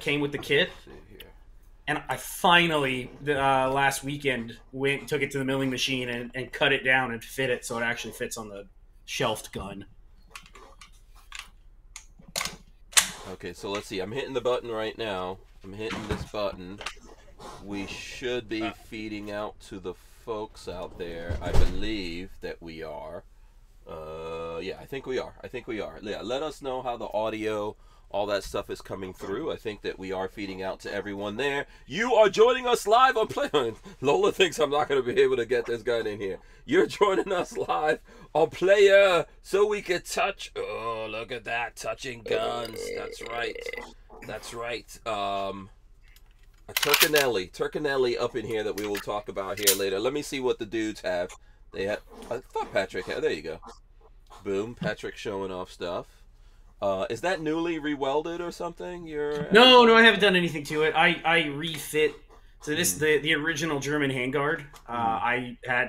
came with the kit. And I finally, last weekend, took it to the milling machine and cut it down and fit it so it actually fits on the shelved gun. Okay, so let's see. I'm hitting the button right now. I'm hitting this button. We should be feeding out to the folks out there. I believe that we are. Yeah, I think we are. Yeah, let us know how the audio, all that stuff is coming through. I think that we are feeding out to everyone there. You are joining us live on Player. Lola thinks I'm not going to be able to get this gun in here. You're joining us live on Player so we can touch. Oh, look at that. Touching guns. That's right. That's right. A Turcanelli up in here that we will talk about here later. Let me see what the dudes have. They had. I thought Patrick had. There you go. Boom. Patrick showing off stuff. Is that newly rewelded or something? No, I haven't done anything to it. I refit. So this the original German handguard.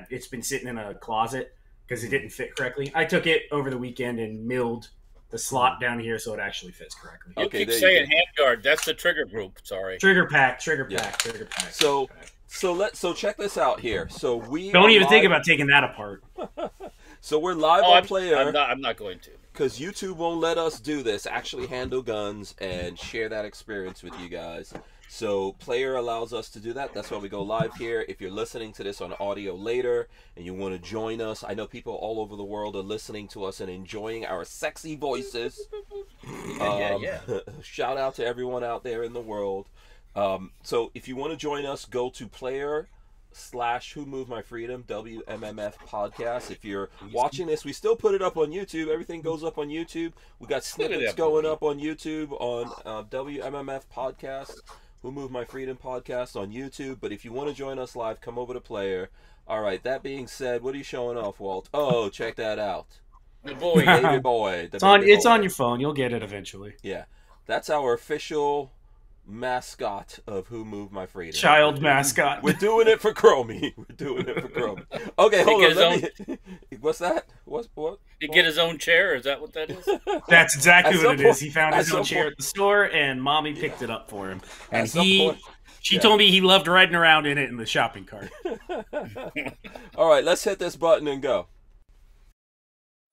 It's been sitting in a closet because it didn't fit correctly. I took it over the weekend and milled the slot down here so it actually fits correctly. You keep saying handguard. That's the trigger group. Sorry. Trigger pack. Trigger pack. So check this out here. So we don't even think about taking that apart. So we're live on Player. I'm not going to. Because YouTube won't let us do this, actually handle guns and share that experience with you guys. So Player allows us to do that. That's why we go live here. If you're listening to this on audio later and you want to join us, I know people all over the world are listening to us and enjoying our sexy voices. Shout out to everyone out there in the world. So if you want to join us, go to Player/Who Moved My Freedom, WMMF podcast. If you're watching this, we still put it up on YouTube. Everything goes up on YouTube. We got snippets going up on YouTube on WMMF podcast, Who Moved My Freedom podcast on YouTube. But if you want to join us live, come over to Player. All right, that being said, what are you showing off, Walt? Oh, check that out. The boy. Baby boy. It's on your phone. You'll get it eventually. Yeah. That's our official mascot of Who Moved My Freedom. Child mascot. We're doing it for Chromie. Okay, hold on. What's that? What? He get his own chair? Is that what that is? That's exactly what it is. He found his own chair at the store, and Mommy picked it up for him. And she told me he loved riding around in it in the shopping cart. All right, let's hit this button and go.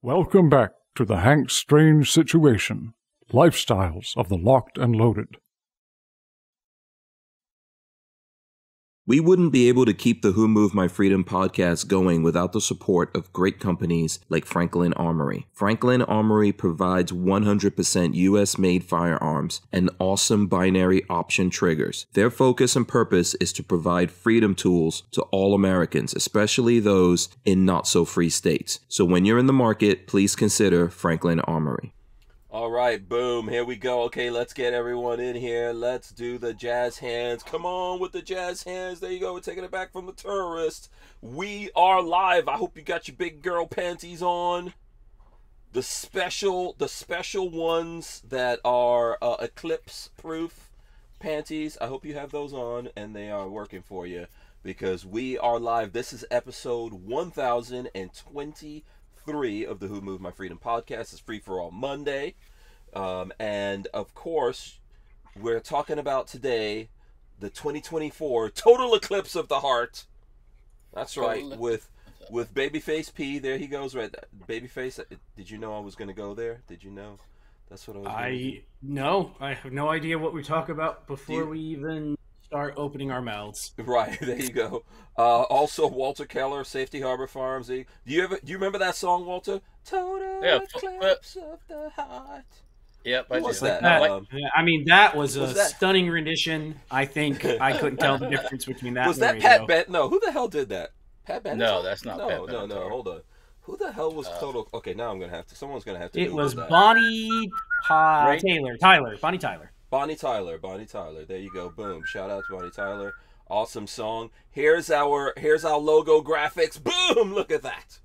Welcome back to the Hank Strange Situation. Lifestyles of the Locked and Loaded. We wouldn't be able to keep the Who Moved My Freedom podcast going without the support of great companies like Franklin Armory. Franklin Armory provides 100% US-made firearms and awesome binary option triggers. Their focus and purpose is to provide freedom tools to all Americans, especially those in not-so-free states. So when you're in the market, please consider Franklin Armory. All right, boom, here we go. Okay, let's get everyone in here. Let's do the jazz hands. Come on with the jazz hands. There you go. We're taking it back from the terrorist. We are live. I hope you got your big girl panties on. The special ones that are Eclipse proof panties. I hope you have those on and they are working for you because we are live. This is episode 1023 of the Who Moved My Freedom podcast. It's FreeForAll Monday. And of course, we're talking about today the 2024 total eclipse of the heart. That's right, with BabyFace P. There he goes, right? BabyFace. Did you know I was going to go there? Did you know? That's what I was. No, I have no idea what we talk about before we even start opening our mouths. Right, there you go. Also, Walter Keller, Safety Harbor Farms. Do you remember that song, Walter? Total eclipse of the heart. Yep, I What's do. that? I mean, that was stunning rendition. I think I couldn't tell the difference between that. Was that Pat Bennett? No, who the hell did that? Pat Bennett? No, that's not Pat Bennett. No, hold on. Who the hell was Total? Okay, now I'm gonna have to. Someone's gonna have to. It was Bonnie Tyler. Bonnie Tyler. Bonnie Tyler. There you go. Boom. Shout out to Bonnie Tyler. Awesome song. Here's our logo graphics. Boom! Look at that.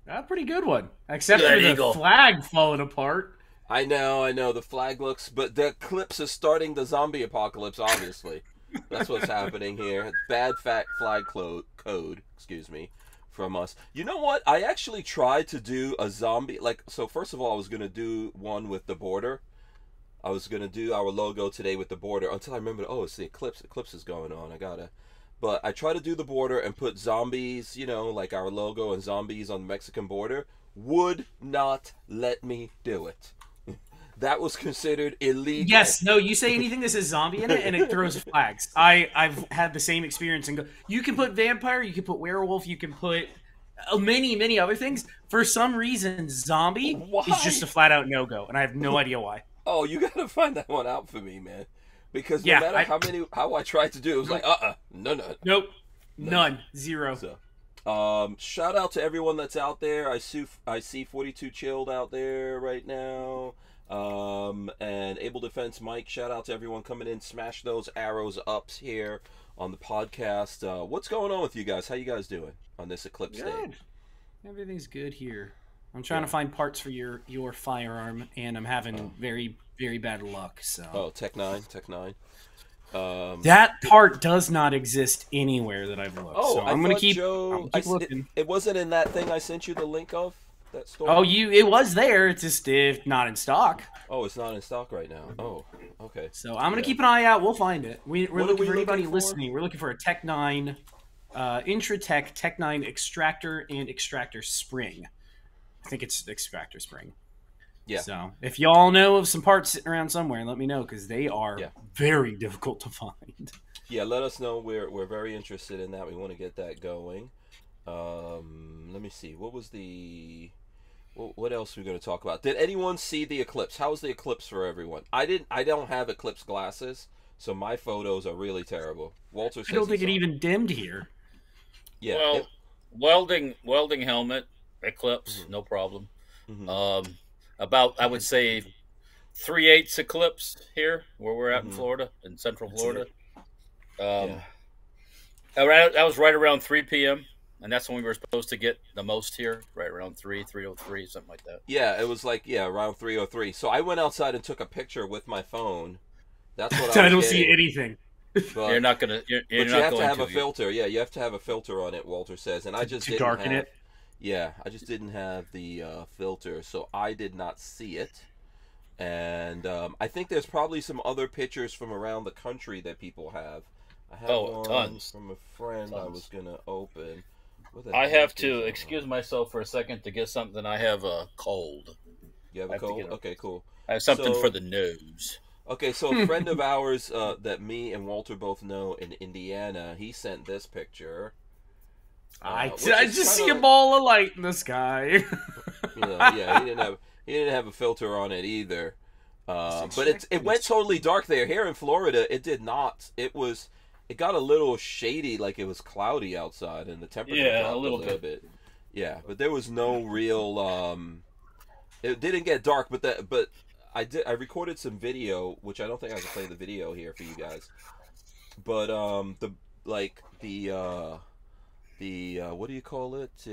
A pretty good one. Except for the flag falling apart. I know. The flag looks, but the Eclipse is starting the zombie apocalypse. Obviously, that's what's happening here. Bad flag code. Excuse me. From us. You know what? I actually tried to do a zombie. So first of all, I was gonna do one with the border. I was gonna do our logo today with the border until I remembered, oh, it's the Eclipse. Eclipse is going on. But I tried to do the border and put zombies, you know, like our logo and zombies on the Mexican border. Would not let me do it. That was considered illegal. Yes, no, you say anything that says zombie in it, and it throws flags. I've had the same experience. And you can put vampire, you can put werewolf, you can put many other things. For some reason, zombie is just a flat out no go, and I have no idea why. Oh, you gotta find that one out for me, man. Because no matter how I tried to do it, was like, Nope. None. Zero. So, shout out to everyone that's out there. I see 42 Chilled out there right now. And Able Defense Mike, shout out to everyone coming in. Smash those arrows ups here on the podcast. What's going on with you guys? How you guys doing on this Eclipse day? Everything's good here. I'm trying to find parts for your firearm, and I'm having very, very bad luck. So. Tech 9. That part does not exist anywhere that I've looked. So I'm gonna keep looking. It wasn't in that thing I sent you the link of. That store? Oh, it was there. It's just not in stock. Oh, it's not in stock right now. Oh, okay. So I'm gonna keep an eye out. We'll find it. We're looking for anybody listening. We're looking for a Tech 9, Intratech Tech 9 extractor and extractor spring. I think it's extractor spring. Yeah. So if y'all know of some parts sitting around somewhere, let me know, because they are very difficult to find. Yeah, let us know. We're very interested in that. We want to get that going. Let me see. What else are we going to talk about? Did anyone see the Eclipse? How was the Eclipse for everyone? I don't have Eclipse glasses, so my photos are really terrible. Walter says I don't think it even dimmed here. Yeah. Well, welding helmet, Eclipse, no problem. Mm-hmm. About, I would say, 3/8 Eclipse here, where we're at in Florida, in Central Florida. That was right around 3 p.m., and that's when we were supposed to get the most here, right around 3:03, something like that. Yeah, it was like, around 3:03. So I went outside and took a picture with my phone. That's what I don't see anything. But you're not going to... But you have to have a filter. Yeah, you have to have a filter on it, Walter says. And I just didn't darken it? Yeah, I just didn't have the filter, so I did not see it. And I think there's probably some other pictures from around the country that people have. I have one tons. from a friend I was going to open. I have to excuse myself for a second to get something. I have a cold. You have a cold? Okay, cool. I have something for the nose. Okay, so a friend of ours that me and Walter both know in Indiana, he sent this picture. I just see a ball of light in the sky. Yeah, he didn't have a filter on it either. But it went totally dark there. Here in Florida, it did not. It got a little shady, like it was cloudy outside, and the temperature dropped a little bit. Yeah, but there was no real. It didn't get dark, but I recorded some video, which I don't think I can play the video here for you guys. But the what do you call it?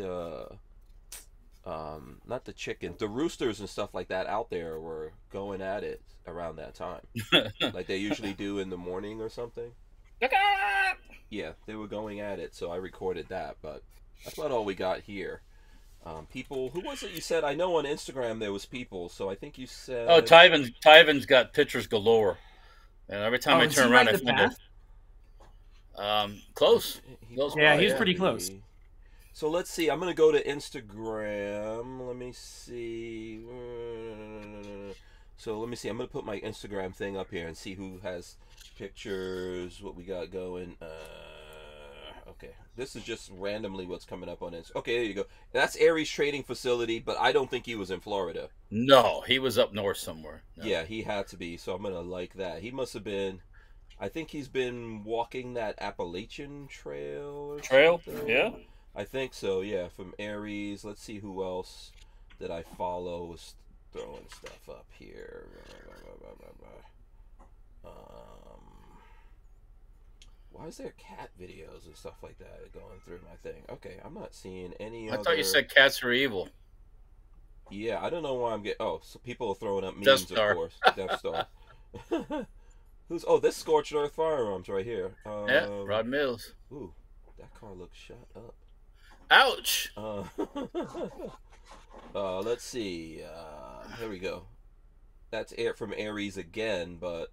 Not the chicken, the roosters and stuff like that out there were going at it around that time, like they usually do in the morning or something. Yeah, they were going at it, so I recorded that, but that's about all we got here. People, who was it you said? I know on Instagram there was people, so I think you said... Oh, Tyvan's got pictures galore. And every time I turn around, I find it. Close. Yeah, he was pretty close. So let's see, I'm going to go to Instagram. Let me see. So let me see, I'm going to put my Instagram thing up here and see who has pictures, what we got going. Okay, this is just randomly what's coming up on Instagram. Okay, there you go. That's Aries Trading Facility, but I don't think he was in Florida. No, he was up north somewhere. No. Yeah, he had to be, so I'm going to like that. He must have been... I think he's been walking that Appalachian Trail or something. Yeah. I think so, yeah, from Aries. Let's see who else that I follow was throwing stuff up here. Why is there cat videos and stuff like that going through my thing? Okay, I'm not seeing any I thought you said cats are evil. Yeah, I don't know why I'm getting... Oh, so people are throwing up memes, Death Star. of course. Death Star. This Scorched Earth Firearms right here. Yeah, Rod Mills. Ooh, that car looks shut up. Ouch! Let's see. Here we go. that's from Aries again, but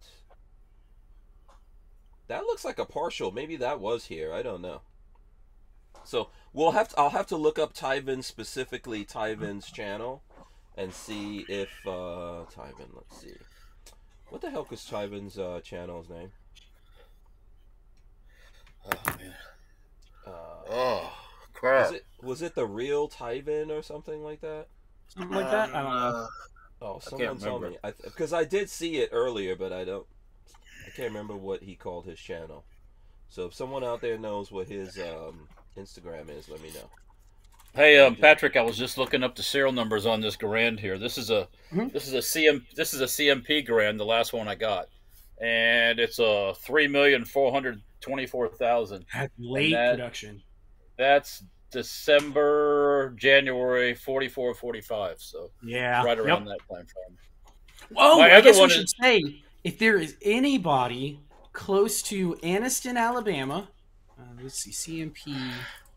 that looks like a partial. Maybe that was here. I don't know. So I'll have to look up Tyvin, specifically Tyvin's channel, and see if Tyvin. Let's see. What the hell was Tyvin's channel's name? Oh man. Oh crap! Was it the real Tyvin or something like that? Something like that. I don't know. Oh, someone told me because I did see it earlier, but I can't remember what he called his channel. So if someone out there knows what his Instagram is, let me know. Hey, Patrick, I was just looking up the serial numbers on this Garand here. This is a CMP Garand, the last one I got, and it's a 3,424,000. That's late production. That's December, January, 44, 45. So yeah, right around that time frame. Oh, I guess we should say if there is anybody close to Anniston, Alabama. Let's see, CMP.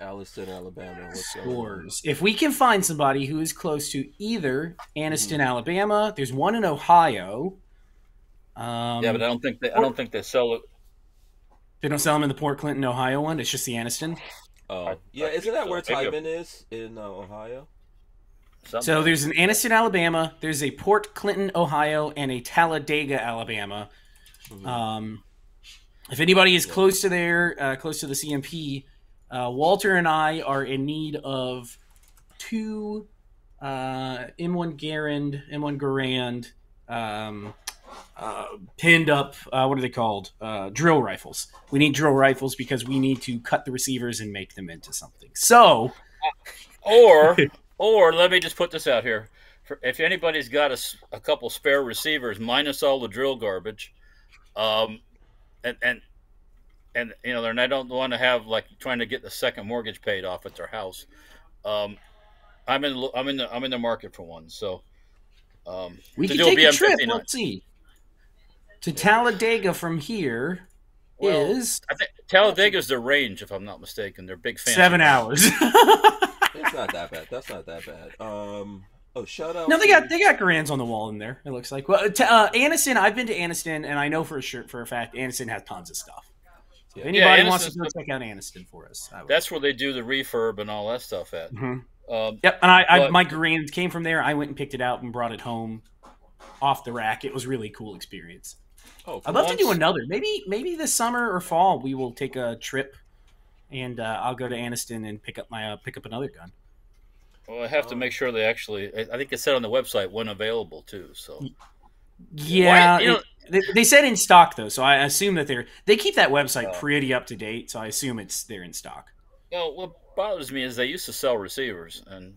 Alliston, Alabama. Scores. If we can find somebody who is close to either Anniston, Alabama, there's one in Ohio. Yeah, but I don't think they sell it. They don't sell them in the Port Clinton, Ohio one. It's just the Anniston. Oh, yeah. Isn't that where Tyvin is in Ohio? So there's an Anniston, Alabama. There's a Port Clinton, Ohio, and a Talladega, Alabama. If anybody is close to there, close to the CMP, Walter and I are in need of 2 M1 Garand, pinned up, what are they called? Drill rifles. We need drill rifles because we need to cut the receivers and make them into something. So, or let me just put this out here: if anybody's got a couple spare receivers minus all the drill garbage, and you know, and I don't want to have like trying to get the second mortgage paid off at their house. I'm in the market for one. So we can take a trip. Let's see. To Talladega from here is I think Talladega's the range, if I'm not mistaken. They're big fans. 7 hours. It's not that bad. That's not that bad. Oh, shout out. No, they got Garands on the wall in there. It looks like. Well, Anniston. I've been to Anniston, and I know for a fact Anniston has tons of stuff. So if anybody wants to go check out Anniston for us, that's where they do the refurb and all that stuff at. Yep, and my Garand came from there. I went and picked it out and brought it home off the rack. It was a really cool experience. Oh, I'd love to do another. Maybe this summer or fall we will take a trip, and I'll go to Anniston and pick up another gun. Well, I have to make sure they actually. I think it said on the website when available too. So yeah, they said in stock though, so I assume that they keep that website pretty up to date. So I assume they're in stock. Well, what bothers me is they used to sell receivers and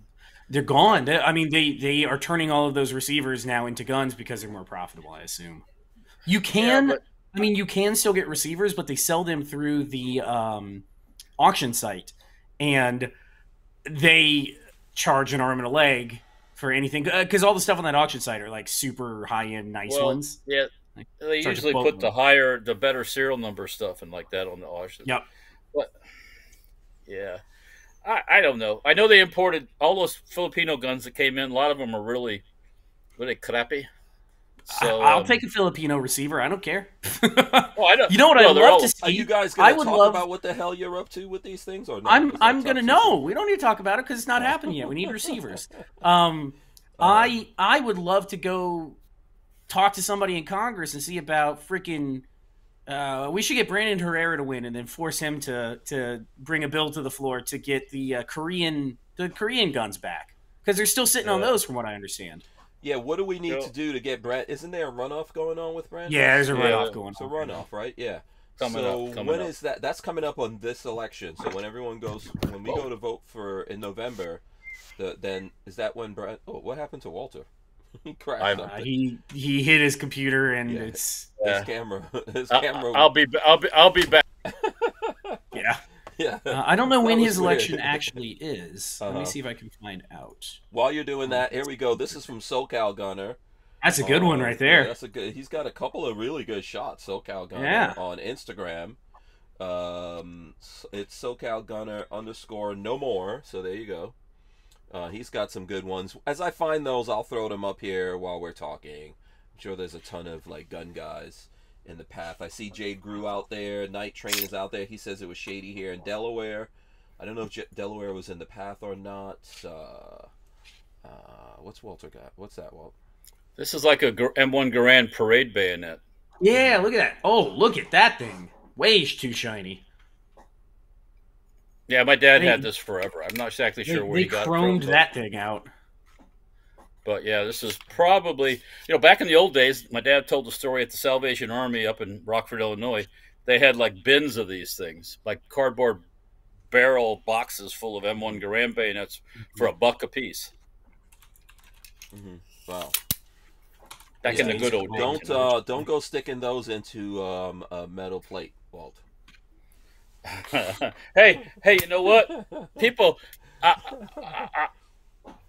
they're gone. They are turning all of those receivers now into guns because they're more profitable. I assume. You can, you can still get receivers, but they sell them through the auction site, and they charge an arm and a leg for anything because all the stuff on that auction site are like super high end, nice ones. Yeah, they usually put the better serial number stuff and like that on the auction. Yep. But yeah, I don't know. I know they imported all those Filipino guns that came in. A lot of them are really crappy. So, I'll take a Filipino receiver. I don't care. I don't. You know what I'd love to see? Are you guys going to talk about what the hell you're up to with these things, or no? I'm going to know. We don't need to talk about it because it's not happening yet. We need receivers. I would love to go talk to somebody in Congress and see about freaking. We should get Brandon Herrera to win and then force him to bring a bill to the floor to get the Korean guns back because they're still sitting on those, from what I understand. Yeah, what do we need to do to get Brad? Isn't there a runoff going on with Brandon? Yeah, there's a runoff going on. It's a runoff, right? Yeah. Coming up. When is that? That's coming up on this election. So when we go to vote in November, then is that when Brad? Oh, what happened to Walter? He crashed. He hit his computer and it's his camera. I'll be back. Yeah. Yeah. I don't know when his election actually is. Let me see if I can find out. While you're doing that, here we go. This is from SoCal Gunner. That's a good one right there. Yeah, that's a good. He's got a couple of really good shots. SoCal Gunner on Instagram. It's SoCal Gunner _no more. So there you go. He's got some good ones. As I find those, I'll throw them up here while we're talking, sure there's a ton of like gun guys in the path. I see Jade Grew out there. Night Train is out there. He says it was shady here in Delaware. I don't know if Delaware was in the path or not. What's Walter got? What's that, Walt? This is like a M1 Garand parade bayonet. Yeah, look at that. Oh, look at that thing. Way too shiny. Yeah, my dad had this forever. I'm not exactly sure where he got it from. They chromed that thing out. But yeah, this is probably, back in the old days, my dad told the story at the Salvation Army up in Rockford, Illinois. They had like bins of these things, like cardboard barrel boxes full of M1 Garand bayonets for $1 a piece. Mm-hmm. Wow. Back in the good old days. Don't go sticking those into a metal plate, Walt. hey, you know what? People,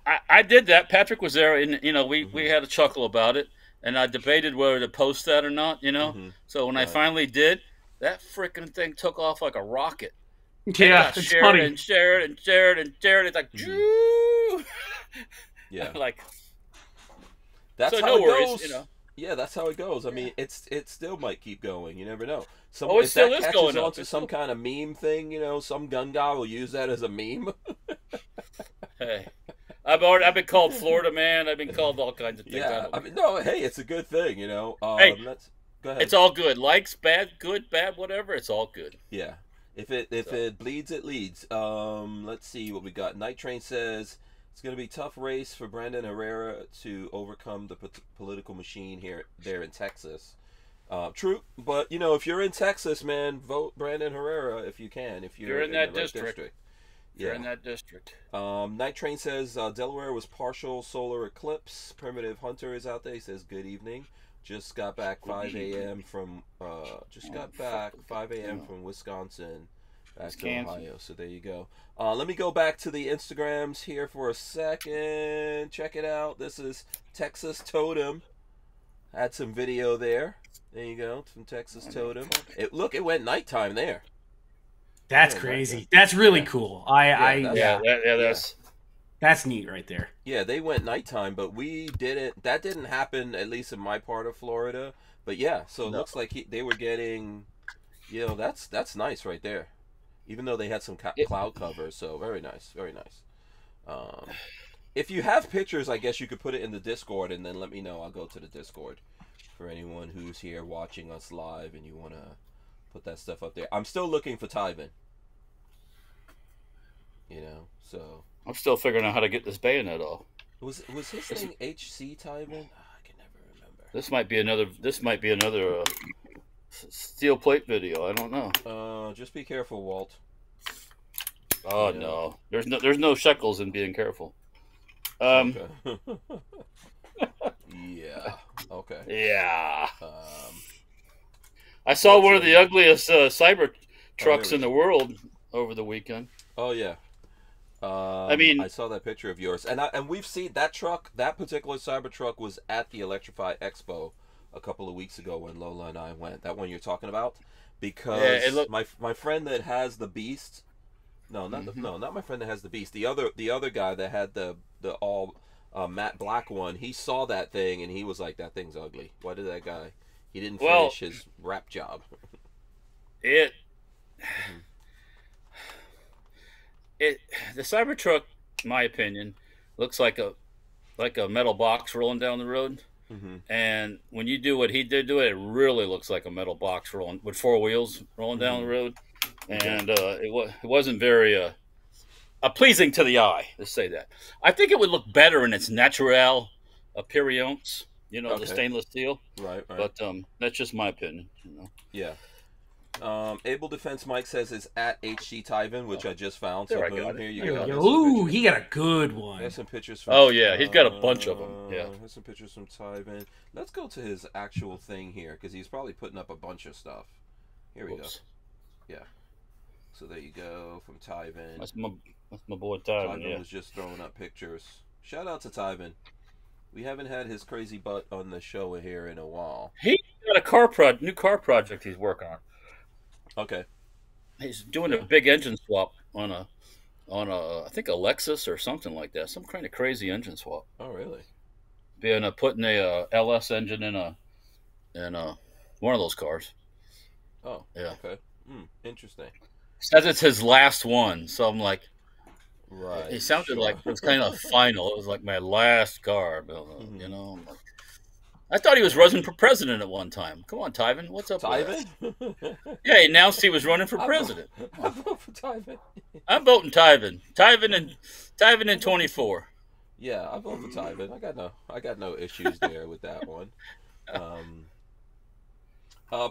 I did that. Patrick was there, and we had a chuckle about it, and I debated whether to post that or not. So when I finally did, that freaking thing took off like a rocket. Yeah, it's funny. And shared. It's like, yeah, like that's so. How No it worries, goes. Yeah, that's how it goes. I mean, it still might keep going. You never know. It still is going on to some kind of meme thing. Some gun guy will use that as a meme. Hey, I've been called Florida man. I've been called all kinds of things. Yeah, hey, it's a good thing. Hey, go ahead. It's all good. Likes, bad, good, bad, whatever. It's all good. Yeah. If it bleeds, it leads. Let's see what we got. Night Train says it's going to be a tough race for Brandon Herrera to overcome the political machine there in Texas. True, but if you're in Texas, man, vote Brandon Herrera if you can. If you're in that district. Yeah. You're in that district. Night Train says Delaware was partial solar eclipse. Primitive Hunter is out there. He says good evening. Just got back 5 a.m. from Wisconsin back to Ohio. So there you go. Let me go back to the Instagrams here for a second. Check it out. This is Texas Totem. Had some video there. There you go, from Texas Totem. It went nighttime there. That's crazy. That's really cool. That's neat right there. Yeah, they went nighttime, but we didn't. That didn't happen, at least in my part of Florida. But yeah, so it looks like they were getting, that's nice right there. Even though they had some cloud cover, so very nice, very nice. If you have pictures, I guess you could put it in the Discord and then let me know. I'll go to the Discord for anyone who's here watching us live and you want to put that stuff up there. I'm still looking for Tyven. So I'm still figuring out how to get this bayonet off. Was his thing HC Tyven? I can never remember. This might be another steel plate video. I don't know. Just be careful, Walt. Oh no, there's no shekels in being careful. Okay. Yeah. Okay. Yeah. I saw one of the ugliest cyber trucks in the world over the weekend. Oh yeah. I mean, I saw that picture of yours, and we've seen that truck. That particular cyber truck was at the Electrify Expo a couple of weeks ago when Lola and I went. That one you're talking about, because my friend that has the Beast. No, not my friend that has the Beast. The other guy that had the all matte black one. He saw that thing and he was like, "That thing's ugly. Why did that guy? He didn't finish his wrap job." The Cybertruck, in my opinion, looks like a metal box rolling down the road. Mm-hmm. And when you do what he did to it, it really looks like a metal box rolling with 4 wheels rolling down the road. And it wasn't very pleasing to the eye. Let's say that. I think it would look better in its natural appearance. The stainless steel. Right. But that's just my opinion. Yeah. Able Defense Mike says it's at HG Tyven, which I just found. So boom, here you go. Ooh, he got a good one. There's some pictures from. Oh yeah, he's got a bunch of them. Yeah. There's some pictures from Tyven. Let's go to his actual thing here because he's probably putting up a bunch of stuff. Here we go. Yeah. So there you go from Tyven. That's my boy Tyven. Tyven was just throwing up pictures. Shout out to Tyven. We haven't had his crazy butt on the show here in a while. He got a new car project he's working on. Okay. He's doing a big engine swap on a I think a Lexus or something like that. Some kind of crazy engine swap. Oh really? being putting a LS engine in one of those cars. Oh, yeah. Okay. Interesting. Says it's his last one, so I'm like, right. It sounded like it was kind of final. It was like my last car, you know. I'm like, I thought he was running for president at one time. Come on, Tyven, what's up? Tyven? Yeah, he announced he was running for president. I vote for Tyven. I'm voting Tyven. Tyven in 24. Yeah, I vote for Tyven. I got no issues there with that one.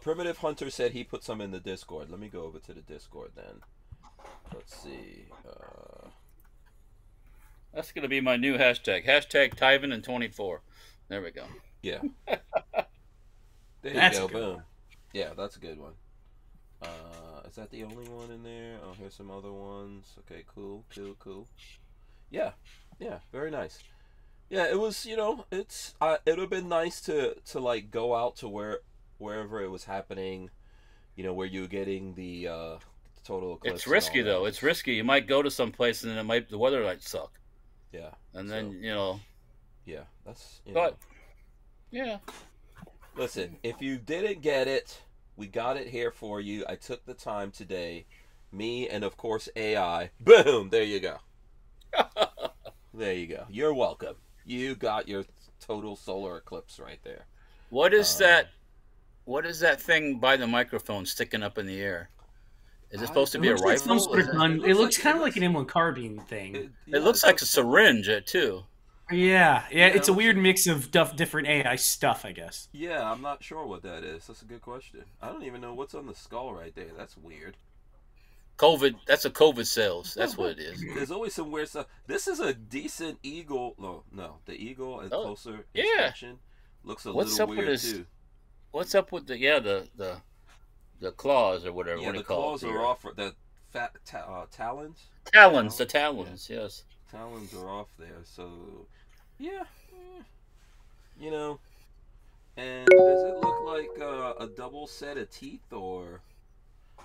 Primitive Hunter said he put some in the Discord. Let me go over to the Discord then. Let's see. That's gonna be my new hashtag. Hashtag Tyven in 24. There we go. Yeah. There That's you a go. good Boom. one. Yeah, that's a good one. Is that the only one in there? Oh, here's some other ones. Okay, cool. Yeah, very nice. Yeah, it was. It's. It would have been nice to like go out to wherever it was happening. Where you were getting the total eclipse. It's risky though. It's risky. You might go to some place and the weather might suck. Yeah. And then Yeah, that's. Yeah. Listen, if you didn't get it, we got it here for you. I took the time today. Me and, of course, AI. Boom! There you go. There you go. You're welcome. You got your total solar eclipse right there. What is that? What is that thing by the microphone sticking up in the air? Is it supposed to be a rifle? It looks kind of like an M1 carbine thing. It looks like a syringe, too. Yeah, it's a weird mix of different AI stuff, I guess. Yeah, I'm not sure what that is. That's a good question. I don't even know what's on the skull right there. That's weird. COVID. That's a COVID cells. That's what it is. There's always some weird stuff. This is a decent eagle. No, the eagle at closer inspection looks a little weird too. What's up with the claws or whatever? Yeah, the claws are off. The fat talons. Talons, the talons. Yeah. Yes. Talons are off there, so yeah. And does it look like a double set of teeth, or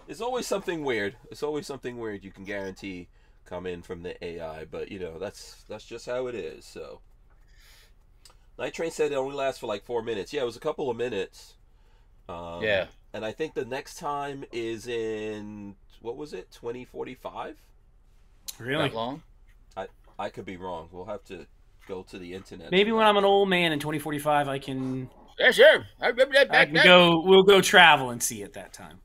it's always something weird? It's always something weird you can guarantee come in from the AI, but that's just how it is. So Night Train said it only lasts for like 4 minutes. Yeah, it was a couple of minutes. Yeah. And I think the next time is in, what was it, 2045? Really? That long? I could be wrong. We'll have to go to the internet. Maybe when I'm an old man in 2045, I can. Yeah, sure. I remember that. We'll go travel and see it that time.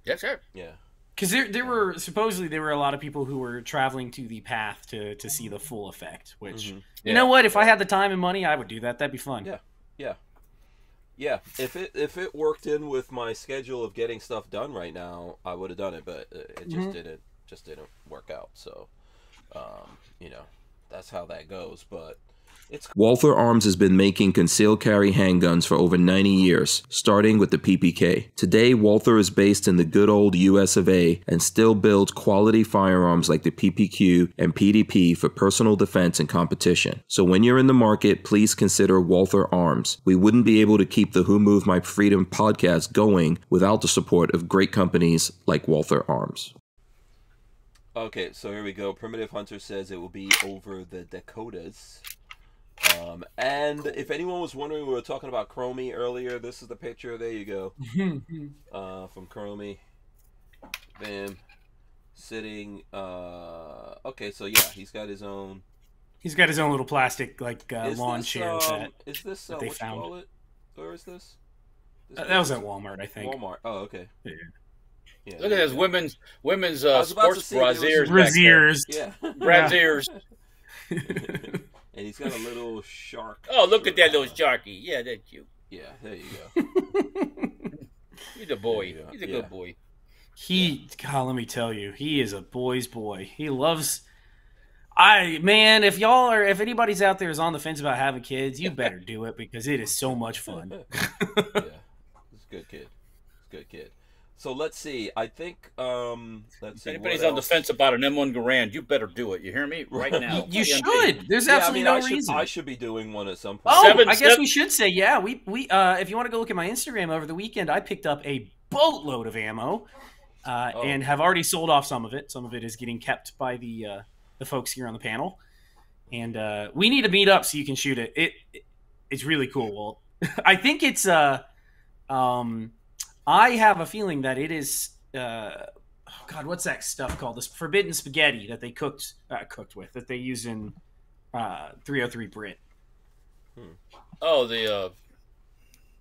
Yes, sir. Yeah. Because there were supposedly a lot of people who were traveling to the path to see the full effect. Which you know what? If I had the time and money, I would do that. That'd be fun. Yeah. If it worked in with my schedule of getting stuff done right now, I would have done it. But it just didn't work out. So, that's how that goes. But Walther Arms has been making concealed carry handguns for over 90 years, starting with the PPK. Today, Walther is based in the good old US of A and still builds quality firearms like the PPQ and PDP for personal defense and competition. So when you're in the market, please consider Walther Arms. We wouldn't be able to keep the Who Moved My Freedom podcast going without the support of great companies like Walther Arms. Okay, so here we go. Primitive Hunter says it will be over the Dakotas. And if anyone was wondering, we were talking about Chromie earlier. This is the picture. There you go. From Chromie. Bam. Sitting. Okay, so yeah, he's got his own. He's got his own little plastic lawn chair is this, that they what found. You call it? Where is this? That was at Walmart, I think. Walmart. Oh, okay. Yeah, look at this women's sports braziers. Braziers. Yeah. Braziers. And he's got a little shark. Oh, look at that little sharky. Yeah, that's cute. Yeah, there you go. He's a boy. He's a good boy. God, let me tell you, he is a boy's boy. He loves. If anybody's out there is on the fence about having kids, you better do it because it is so much fun. Yeah, he's a good kid. So let's see. I think If anybody's on the fence about an M1 Garand, you better do it. You hear me? Right now. You should. There's absolutely no reason. I should be doing one at some point. Oh, I guess we should say, yeah. We if you want to go look at my Instagram over the weekend, I picked up a boatload of ammo and have already sold off some of it. Some of it is getting kept by the folks here on the panel. and we need to meet up so you can shoot it. It's really cool. Well, I think it's I have a feeling that it is oh God, what's that stuff called? This forbidden spaghetti that they cooked with that they use in 303 Brit. Oh, the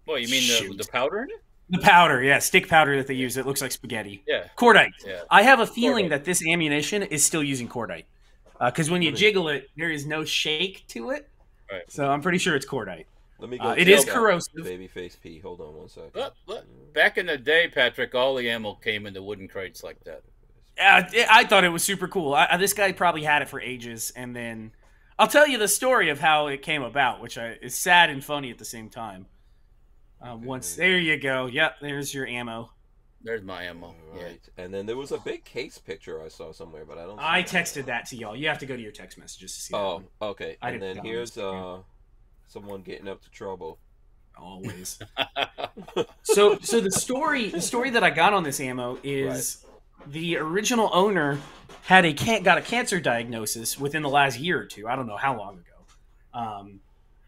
well, you mean the powder in it? The powder, yeah, stick powder that they use. It looks like spaghetti. Yeah, cordite. Yeah. I have a feeling that this ammunition is still using cordite because when you jiggle it, there is no shake to it. Right. So I'm pretty sure it's cordite. Let me go. It is corrosive. Babyface P. Hold on one second. Look. Back in the day, Patrick, all the ammo came in the wooden crates like that. I thought it was super cool. This guy probably had it for ages, and then I'll tell you the story of how it came about, which is sad and funny at the same time. Once there you go. Yep, there's your ammo. There's my ammo. Right. Yeah. And then there was a big case picture I saw somewhere, but I don't. I texted that to y'all. You have to go to your text messages to see. Oh, that okay. And then here's someone getting up to trouble. Always. so the story that I got on this ammo is the original owner got a cancer diagnosis within the last year or two. I don't know how long ago.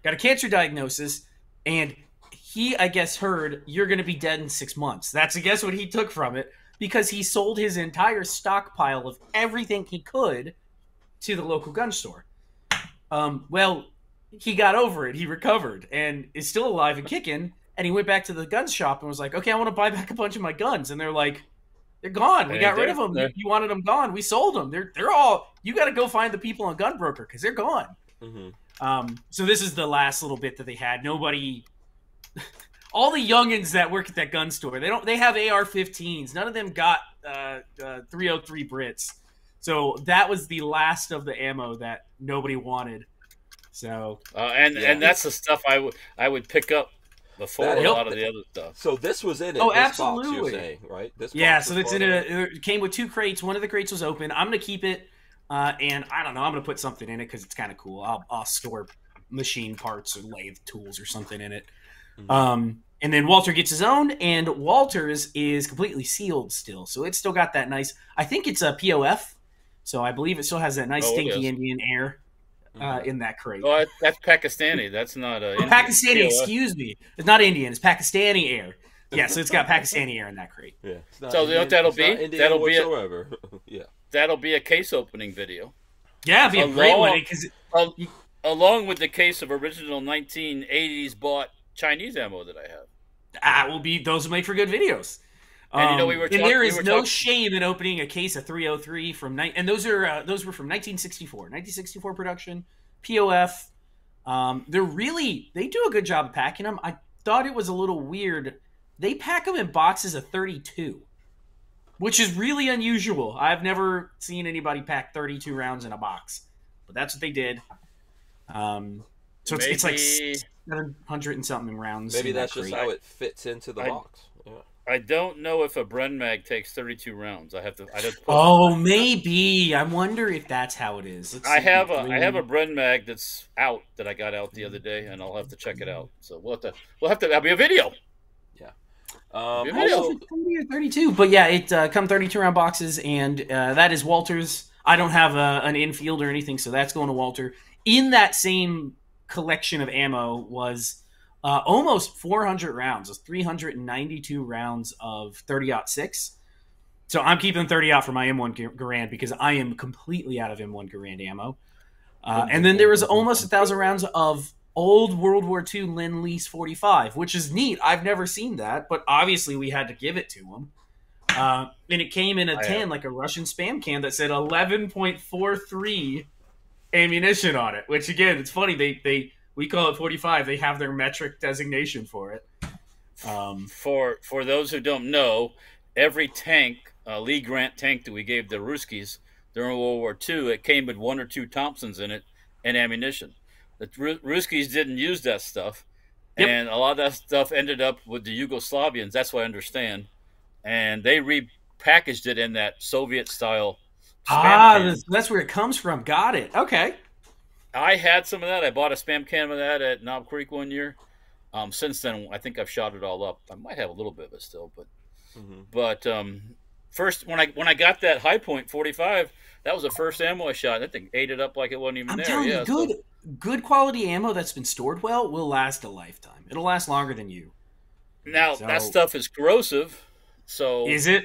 Got a cancer diagnosis, and he, I guess, heard you're going to be dead in 6 months. That's, I guess, what he took from it, because he sold his entire stockpile of everything he could to the local gun store. Well, he got over it. He recovered and is still alive and kicking. And he went back to the gun shop and was like, okay, I want to buy back a bunch of my guns. And they're like, they're gone. We got rid of them. You wanted them gone. We sold them. They're all, you got to go find the people on Gunbroker because they're gone. Mm-hmm. So this is the last little bit that they had. Nobody, all the youngins that work at that gun store, they have AR-15s. None of them got 303 Brits. So that was the last of the ammo that nobody wanted. So and that's the stuff I would pick up before a lot of the other stuff. So this was in it. Oh, this absolutely. Box, you're saying, right? This box so it's in it came with 2 crates. One of the crates was open. I'm gonna keep it, and I don't know. I'm gonna put something in it because it's kind of cool. I'll store machine parts or lathe tools or something in it. Mm-hmm. And then Walter gets his own, and Walter's is completely sealed still, so it's still got that nice. I think it's a POF, so I believe it still has that nice stinky Indian air. In that crate. Oh, that's Pakistani. That's not Pakistani. Excuse me. It's not Indian. It's Pakistani air. Yeah, so it's got Pakistani air in that crate. Yeah. So you know what that'll be? That'll be yeah. That'll be a case opening video. Yeah, it'd be a great one because along with the case of original 1980s bought Chinese ammo that I have. Those will make for good videos. And there is no shame in opening a case of 303 and those were from 1964 production, POF. They do a good job of packing them. I thought it was a little weird. They pack them in boxes of 32, which is really unusual. I've never seen anybody pack 32 rounds in a box, but that's what they did. So it's like 700 and something rounds. Maybe that's just how it fits into the box. Yeah. I don't know if a Bren mag takes 32 rounds. I'd have to maybe. I wonder if that's how it is. I have a Bren mag that's out that I got out the other day, and I'll have to check it out. So that'll be a video. Yeah. Also 30 or 32, but yeah, it come 32 round boxes, and that is Walter's. I don't have an infield or anything, so that's going to Walter. In that same collection of ammo was. Almost 400 rounds. It was 392 rounds of 30-06. So I'm keeping 30-aught for my M1 Garand because I am completely out of M1 Garand ammo. And then there was almost 1,000 rounds of old World War II Lend-Lease 45, which is neat. I've never seen that, but obviously we had to give it to him. And it came in a tin, like a Russian spam can that said 11.43 ammunition on it, which, again, it's funny. We call it 45. They have their metric designation for it. For those who don't know, every tank, Lee Grant tank that we gave the Ruskies during World War II, it came with 1 or 2 Thompsons in it and ammunition. The Ruskies didn't use that stuff, and a lot of that stuff ended up with the Yugoslavians. That's what I understand. And they repackaged it in that Soviet-style spam can. That's where it comes from. Got it. Okay. I had some of that. I bought a spam can of that at Knob Creek one year. Since then, I think I've shot it all up. I might have a little bit of it still, but first when I got that high point 45, that was the first ammo I shot. That thing ate it up like it wasn't even there. I'm telling you, good quality ammo that's been stored well will last a lifetime. It'll last longer than you. Now that stuff is corrosive. So is it?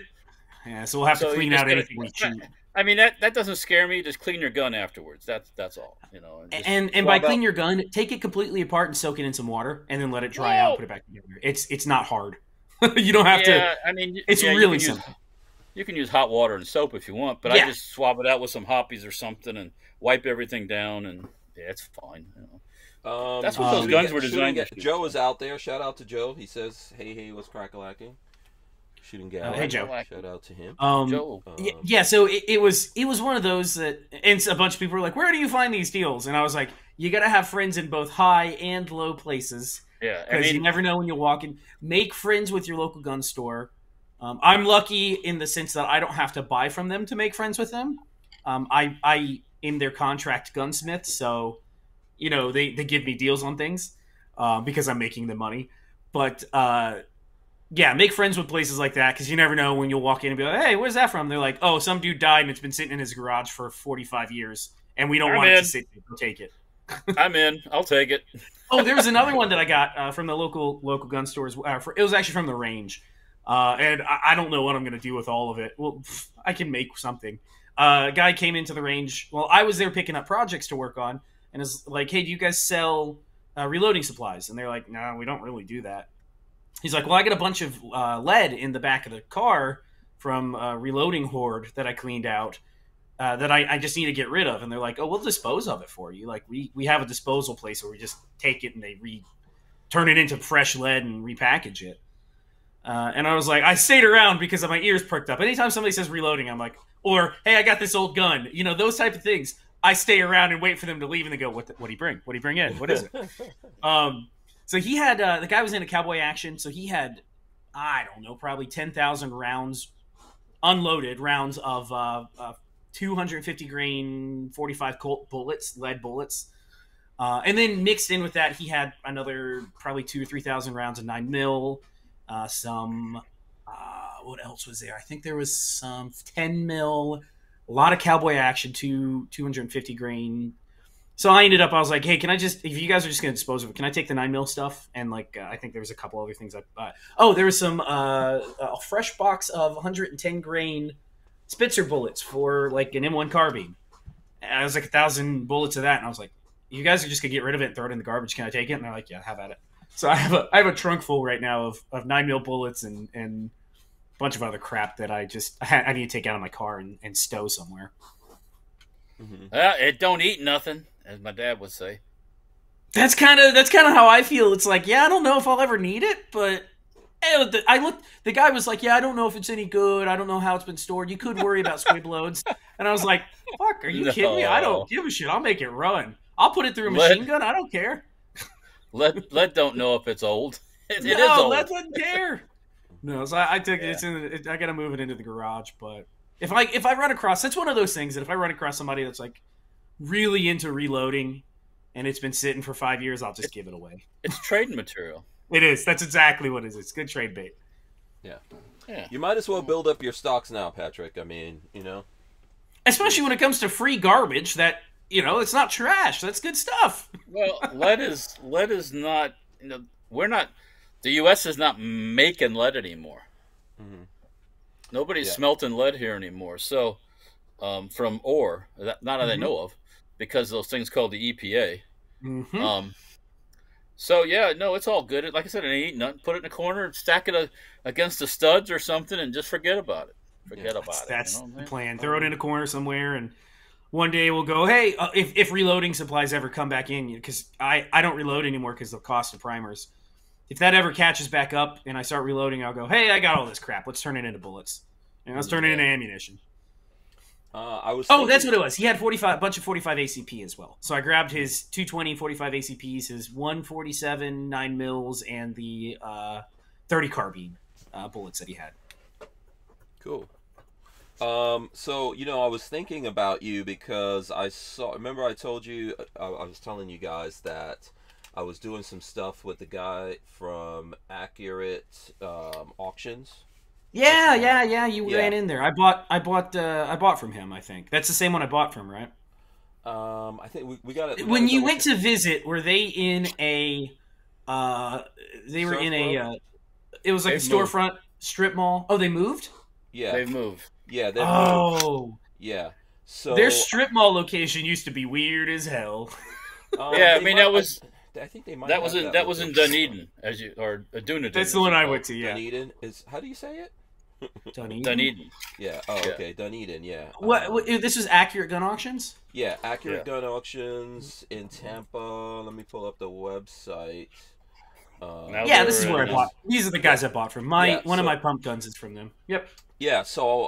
Yeah. So we'll have to clean out anything we shoot. I mean that doesn't scare me. Just clean your gun afterwards. That's all. You know. And by clean your gun, take it completely apart and soak it in some water, and then let it dry out. And put it back together. It's not hard. You don't have to. Yeah, I mean, it's really simple. You can use hot water and soap if you want, but I just swab it out with some hoppies or something and wipe everything down, and it's fine. You know. That's what those guns were designed to do. Joe is out there. Shout out to Joe. He says, "Hey, what's crack-a-lacking?" Shooting gas. Hey, Joe. Shout out to him. Joe. Yeah. So it was one of those that, and a bunch of people were like, "Where do you find these deals?" And I was like, "You got to have friends in both high and low places." Yeah, because you never know when you'll walk in. Make friends with your local gun store. I'm lucky in the sense that I don't have to buy from them to make friends with them. I am their contract gunsmith, so you know they give me deals on things because I'm making them money. But yeah, make friends with places like that because you never know when you'll walk in and be like, "Hey, where's that from?" They're like, "Oh, some dude died and it's been sitting in his garage for 45 years, and we don't want it to sit there. Go take it." I'm in. I'll take it. Oh, there was another one that I got from the local gun stores. It was actually from the range. And I don't know what I'm going to do with all of it. Well, I can make something. A guy came into the range. Well, I was there picking up projects to work on. And is like, "Hey, do you guys sell reloading supplies?" And they're like, "No, we don't really do that." He's like, "Well, I got a bunch of lead in the back of the car from reloading hoard that I cleaned out that I just need to get rid of." And they're like, "Oh, we'll dispose of it for you. Like, we have a disposal place where we just take it and they turn it into fresh lead and repackage it." And I was like, I stayed around because my ears perked up. Anytime somebody says reloading, I'm like, or, "Hey, I got this old gun." You know, those type of things. I stay around and wait for them to leave, and they go, what do you bring? What do you bring in? What is it? So he had, the guy was into cowboy action, so he had, I don't know, probably 10,000 rounds, unloaded rounds of 250 grain 45 Colt bullets, lead bullets. And then mixed in with that, he had another probably 2,000 or 3,000 rounds of 9mm. What else was there? I think there was some 10mm, a lot of cowboy action, 250 grain. So I was like, "Hey, can I just, if you guys are just going to dispose of it, can I take the 9mm stuff?" And like, I think there was a couple other things there was some, a fresh box of 110 grain Spitzer bullets for like an M1 carbine. And I was like 1,000 bullets of that. And I was like, "You guys are just going to get rid of it and throw it in the garbage. Can I take it?" And they're like, "Yeah, have at it." So I have a trunk full right now of 9mm bullets and a bunch of other crap that I need to take out of my car and stow somewhere. Mm-hmm. It don't eat nothing, as my dad would say. That's kind of how I feel. It's like, yeah, I don't know if I'll ever need it, but the guy was like, "Yeah, I don't know if it's any good. I don't know how it's been stored. You could worry about squib loads." And I was like, "Fuck, are you kidding me? I don't give a shit. I'll make it run. I'll put it through a machine gun. I don't care." Lead don't know if it's old. It is old. Lead doesn't care. No, so I took it. I got to move it into the garage. But if I run across, that's one of those things that if I run across somebody that's like really into reloading and it's been sitting for 5 years, I'll just give it away. It's trading material. It is. That's exactly what it is. It's good trade bait. Yeah. You might as well build up your stocks now, Patrick. I mean, you know, especially when it comes to free garbage that. You know, it's not trash. That's good stuff. Well, lead is not. You know, we're not. The U.S. is not making lead anymore. Mm-hmm. Nobody's smelting lead here anymore. So, from ore, not that I know of, because those things called the EPA. Mm-hmm. So yeah, no, it's all good. Like I said, it ain't eating nothing. Put it in a corner, stack it against the studs or something, and just forget about it. That's the plan. Throw it in a corner somewhere and. One day we'll go, "Hey, if reloading supplies ever come back in, because I don't reload anymore because of the cost of primers. If that ever catches back up and I start reloading, I'll go, "Hey, I got all this crap. Let's turn it into bullets. And let's turn it into ammunition." That's what it was. He had a bunch of 45 ACP as well. So I grabbed his 220 45 ACPs, his 147 9mm, and the 30 carbine bullets that he had. Cool. So, you know, I was thinking about you because remember I told you, I was telling you guys that I was doing some stuff with the guy from Accurate Auctions. Yeah. You ran in there. I bought from him. I think that's the same one I bought from, right? I think we got it. When you went to visit, were they in a? They were in a. It was like a storefront strip mall. Oh, they moved. Yeah, they've moved. Yeah, they've moved. Yeah. So their strip mall location used to be weird as hell. Yeah, I mean that was. I think they might. That was in Dunedin, Dunedin. That's the one I went to. Yeah. Dunedin is. How do you say it? Dunedin. Yeah. Oh, okay. Dunedin. Yeah. What? This was Accurate Gun Auctions. Yeah, Accurate Gun Auctions in Tampa. Let me pull up the website. This is where I bought. These are the guys I bought from. One of my pump guns is from them. Yep. Yeah. So,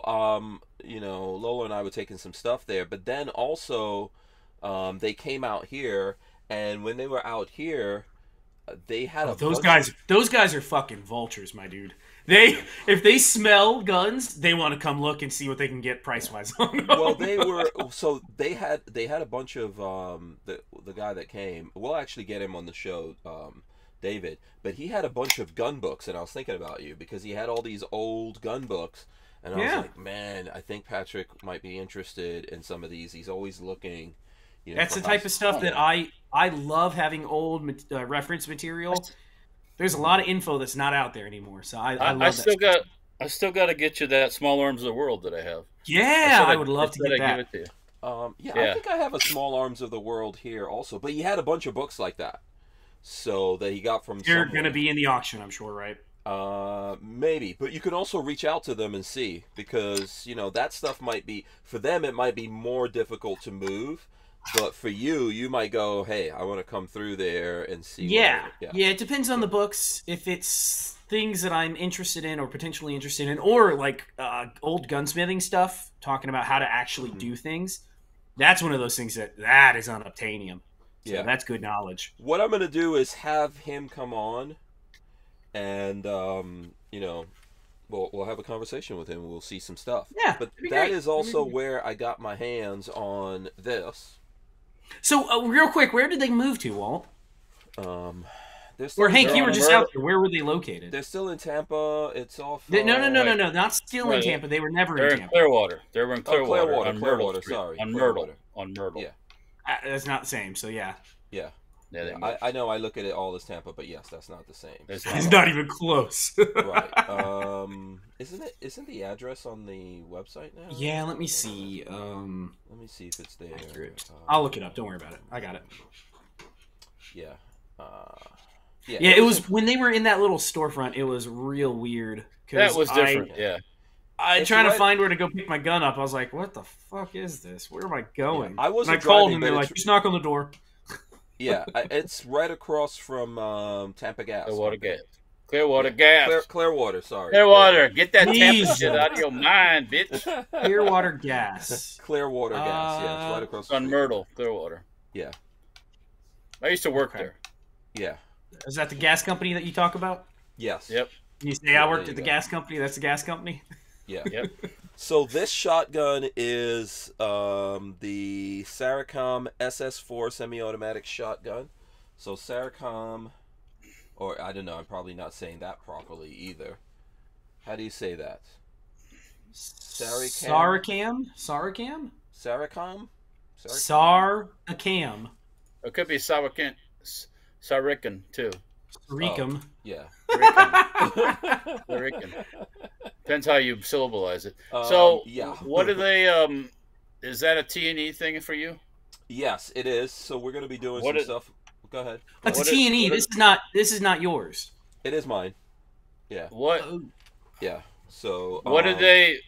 Lola and I were taking some stuff there, but then also, they came out here, and when they were out here, they had those guys. Those guys are fucking vultures, my dude. If they smell guns, they want to come look and see what they can get price wise on them. Well, they had a bunch of the guy that came. We'll actually get him on the show, David. But he had a bunch of gun books, and I was thinking about you because he had all these old gun books, and I was like, man, I think Patrick might be interested in some of these. He's always looking. That's the type of stuff that I love, having old reference material. There's a lot of info that's not out there anymore, so I love that. I still got to get you that Small Arms of the World that I have. Yeah, I would love to get that. Give it to you. I think I have a Small Arms of the World here also, but he had a bunch of books like that, so that he got from. They're going to be in the auction, I'm sure, right? Maybe, but you can also reach out to them and see, because that stuff might be for them. It might be more difficult to move. But for you might go, hey, I want to come through there and see. Yeah, it depends on the books. If it's things that I'm interested in or potentially interested in, or like old gunsmithing stuff, talking about how to actually do things, that's one of those things that is unobtainium. So that's good knowledge. What I'm going to do is have him come on, and, we'll have a conversation with him. We'll see some stuff. Yeah, but that is also where I got my hands on this. So, real quick, where did they move to, Walt? Or Hank, you were just out there. Where were they located? They're still in Tampa. It's off. No, not still in Tampa. They were never in Tampa. Clearwater. They were in Clearwater. Clearwater. Sorry, on Myrtle. Yeah, that's not the same. So yeah. I know. I look at it all as Tampa, but yes, that's not the same. It's not even close. Right. Isn't the address on the website now? Yeah. Let me see. Let me see if it's there. I'll look it up. Don't worry about it. I got it. Yeah. It was when they were in that little storefront. It was real weird. That was different. I trying to find where to go pick my gun up. I was like, "What the fuck is this? Where am I going?" I wasn't. I called them. They're like, "Just knock on the door." Yeah, it's right across from Tampa Gas. Clearwater Gas. Clearwater, sorry. Clearwater. Get that Tampa shit out of your mind, bitch. Clearwater Gas. Clearwater Gas, yeah. It's right across on Myrtle, Clearwater. Yeah. I used to work there. Yeah. Is that the gas company that you talk about? Yes. Yep. You say I worked at the gas company? That's the gas company? Yeah. Yep. So this shotgun is the Saracom SS4 semi-automatic shotgun. So Saracom, or I don't know, I'm probably not saying that properly either. How do you say that? Saracam? It could be Saracam too. Saricum. Yeah. Saricum. Depends how you syllableize it. So, what are they? Is that a T&E thing for you? Yes, it is. So we're going to be doing some stuff. Go ahead. That's a T&E. This is not yours. It is mine. Yeah. What? Yeah. So. What did they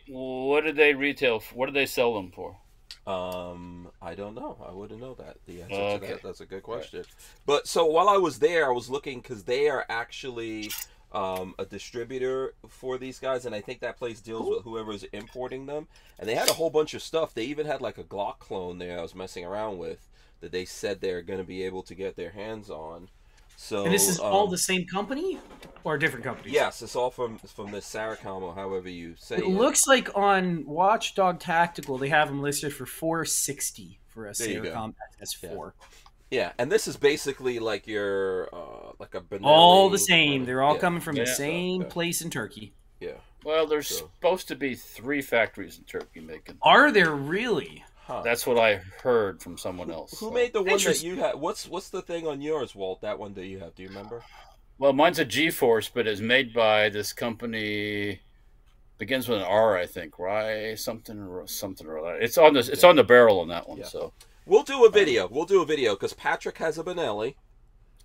retail? What did they sell them for? I don't know. I wouldn't know that. The answer to that. That's a good question. Right. But so while I was there, I was looking because they are actually a distributor for these guys, and I think that place deals with whoever's importing them. And they had a whole bunch of stuff. They even had like a Glock clone there I was messing around with that they said they're going to be able to get their hands on. So, and this is all the same company or different companies? Yes, it's all from the Saracom, or however you say it. It looks like on Watchdog Tactical they have them listed for $460 for a Saracom SS4. Yeah, and this is basically like your like a Benelli, all the same. They're all coming from the same place in Turkey. Yeah. Well, there's supposed to be 3 factories in Turkey making. Are there really? Huh. That's what I heard from someone else. Who made the one that you had? What's the thing on yours, Walt? That one that you have? Do you remember? Well, mine's a G-Force, but it's made by this company. Begins with an R, I think. Rye something or other. It's on this. It's on the barrel on that one. Yeah. So we'll do a video. We'll do a video because Patrick has a Benelli.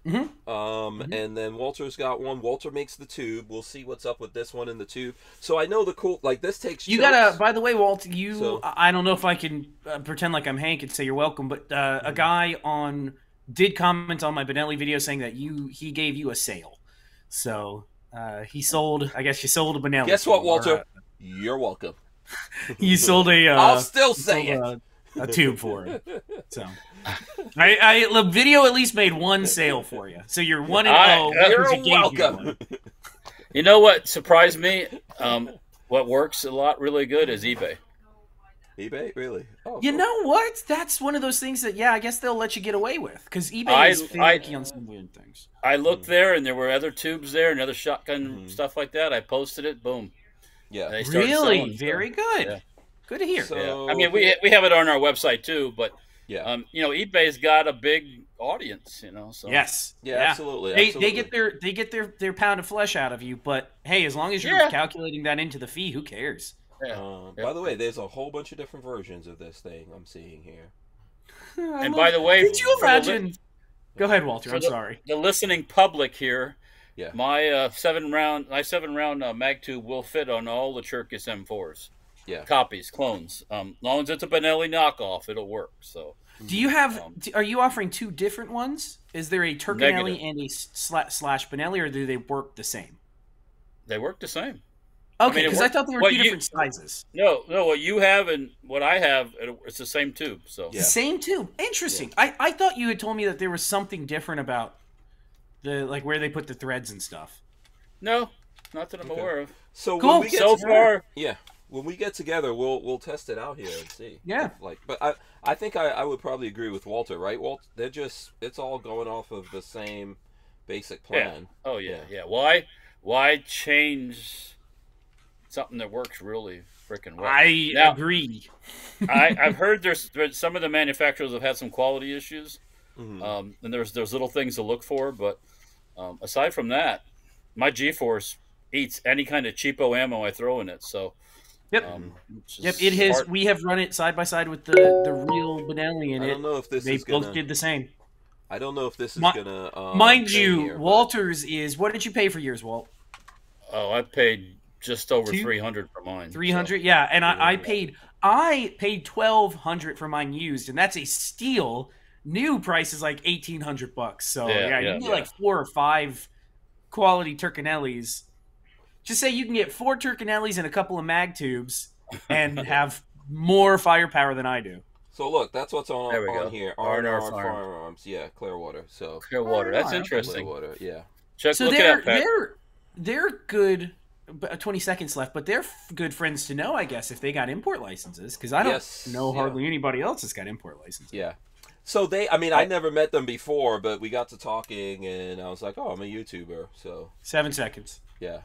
And then Walter's got one. Walter makes the tube. We'll see what's up with this one in the tube. So I know the cool, like this takes. You gotta. By the way, Walt, I don't know if I can pretend like I'm Hank and say you're welcome, but a guy did comment on my Benelli video saying that he gave you a sale. So he sold. I guess you sold a Benelli. Guess what, Walter? You're welcome. You sold a. I'll still say it. A tube for it. So. The video at least made one sale for you, so you're 1-0. You're welcome. You know what surprised me? What works a lot really good is eBay. eBay, really? Oh, you know what? That's one of those things that I guess they'll let you get away with because eBay is finicky on some weird things. I looked there, and there were other tubes there, and other shotgun stuff like that. I posted it. Boom. Yeah. Really, very good. Yeah. Good to hear. So, I mean, we have it on our website too, but. Yeah, eBay's got a big audience, So yes, yeah, absolutely. They get their pound of flesh out of you, but hey, as long as you're calculating that into the fee, who cares? Yeah. By the way, there's a whole bunch of different versions of this thing I'm seeing here. By the way, could you imagine? Go ahead, Walter. I'm sorry. The listening public here. Yeah. My 7-round mag tube will fit on all the Cherkis M4s. Yeah. Copies, clones. As long as it's a Benelli knockoff, it'll work. So. Do you have? Are you offering 2 different ones? Is there a Turkinelli and a slash Benelli, or do they work the same? They work the same. Okay, because I thought they were 2 different sizes. No. What you have and what I have, it's the same tube. So the same tube. Interesting. Yeah. I thought you had told me that there was something different about where they put the threads and stuff. No, not that I'm aware of. So cool. When we get far, when we get together, we'll test it out here and see. Yeah. But I think I would probably agree with Walter, right, Walt? It's all going off of the same basic plan. Yeah. Oh yeah. Why change something that works really freaking well? I agree. I've heard there's some of the manufacturers have had some quality issues, and there's little things to look for, but aside from that, my G-Force eats any kind of cheapo ammo I throw in it. So. Yep. It has. We have run it side by side with the real Benelli, and I don't know if they both did the same. I don't know if this is gonna. Mind you, Walter's is. What did you pay for yours, Walt? Oh, I paid just over $300 for mine. 300, yeah, and I paid $1,200 for mine used, and that's a steal. New price is like $1,800. So you can get like 4 or 5 quality Turkinellis. Just say you can get 4 Turkinellis and a couple of mag tubes and have more firepower than I do. So look, that's what's on here. R&R Firearms. Yeah, Clearwater. So Clearwater. That's interesting. Clearwater, yeah. Look it up, Pat. They're good. 20 seconds left, but they're good friends to know, I guess, if they got import licenses, because I don't know hardly anybody else that's got import licenses. Yeah. So I never met them before, but we got to talking, and I was like, oh, I'm a YouTuber, so. 7 seconds. Yeah.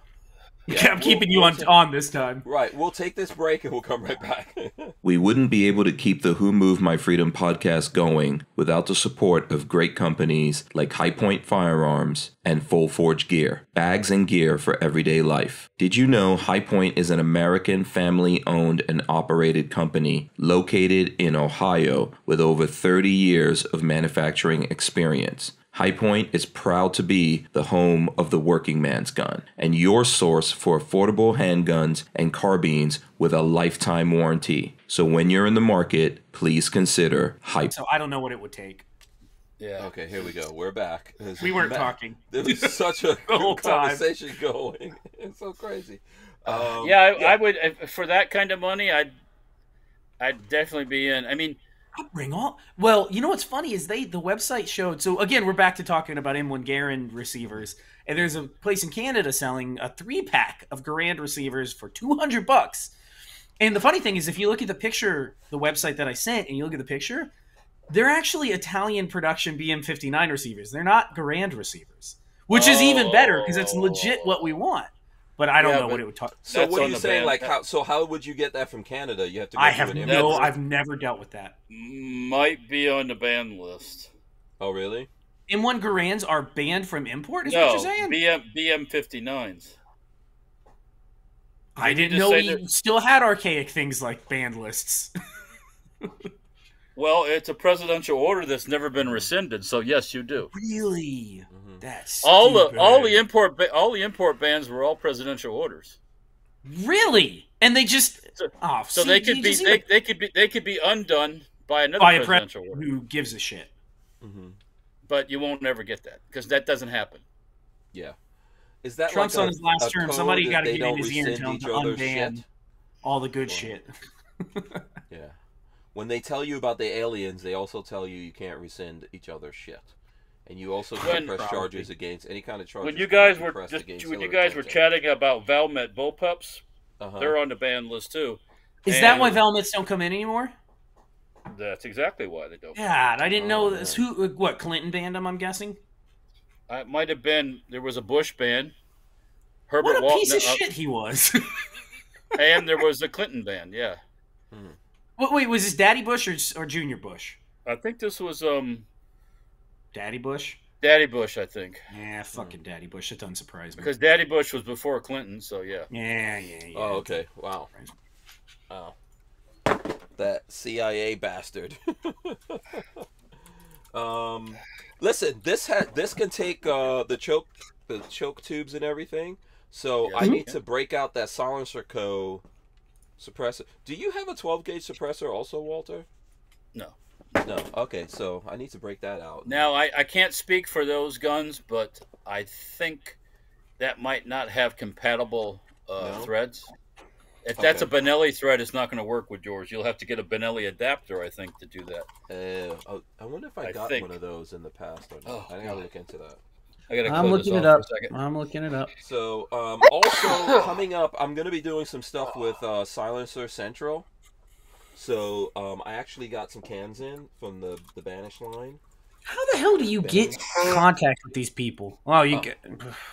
I'm keeping you on this time. Right. We'll take this break and we'll come right back. We wouldn't be able to keep the Who Moved My Freedom podcast going without the support of great companies like High Point Firearms and Full Forge Gear, bags and gear for everyday life. Did you know High Point is an American family-owned and operated company located in Ohio with over 30 years of manufacturing experience? High Point is proud to be the home of the working man's gun and your source for affordable handguns and carbines with a lifetime warranty. So when you're in the market, please consider High Point. So I don't know what it would take. Yeah. Okay, here we go. We're back. We weren't talking. There was such a whole conversation going. It's so crazy. I would, for that kind of money, I'd definitely be in. I mean, bring all. Well, you know what's funny is the website showed. So again, we're back to talking about M1 Garand receivers, and there's a place in Canada selling a 3-pack of Garand receivers for $200. And the funny thing is, if you look at the picture, the website that I sent, and you look at the picture, they're actually Italian production BM59 receivers. They're not Garand receivers, which is even better because it's legit what we want. but I don't know what it would talk. So what are you saying? Like how? So how would you get that from Canada? You have to. Go I've never dealt with that. Might be on the ban list. Oh really? M1 Garands are banned from import. Is what you're saying? BM59s. I didn't know we still had archaic things like banned lists. Well, it's a presidential order that's never been rescinded, so yes, you do. Really? That's all the import bans were all presidential orders. Really? And they just they could be undone by another presidential order. Who gives a shit? But you won't ever get that because that doesn't happen. Yeah. Is that Trump's like on his last term? Somebody got to get in his ear and tell him to unban all the good shit. Yeah. When they tell you about the aliens, they also tell you can't rescind each other's shit, and you also can press charges against any kind of charges. When you guys were chatting about Valmet bullpups, they're on the ban list too. Is that why Valmets don't come in anymore? That's exactly why they don't. God, I didn't know this. What Clinton banned them? I'm guessing. It might have been. There was a Bush ban. What a piece of shit he was. And there was a Clinton ban. Yeah. Wait, was this Daddy Bush or Junior Bush? I think this was Daddy Bush. Daddy Bush, I think. Yeah, fucking Daddy Bush. That doesn't surprise me. Because Daddy Bush was before Clinton, so yeah. Yeah. Oh, okay. Wow. That CIA bastard. Listen, this can take the choke tubes and everything. So I need to break out that Silencer Co. suppressor. Do you have a 12-gauge suppressor also, Walter? No. No. Okay, so I need to break that out. Now, I can't speak for those guns, but I think that might not have compatible threads. If that's a Benelli thread, it's not going to work with yours. You'll have to get a Benelli adapter, I think, to do that. I wonder if I got one of those in the past or not. I gotta look into that. I'm looking it up. I'm looking it up. So, also coming up, I'm going to be doing some stuff with Silencer Central. So, I actually got some cans in from the Banish line. How the hell do you get contact with these people? Oh, you get.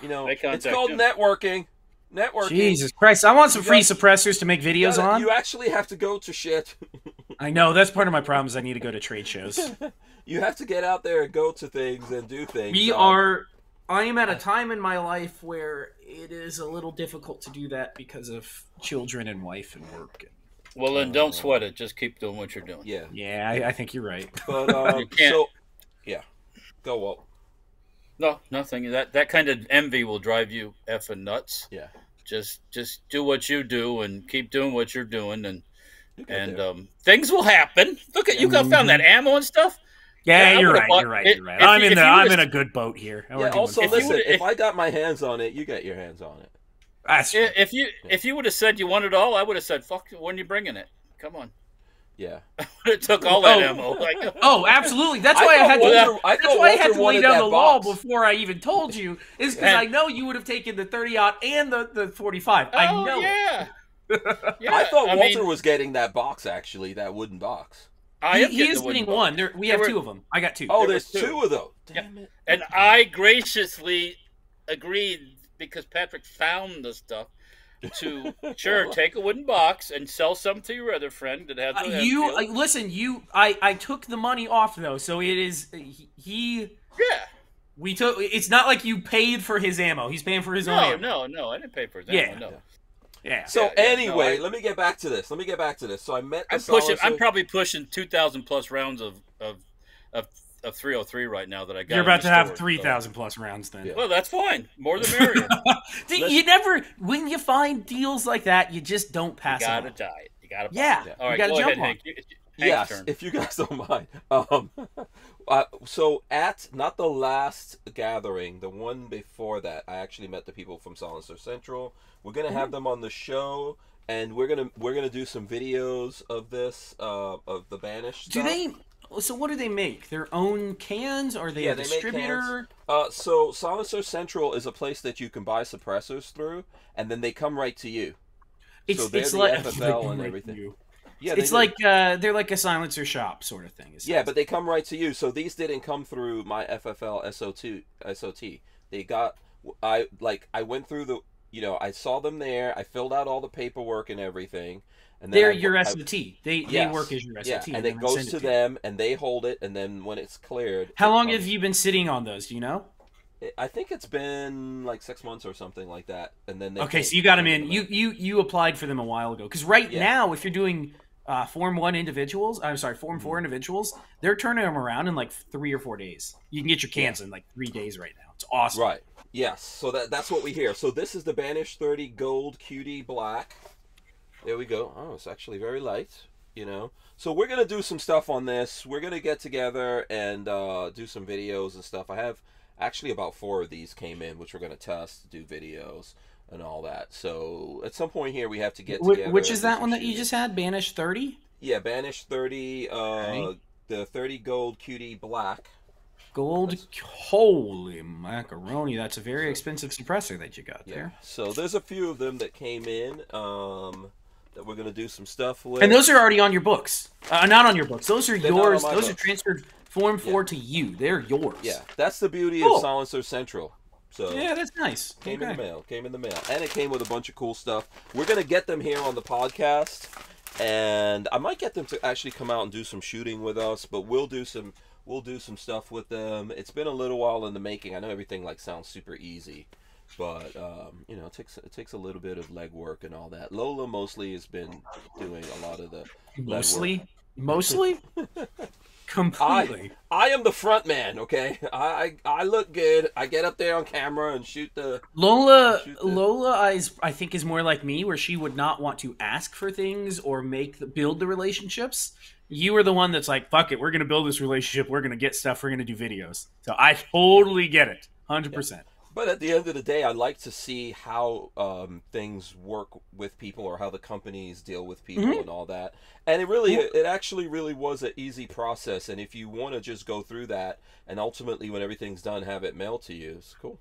You know, it's called networking. Jesus Christ! I want some free suppressors to make videos on. You actually have to go to shit. I know that's part of my problem. Is I need to go to trade shows. You have to get out there and go to things and do things. I am at a time in my life where it is a little difficult to do that because of children and wife and work. Well, then don't sweat it. Just keep doing what you're doing. Yeah, I think you're right. But you can't. So, yeah, go Walt. No, nothing. That kind of envy will drive you effing nuts. Yeah. Just do what you do and keep doing what you're doing, and things will happen. Look at you found that ammo and stuff. Yeah, you're right. I'm in a good boat here. Yeah, also, listen, if I got my hands on it, you got your hands on it. If you would have said you wanted it all, I would have said, "Fuck, when are you bringing it? Come on." Yeah. It took all that ammo. Like, absolutely. That's why I had to lay down the law before I even told you. Is because I know you would have taken the 30-aught and the 45. I know. Yeah. I thought Walter was getting that box, actually, that wooden box. He is getting one. We have two of them. I got two. Oh, there's two of those. Damn it. And I graciously agreed, because Patrick found the stuff, to take a wooden box and sell some to your other friend that has I took the money off though, so it is we took. It's not like you paid for his ammo. He's paying for his own ammo. No, I didn't pay for his ammo. No. Yeah. So anyway, let me get back to this. So I met. I'm probably pushing 2,000 plus rounds of 303 right now that I got. You're about to have 3,000 plus rounds then. Yeah. Well, that's fine. More the merrier. When you find deals like that, you just don't pass it. You gotta die. You gotta. Yeah. All right, you gotta jump on. Hank. Yes, turn. if you guys don't mind. So at not the last gathering, the one before that, I actually met the people from Silencer Central. We're gonna have them on the show, and we're gonna do some videos of this of the Banished stuff. So what do they make? Their own cans? Or are they a distributor? So Silencer Central is a place that you can buy suppressors through, and then they come right to you. So they're the like FFL and everything. Yeah, it's like they're like a silencer shop sort of thing. Yeah, but they come right to you. So these didn't come through my FFL SOT. They got I went through you know, I saw them there. I filled out all the paperwork and everything. And then They're your SOT. They yes, work as your SOT. and it goes to them, and they hold it, and then when it's cleared... How long have you been sitting on those? Do you know? I think it's been like 6 months or something like that, and then okay, so you got them in. You applied for them a while ago, because now, if you're doing Form 1 individuals, I'm sorry, Form 4 individuals, they're turning them around in like 3 or 4 days. You can get your cans in like 3 days right now. It's awesome. Right. Yes. So that's what we hear. So this is the Banish 30 Gold QD Black. There we go. Oh, it's actually very light, you know. So we're going to do some stuff on this. We're going to get together and do some videos and stuff. I have actually about 4 of these came in, which we're going to test, do videos and all that. So at some point here, we have to get together. Which is that one that you just had? Banish 30? Yeah, Banish 30, the 30 Gold QD Black. Gold, holy macaroni! That's a very expensive suppressor that you got there. So there's a few of them that came in that we're gonna do some stuff with, and those are already on your books. Not on your books. Those are yours. Those books. Are transferred Form 4 to you. They're yours. Yeah, that's the beauty of Silencer Central. So yeah, that's nice. Came in the mail. Came in the mail, and it came with a bunch of cool stuff. We're gonna get them here on the podcast, and I might get them to actually come out and do some shooting with us. But we'll do some stuff with them. It's been a little while in the making. I know everything like sounds super easy, but you know, it takes a little bit of legwork and all that. Lola mostly has been doing a lot of the mostly completely. I am the front man. Okay, I look good. I get up there on camera and shoot the Lola. I think is more like me, where she would not want to ask for things or build the relationships. You are the one that's like, fuck it, we're going to build this relationship, we're going to get stuff, we're going to do videos. So I totally get it, 100%. Yeah. But at the end of the day, I like to see how things work with people, or how the companies deal with people and all that. And it actually really was an easy process. And if you want to just go through that, and ultimately when everything's done, have it mailed to you, it's cool.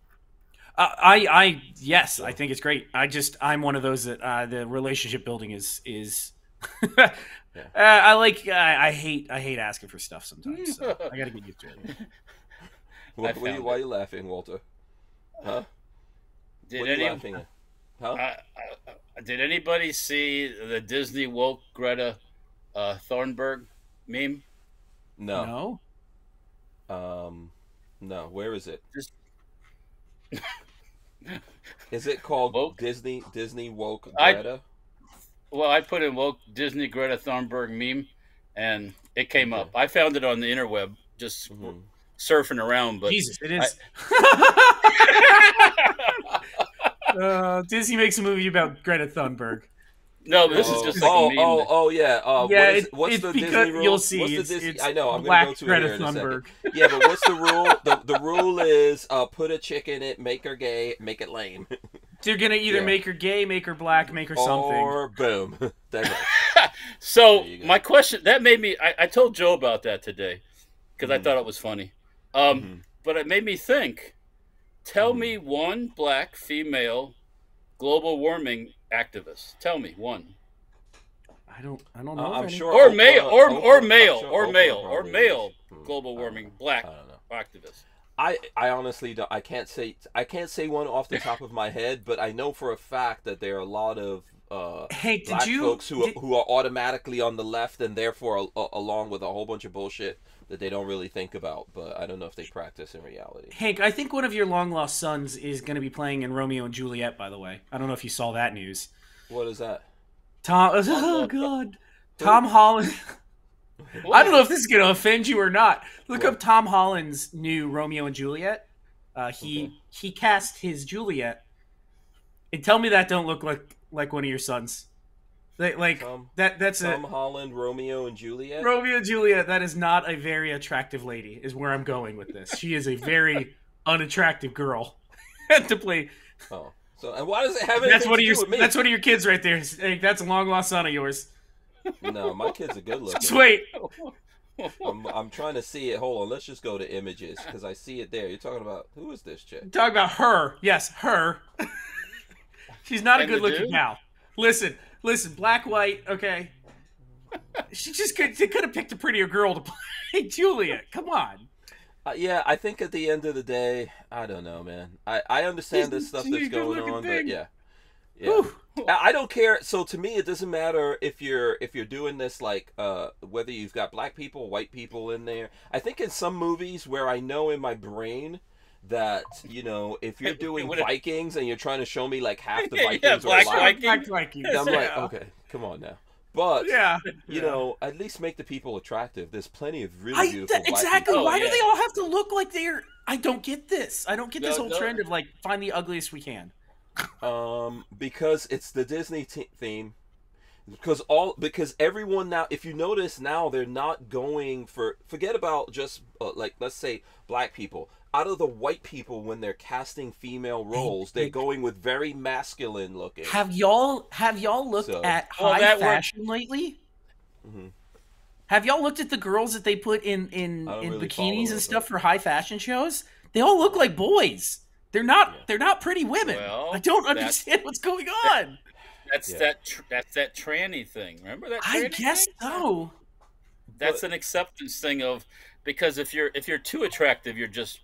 Yes, I think it's great. I'm one of those that the relationship building is I hate asking for stuff sometimes. So I gotta get used to it. Why are you laughing, Walter? Huh? Did anybody see the Disney woke Greta Thunberg meme? No. No. Where is it? Is it called woke? Disney woke Greta? I put in woke Disney Greta Thunberg meme, and it came up. I found it on the interweb, just surfing around. But Jesus, it is. Disney makes a movie about Greta Thunberg. No, but this is just like a meme. Yeah. What's the Disney rule? You'll see. It's I know. I'm Black going to go to Greta it here in Thunberg. a second. Yeah, but what's the rule? The rule is put a chick in it, make her gay, make it lame. You're gonna either make her gay, make her black, make her something, or boom. So my question that made me. I told Joe about that today because I thought it was funny. But it made me think. Tell me one black female global warming activist. Tell me one. I don't know. I'm sure. Or male global warming black activist. I honestly don't. I can't say one off the top of my head, but I know for a fact that there are a lot of black folks who are automatically on the left, and therefore along with a whole bunch of bullshit that they don't really think about. But I don't know if they practice in reality. Hank, I think one of your long lost sons is going to be playing in Romeo and Juliet. By the way, I don't know if you saw that news. What is that? Oh God, Tom Holland. I don't know if this is going to offend you or not. Look up Tom Holland's new Romeo and Juliet. He cast his Juliet. And tell me that don't look like one of your sons. That's Tom Holland, Romeo and Juliet. Romeo and Juliet. That is not a very attractive lady. Is where I'm going with this. She is a very unattractive girl to play. Oh, so and why does it have anything to do with me? That's one of your kids right there. Hey, that's a long lost son of yours. No, my kids are good looking. Just wait. I'm trying to see it. Hold on. Let's just go to images because I see it there. You're talking about who is this chick? Talking about her. Yes, her. She's not a good looking gal. Listen, black, white. Okay. She just could have picked a prettier girl to play Juliet. Come on. Yeah, I think at the end of the day, I don't know, man. I understand this stuff that's going on, but yeah. Yeah. I don't care. So to me, it doesn't matter if you're doing this like whether you've got black people, white people in there. I think in some movies where I know in my brain that, you know, if you're doing Vikings and you're trying to show me like half the Vikings are black, Vikings. I'm like, okay, come on now. But you know, at least make the people attractive. There's plenty of really beautiful black exactly. people. Why do they all have to look like they're? I don't get this. I don't get this whole trend of like find the ugliest we can. Because it's the Disney theme. Because everyone now, if you notice now, they're not going for, forget about just like, let's say black people. Out of the white people, when they're casting female roles, they're going with very masculine looking. Have y'all looked at high fashion lately? Mm-hmm. Have y'all looked at the girls that they put in really bikinis and stuff for high fashion shows? They all look like boys. They're not pretty women. Well, I don't understand what's going on. That's that tranny thing. Remember that? I guess so. That's an acceptance thing of, because if you're too attractive, you're just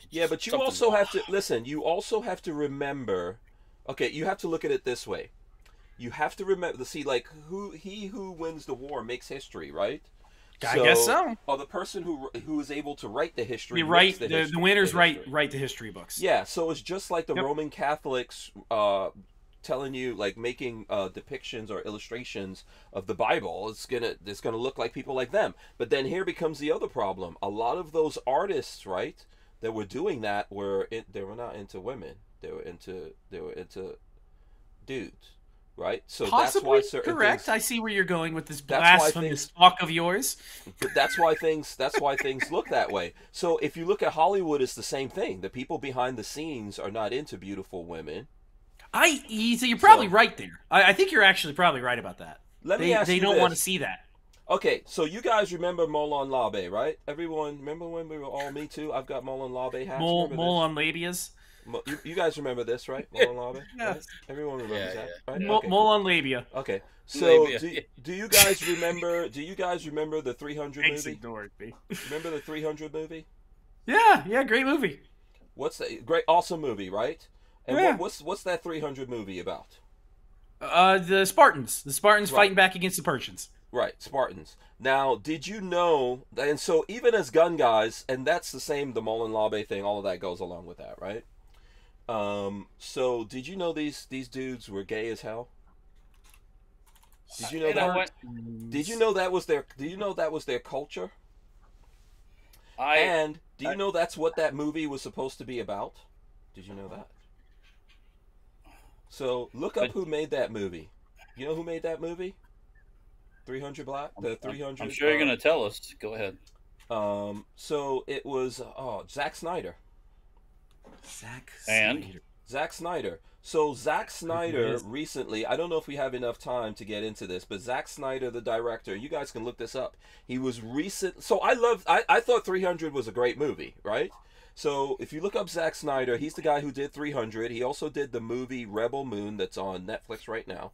yeah. But you also have to listen. You also have to remember. Okay, you have to look at it this way. You have to remember to see like who wins the war makes history, right? I guess so. Or the person who is able to write the history. The winners write the history books. Yeah, so it's just like the Roman Catholics telling you, like, making depictions or illustrations of the Bible. It's gonna look like people like them. But then here becomes the other problem. A lot of those artists, right, that were doing that they were not into women. They were into dudes. Right, so possibly that's why correct. Things, I see where you're going with this blasphemous talk of yours. But that's why things look that way. So if you look at Hollywood, it's the same thing. The people behind the scenes are not into beautiful women. So you're probably right there. I think you're actually probably right about that. They don't want to see that. Okay, so you guys remember Molon Labe, right? Everyone remember when we were all Me Too? I've got Molon Labe hats. Mole on labias. You guys remember this, right? Mole on labia? Yeah. Right? Everyone remembers that, right? Mole on labia. Okay. So do you guys remember the 300 movie? Ignored me. Remember the 300 movie? Yeah, great movie. What's that? Great, awesome movie, right? And what's that 300 movie about? The Spartans. The Spartans fighting back against the Persians. Right, Spartans. Now, did you know? And so even as gun guys, and that's the same. The Molon Labe thing, all of that goes along with that, right? So did you know these dudes were gay as hell? Did you know that? Did you know that was their? Do you know that was their culture? And do you know that's what that movie was supposed to be about? Did you know that? So look up who made that movie. You know who made that movie? 300 Black. The 300. I'm sure you're gonna tell us. Go ahead. So it was Zack Snyder. Zack Snyder. So Zack Snyder recently, I don't know if we have enough time to get into this, but Zack Snyder, the director, you guys can look this up. He was recent. So I thought 300 was a great movie, right? So if you look up Zack Snyder, he's the guy who did 300. He also did the movie Rebel Moon that's on Netflix right now.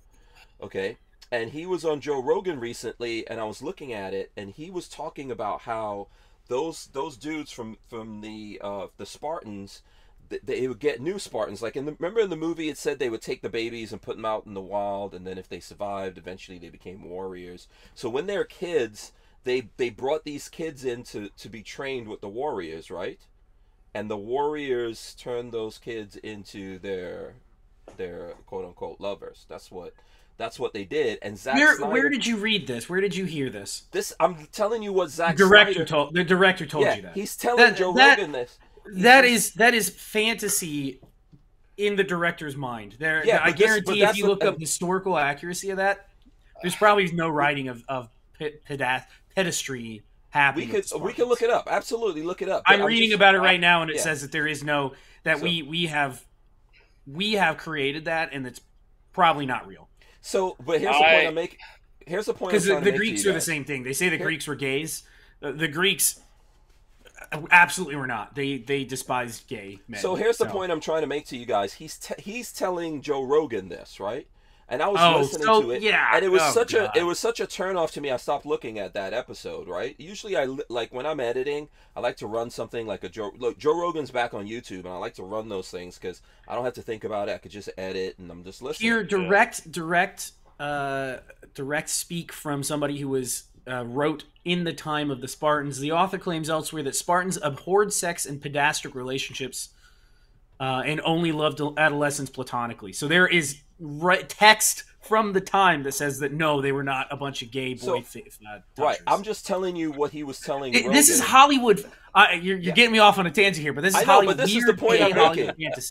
Okay. And he was on Joe Rogan recently, and I was looking at it, and he was talking about how those dudes from the Spartans, they would get new Spartans. Like remember in the movie, it said they would take the babies and put them out in the wild, and then if they survived, eventually they became warriors. So when they're kids, they brought these kids in to be trained with the warriors, right? And the warriors turned those kids into their quote unquote lovers. That's what they did. And Zack Snyder, where did you read this? Where did you hear this? I'm telling you what Zack the Snyder told you that. He's telling Joe Rogan this. That is fantasy in the director's mind. I guarantee if you look up historical accuracy of that, there's probably no writing of pedestry happening. We can look it up. Absolutely, look it up. I'm reading about it right now, and it says that there is no we have created that, and it's probably not real. So, but here's the point I'm making. Here's the point. Because the Greeks are the same thing. They say the Greeks were gays. The Greeks absolutely were not. They despised gay men. So here's the point I'm trying to make to you guys. He's telling Joe Rogan this, right? And I was listening to it, and it was such a turn off to me. I stopped looking at that episode. Right? Usually, like when I'm editing, I like to run something like Joe Rogan's back on YouTube, and I like to run those things because I don't have to think about it. I could just edit, and I'm just listening. Here, direct speak from somebody who was wrote in the time of the Spartans. The author claims elsewhere that Spartans abhorred sex and pedestrian relationships, and only loved adolescents platonically. So there is text from the time that says that no, they were not a bunch of gay boy right. I'm just telling you what he was telling Rogan. This is Hollywood. You're getting me off on a tangent here, but this is Hollywood. But this is the point I'm making.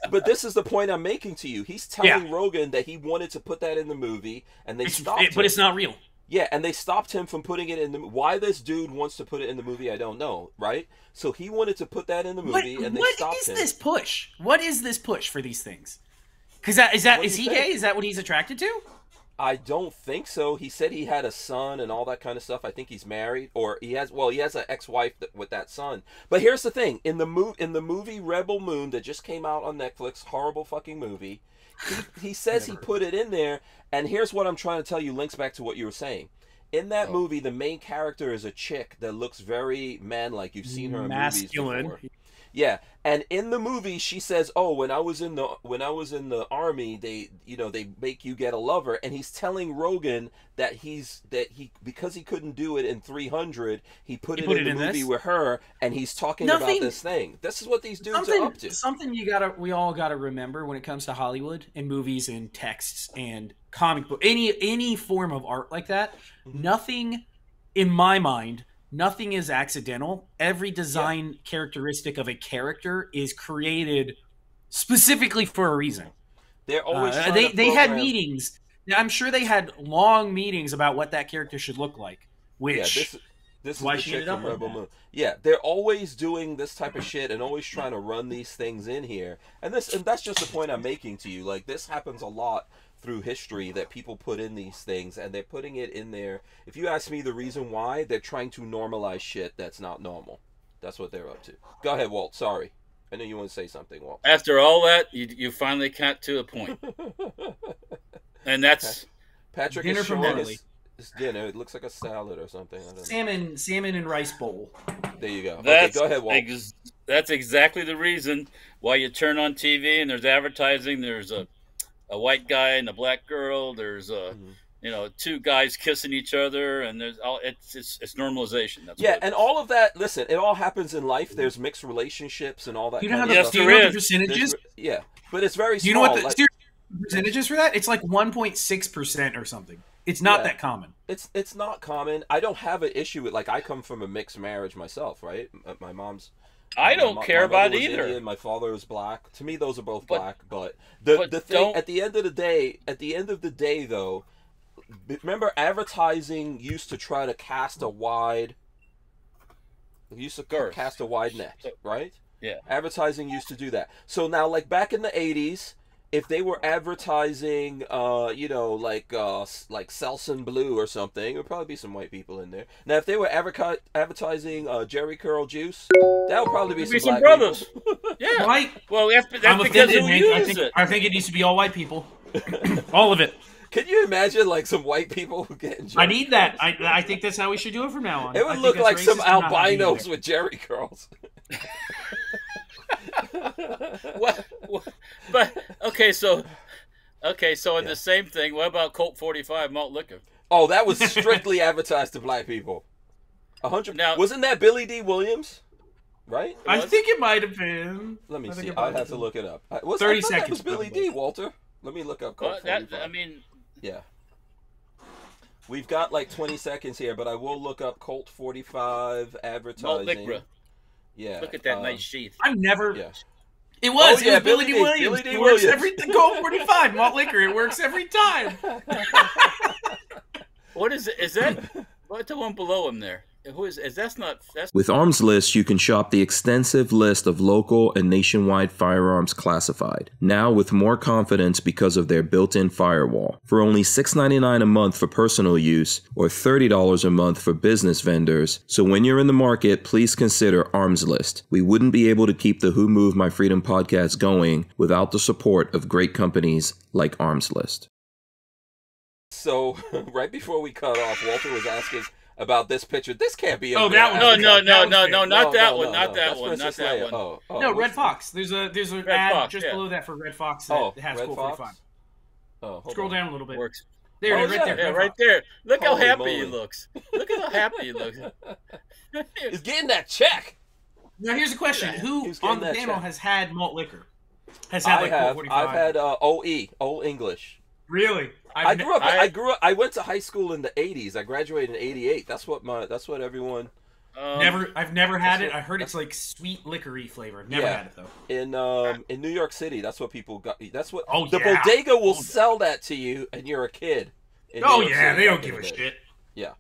But this is the point I'm making to you. He's telling Rogan that he wanted to put that in the movie, and they stopped him. But it's not real. Yeah, and they stopped him from putting it in the movie. Why this dude wants to put it in the movie, I don't know, right? So he wanted to put that in the movie, and they stopped him. What is this push? What is this push for these things? Because is he gay? Is that what he's attracted to? I don't think so. He said he had a son and all that kind of stuff. I think he's married, or he has an ex-wife with that son. But here's the thing: in the movie Rebel Moon that just came out on Netflix, horrible fucking movie. He says he put it in there, and here's what I'm trying to tell you. Links back to what you were saying. In that movie, the main character is a chick that looks very man-like. You've seen her in movies before. Yeah, and in the movie, she says, "Oh, when I was in the army, they make you get a lover." And he's telling Rogan that because he couldn't do it in 300, he put it in the movie with her, and he's talking about this thing. This is what these dudes are up to. Something we all gotta remember when it comes to Hollywood and movies and texts and comic book, any form of art like that. Nothing, in my mind. Nothing is accidental. Every design characteristic of a character is created specifically for a reason. They're always they had meetings. I'm sure they had long meetings about what that character should look like. Which this is why she ended up Rebel Moon. Yeah, they're always doing this type of shit and always trying to run these things in here. And that's just the point I'm making to you. Like, this happens a lot through history, that people put in these things, and they're putting it in there. If you ask me the reason why, they're trying to normalize shit that's not normal. That's what they're up to. Go ahead, Walt. Sorry. I know you want to say something, Walt. After all that, you finally got to a point. And that's... Patrick is showing his dinner. It looks like a salad or something. I don't know. Salmon and rice bowl. There you go. Okay, go ahead, Walt. That's exactly the reason why you turn on TV and there's advertising. There's a white guy and a black girl. There's two guys kissing each other, and there's it's normalization. That's and all of that. Listen, it all happens in life. There's mixed relationships and all that. Do you know the percentages? But it's very small. Do you know what the percentages for that? It's like 1.6% or something. It's not that common. It's not common. I don't have an issue with, like, I come from a mixed marriage myself, right? My mom's. I don't care about it either. Indian, my father was black. To me, those are both black. But the thing at the end of the day, though, remember, advertising used to try to cast a wide net, right? Yeah. Advertising used to do that. So now, like back in the 80s, if they were advertising, like Selsun Blue or something, there would probably be some white people in there. Now, if they were advertising Jerry Curl Juice, that would probably be some black brothers. people. Yeah. White. Well, that's because who uses it. I think it needs to be all white people. All of it. Can you imagine, like, some white people who get I need that. I think that's how we should do it from now on. It would look like some albinos with Jerry curls. But okay, so in the same thing, what about Colt 45 malt liquor? Oh, that was strictly advertised to black people. 100. Now, wasn't that Billy D. Williams? Right? I think it might have been. Let me see. I'll have to look it up. 30 seconds. That was Billy D. Walter. Let me look up Colt 45. Yeah. We've got like 20 seconds here, but I will look up Colt 45 advertising. Malt liquor. Yeah. Look at that nice sheath. I've never. Yeah. It was. It was Billy D. Williams. It works every Colt 45 malt liquor. It works every time. What is it? Is that what's the one below him there? Who is that's not that's With Armslist, you can shop the extensive list of local and nationwide firearms classified, now with more confidence because of their built-in firewall. For only $6.99 a month for personal use, or $30 a month for business vendors. So when you're in the market, please consider Armslist. We wouldn't be able to keep the Who Moved My Freedom podcast going without the support of great companies like Armslist. So right before we cut off, Walter was asking about this picture. This can't be. Oh, that one. No, not that one. No, Red Fox. There's an ad Fox, just below that for Red Fox that has Red Cool Fox? 45. Oh, Scroll down a little bit. Works. There, Oh, right yeah, there. Yeah, Red right Fox. there. Look how Holy happy moly. he looks. Look at how happy he looks. He's getting that check. Now here's a question: Who He's getting on the that panel check. has had malt liquor? Has had like Cool 45? I've had Old English. Really? I grew up. I went to high school in the '80s. I graduated in '88. That's what everyone. I've never had it. I heard it's like sweet liquor-y flavor. Never had it though. In New York City, that's what people got. That's what Oh, the yeah. bodega will sell that to you, and you're a kid. in New Oh York yeah, City they don't back give in a the day. shit. Yeah.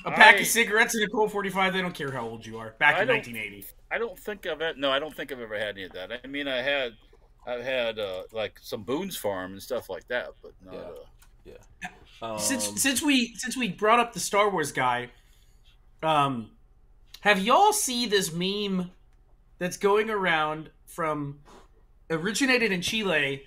A pack of cigarettes and a Cool 45, they don't care how old you are. Back in 1980. I don't think I've had. No, I don't think I've ever had any of that. I mean, I've had like some Boone's Farm and stuff like that, but not. Yeah. Since we brought up the Star Wars guy, have y'all see this meme that's going around from originated in Chile,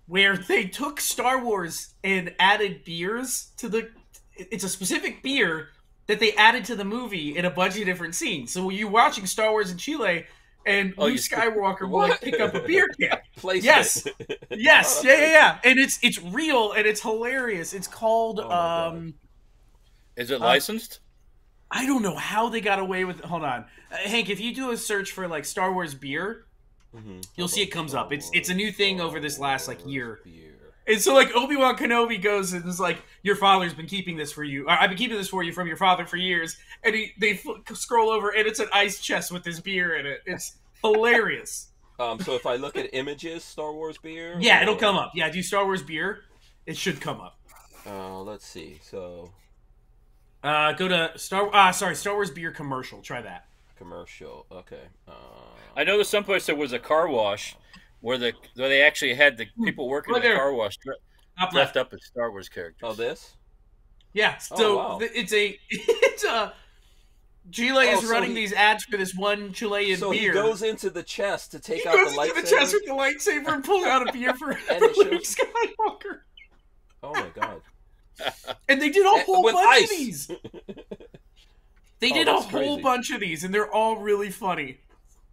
where they took Star Wars and added beers to the. It's a specific beer that they added to the movie in a bunch of different scenes. So you're watching Star Wars in Chile, and Luke Skywalker will like pick up a beer can. Yes, yes, yeah. And it's real and it's hilarious. It's called. Is it licensed? I don't know how they got away with. Hold on, Hank. If you do a search for like Star Wars beer, you'll see it comes up. It's a new thing over this last like year. And so, like, Obi-Wan Kenobi goes and is like, your father's been keeping this for you. I've been keeping this for you from your father for years. And they scroll over, and it's an ice chest with this beer in it. It's hilarious. So if I look at images, Star Wars beer? Yeah, it'll come up. Yeah, do Star Wars beer. It should come up. Let's see. So... go to Star Wars beer commercial. Try that. Commercial. Okay. I know there's someplace there was a car wash where they actually had the people working in the car wash dressed up as Star Wars characters. Oh, this? Yeah. So wow. it's a Chile is running these ads for this one Chilean so beer. He goes into the chest to take out the lightsaber. He goes into the chest with the lightsaber and pulls out a beer for Luke Skywalker. Oh my god. And they did a whole bunch of these. They did a whole crazy. bunch of these, and they're all really funny.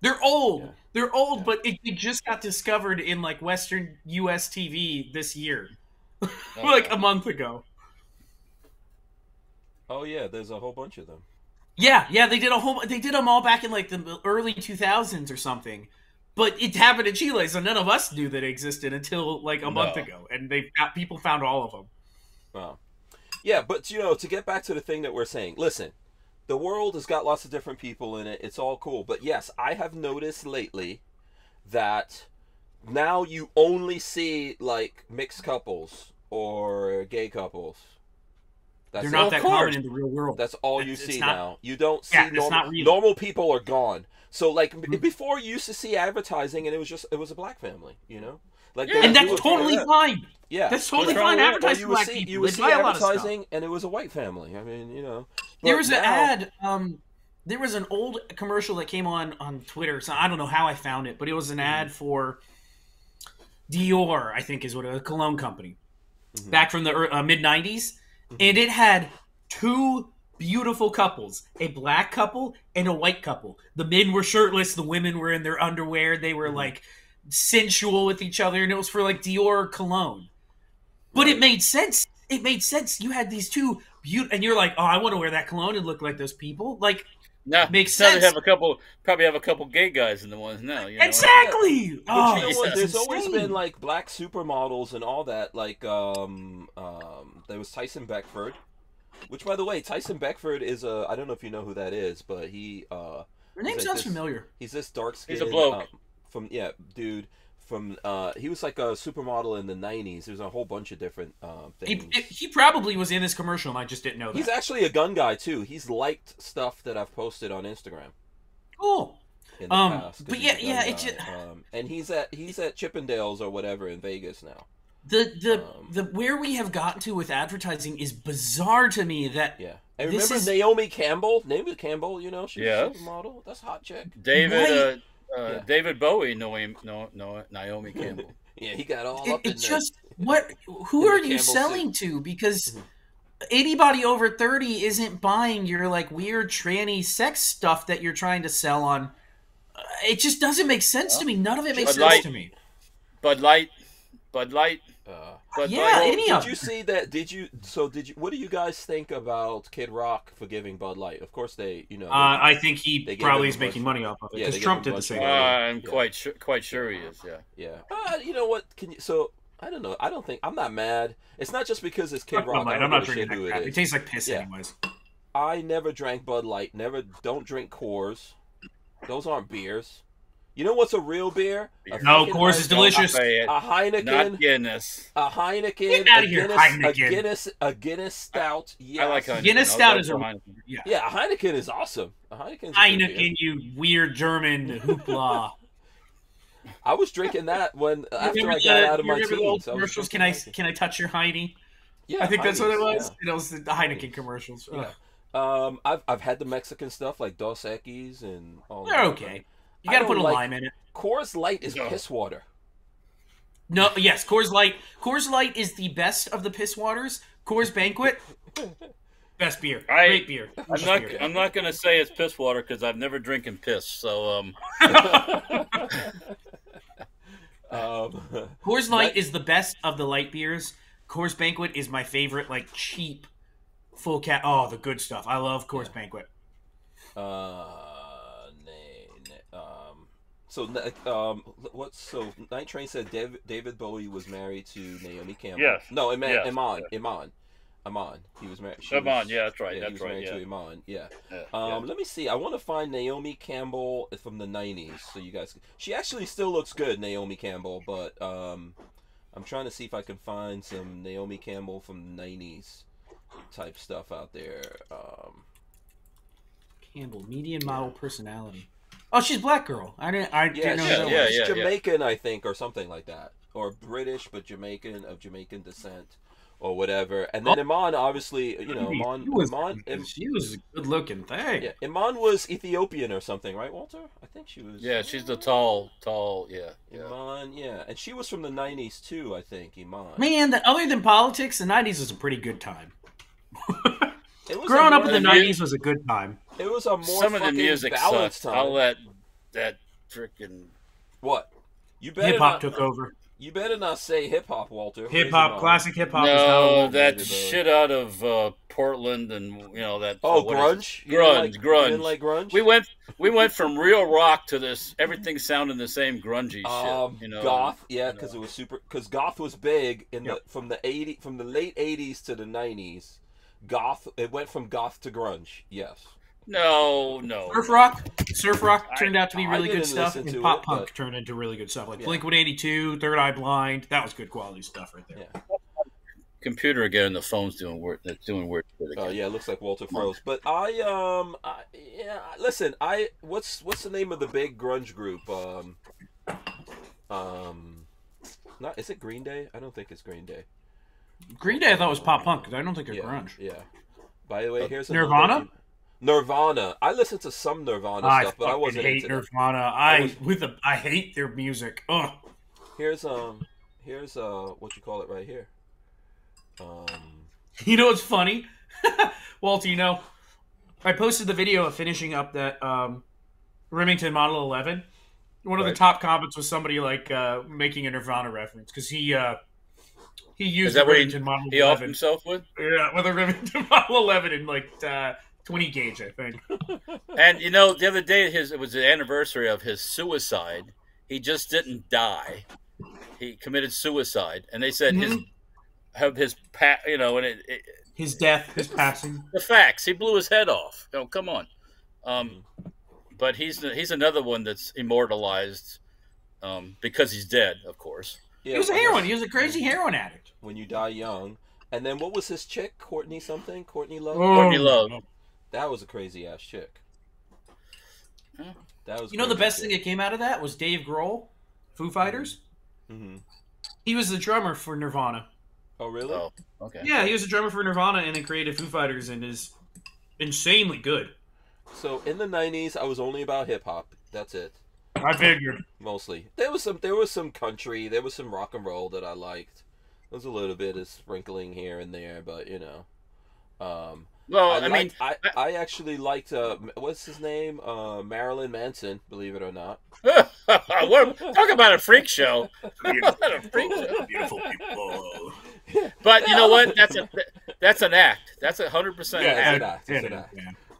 They're old. Yeah. They're old, but it just got discovered in like Western U.S. TV this year, like a month ago. Oh yeah, there's a whole bunch of them. Yeah, they did They did them all back in like the early 2000s or something. But it happened in Chile, so none of us knew that it existed until like a month ago, and people found all of them. Wow. Yeah, but to get back to the thing that we're saying, listen. The world has got lots of different people in it. It's all cool. But yes, I have noticed lately that now you only see like mixed couples or gay couples. They're not that common in the real world. That's all you see now. You don't see normal. Normal people are gone. So like before, you used to see advertising, and it was a black family, Like and that's totally fine. Yeah, that's totally fine. Advertising black people. You would see advertising, and it was a white family. I mean, There was an ad. There was an old commercial that came on Twitter. So I don't know how I found it, but it was an ad for Dior, I think is what a cologne company, back from the mid '90s, and it had two beautiful couples, a black couple and a white couple. The men were shirtless, the women were in their underwear. They were like sensual with each other, and it was for like Dior cologne. But it made sense. It made sense. You had these two and you're like, oh, I want to wear that cologne and look like those people. Like, makes sense. They probably have a couple gay guys in the ones now. Exactly. But you know what? There's always been like black supermodels and all that. Like, there was Tyson Beckford, which, by the way, Tyson Beckford is I don't know if you know who that is, but he. Your name sounds familiar. He's this dark skinned. He's a bloke. Dude. He was like a supermodel in the 90s. There's a whole bunch of different things. He probably was in this commercial, and I just didn't know that. He's actually a gun guy too. He's liked stuff that I've posted on Instagram. Cool. In the past, but and he's at Chippendales or whatever in Vegas now. The where we have gotten to with advertising is bizarre to me. That and remember Naomi Campbell? Naomi Campbell, she's a supermodel. That's a hot chick. David Bowie, Naomi Campbell. Yeah, he got all up in there. What? Who are you selling to? Because anybody over 30 isn't buying your like weird tranny sex stuff that you're trying to sell on. It just doesn't make sense to me. None of it makes sense to me. Bud Light. Any of Did you see that? Did you? What do you guys think about Kid Rock for giving Bud Light? Of course, I think he probably is making money off of it because Trump did the same. I'm quite sure he is. Yeah. You know what? I don't know. I'm not mad. It's not just because it's Kid Rock. I'm not drinking that crap. It tastes like piss anyways. I never drank Bud Light. Don't drink Coors. Those aren't beers. You know what's a real beer? No, Coors is delicious. A Heineken. Not Guinness. A Heineken. Get out of here, Heineken. A Guinness Stout. Yes. I like Heineken. Guinness Stout is a Heineken. Yeah, a Heineken is awesome. Heineken, you weird German hoopla. I was drinking that after I got out of my teens. Commercials. Can I touch your Heine? Yeah, I think that's what it was. Yeah. It was the Heineken commercials. Yeah. I've had the Mexican stuff like Dos Equis and all. They're okay. You gotta put a lime in it. Coors Light is piss water. No, yes, Coors Light. Coors Light is the best of the piss waters. Coors Banquet, best beer. Great beer. I'm not gonna say it's piss water because I've never drinking piss. So Coors Light is the best of the light beers. Coors Banquet is my favorite, like cheap, full cat. Oh, the good stuff. I love Coors Banquet. So Night Train said David Bowie was married to Naomi Campbell. Yes. No, Iman. Yes. Iman. He was married. Iman. Yeah, that's right. Yeah, that's he was right. married Yeah. to Iman. Yeah. Let me see. I want to find Naomi Campbell from the '90s, so you guys. She actually still looks good, Naomi Campbell, but I'm trying to see if I can find some Naomi Campbell from the '90s type stuff out there. Campbell, median model personality. Oh, she's a black girl. I didn't know that. She's Jamaican, I think, or something like that, or British but Jamaican of Jamaican descent, or whatever. And then Iman, obviously, Iman she was a good-looking thing. Yeah, Iman was Ethiopian or something, right, Walter? I think she was. Yeah, she's the tall. Yeah. Iman, yeah, and she was from the '90s too, I think. Iman. Man, other than politics, the '90s was a pretty good time. Growing up in the '90s was a good time. It was a more some of the music balanced time. I'll let that freaking what you hip hop took over. You better not say hip hop, Walter. Hip hop, classic hip hop. No, that shit out of Portland and that. Oh, grunge. Grunge. You didn't like grunge. We went from real rock to this. Everything sounding the same grungy shit. Goth. Yeah, because it was super. Because goth was big from the late '80s to the '90s. Goth. It went from goth to grunge. Yes. No. Surf rock turned out to be really good stuff, and pop punk turned into really good stuff. Like Blink-182, Third Eye Blind, that was good quality stuff right there. Yeah. Computer again, the phone's doing weird. It's doing weird shit again. Oh yeah, it looks like Walter froze. But listen, what's the name of the big grunge group? Is it Green Day? I don't think it's Green Day. Green Day I thought was pop punk, because I don't think they're grunge. Yeah. By the way, here's Nirvana. Nirvana. I listened to some Nirvana stuff, but I wasn't into Nirvana. I hate their music. Ugh. Here's what you call it right here. You know what's funny? Walter, I posted the video of finishing up that Remington Model 11. One of the top comments was somebody like making a Nirvana reference because he used the Remington Model 11. He offed himself with? Yeah, with a Remington Model 11 in like 20 gauge, I think. And the other day it was the anniversary of his suicide. He just didn't die. He committed suicide, and they said his death, his passing. The facts. He blew his head off. Come on. But he's another one that's immortalized because he's dead, of course. Yeah, he was a heroin. He was a crazy heroin addict. When you die young. And then what was his chick? Courtney something? Courtney Love? Courtney Love. That was a crazy ass chick. That was. The best thing that came out of that was Dave Grohl, Foo Fighters. Mm-hmm. He was the drummer for Nirvana. Oh, really? Oh, okay. Yeah, he was a drummer for Nirvana and then created Foo Fighters and is insanely good. So in the '90s, I was only about hip hop. That's it. I figured. Mostly, there was some country, there was some rock and roll that I liked. There's a little bit of sprinkling here and there, but you know. Well, I actually liked what's his name? Marilyn Manson, believe it or not. Talk about a freak show. Beautiful people. But you know what? That's an act. That's 100% an act. It's an act.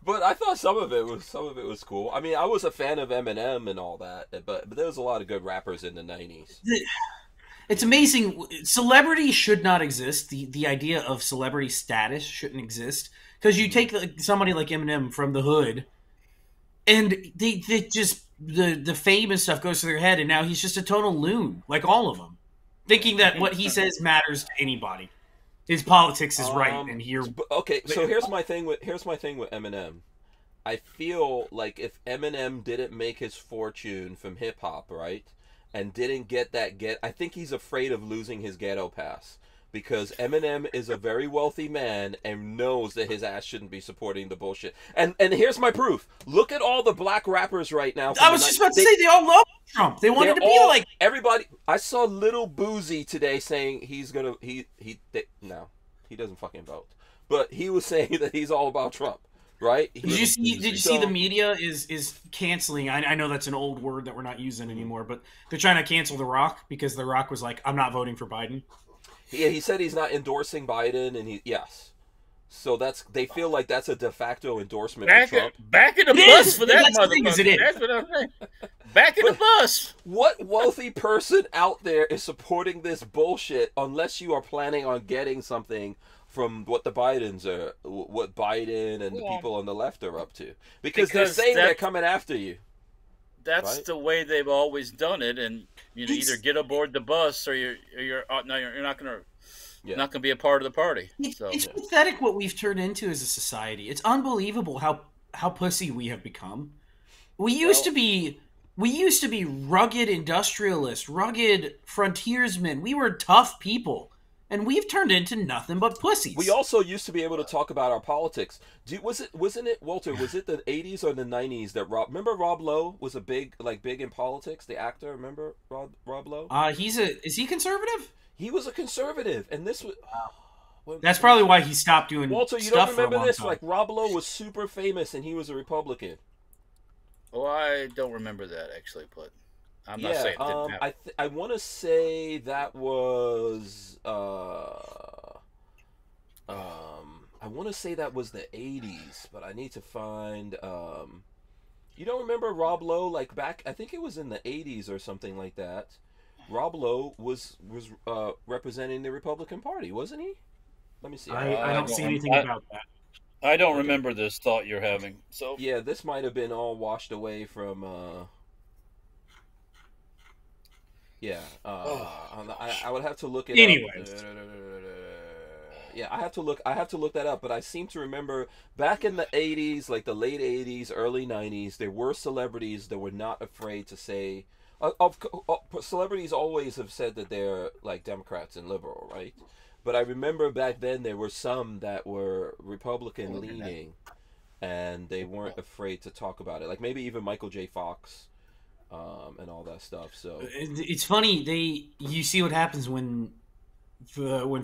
But I thought some of it was cool. I mean, I was a fan of Eminem and all that, but there was a lot of good rappers in the 90s. It's amazing. Celebrity should not exist. The idea of celebrity status shouldn't exist. Because you take somebody like Eminem from the hood, and they just the fame and stuff goes to their head, and now he's just a total loon, like all of them, thinking that what he says matters to anybody. His politics is right, and here. Okay, so here's my thing with Eminem. I feel like if Eminem didn't make his fortune from hip hop, right, and didn't get I think he's afraid of losing his ghetto pass. Because Eminem is a very wealthy man and knows that his ass shouldn't be supporting the bullshit. And here's my proof. Look at all the black rappers right now. I was just about to say, they all love Trump. They wanted to be like... Everybody... I saw Little Boozy today saying he's gonna... No, he doesn't fucking vote. But he was saying that he's all about Trump. Right? Did you see the media is canceling? I know that's an old word that we're not using anymore, but they're trying to cancel The Rock because The Rock was like, I'm not voting for Biden. Yeah, he said he's not endorsing Biden, and yes. So they feel like that's a de facto endorsement for Trump. Back in the bus for that motherfucker. That's what I'm saying. Back in the bus. What wealthy person out there is supporting this bullshit unless you are planning on getting something from what the Bidens are, what Biden and the people on the left are up to? Because they're saying they're coming after you. That's right? The way they've always done it, and you either get aboard the bus or you're not gonna be a part of the party. It's pathetic what we've turned into as a society. It's unbelievable how pussy we have become. We used to be rugged industrialists, rugged frontiersmen. We were tough people. And we've turned into nothing but pussies. We also used to be able to talk about our politics. Wasn't it, Walter, was it the 80s or the 90s that remember Rob Lowe was big in politics, the actor, remember Rob Lowe? Is he conservative? He was a conservative, and this was... That's probably why he stopped doing Walter, you stuff don't remember this? time. Like, Rob Lowe was super famous, and he was a Republican. Well, I don't remember that, actually, but... I'm not saying it didn't happen. I want to say that was I want to say that was the 80s, but I need to find you don't remember Rob Lowe, like back, I think it was in the 80s or something like that. Rob Lowe was representing the Republican Party, wasn't he? Let me see. I don't see anything about that. I don't remember this thought you're having. So yeah, this might have been all washed away from I would have to look it up. Anyways. Yeah, I have to look that up, but I seem to remember back in the 80s, like the late 80s, early 90s, there were celebrities that were not afraid to say celebrities always have said that they're like Democrats and liberal, right? But I remember back then there were some that were Republican leaning and they weren't afraid to talk about it. Like maybe even Michael J. Fox. And all that stuff. So it's funny. You see what happens when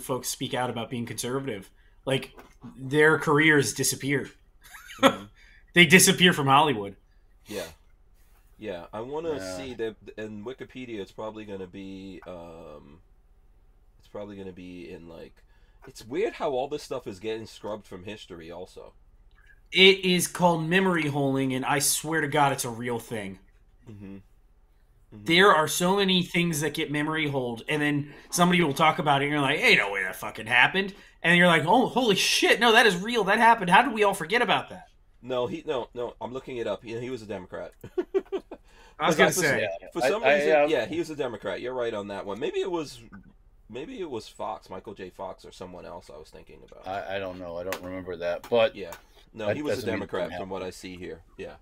folks speak out about being conservative. Like their careers disappear. Mm-hmm. They disappear from Hollywood. Yeah. I want to see that in Wikipedia. It's probably going to be. In like. It's weird how all this stuff is getting scrubbed from history. Also, it is called memory holing, and I swear to God, it's a real thing. Mm-hmm. Mm-hmm. There are so many things that get memory holed, and then somebody will talk about it, and you're like, "Hey, no way that fucking happened," and you're like, "Oh, holy shit, no, that is real. That happened. How did we all forget about that?" No, I'm looking it up. He was a Democrat. I was gonna say for some reason, he was a Democrat. You're right on that one. Maybe it was Fox, Michael J. Fox, or someone else I was thinking about. I don't know. I don't remember that, but yeah, no, he was a Democrat from what I see here. Yeah.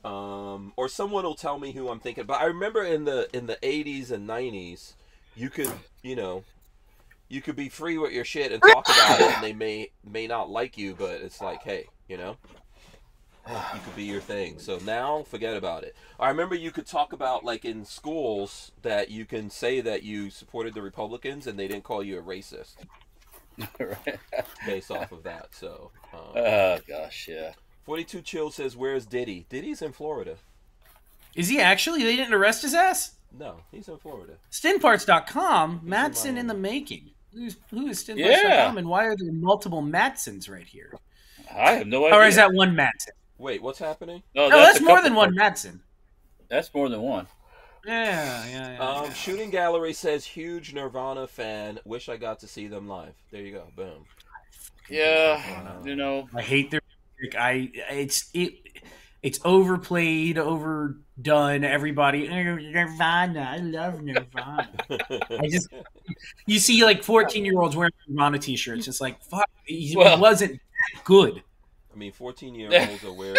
Or someone will tell me who I'm thinking. But I remember in the 80s and 90s, you could be free with your shit and talk about it, and they may not like you, but it's like, hey, you could be your thing. So now, forget about it. I remember you could talk about, like, in schools, that you can say that you supported the Republicans and they didn't call you a racist. Right. Based off of that. So, oh, gosh, yeah. 42 Chill says, where's Diddy? Diddy's in Florida. Is he actually? They didn't arrest his ass? No, he's in Florida. Stinparts.com, Mattson in the making. Who is Stinparts.com, Yeah. and why are there multiple Mattsons right here? I have no idea. Or is that one Mattson? Wait, what's happening? No, No, that's a more couple than one parts. Mattson. That's more than one. Yeah. Shooting Gallery says, huge Nirvana fan. Wish I got to see them live. There you go. Boom. Yeah, you know. I hate their music. It's overplayed, overdone. Everybody, Nirvana. I love Nirvana. You see like 14-year-olds wearing Nirvana t-shirts. It's like, fuck, he wasn't that good. I mean, 14-year-olds are wearing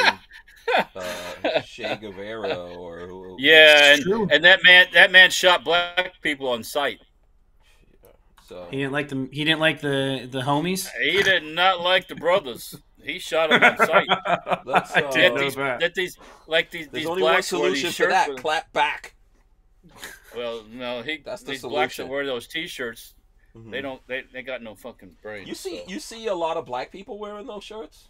Che Guevara or yeah, and that man shot black people on sight. So He didn't like the homies. He did not like the brothers. He shot them on sight. let's, These there's only one blacks wear solution these for shirts. that. Clap back. Well, no, That's the these solution. blacks that wear those T-shirts, Mhm. they got no fucking brains. You see a lot of black people wearing those shirts.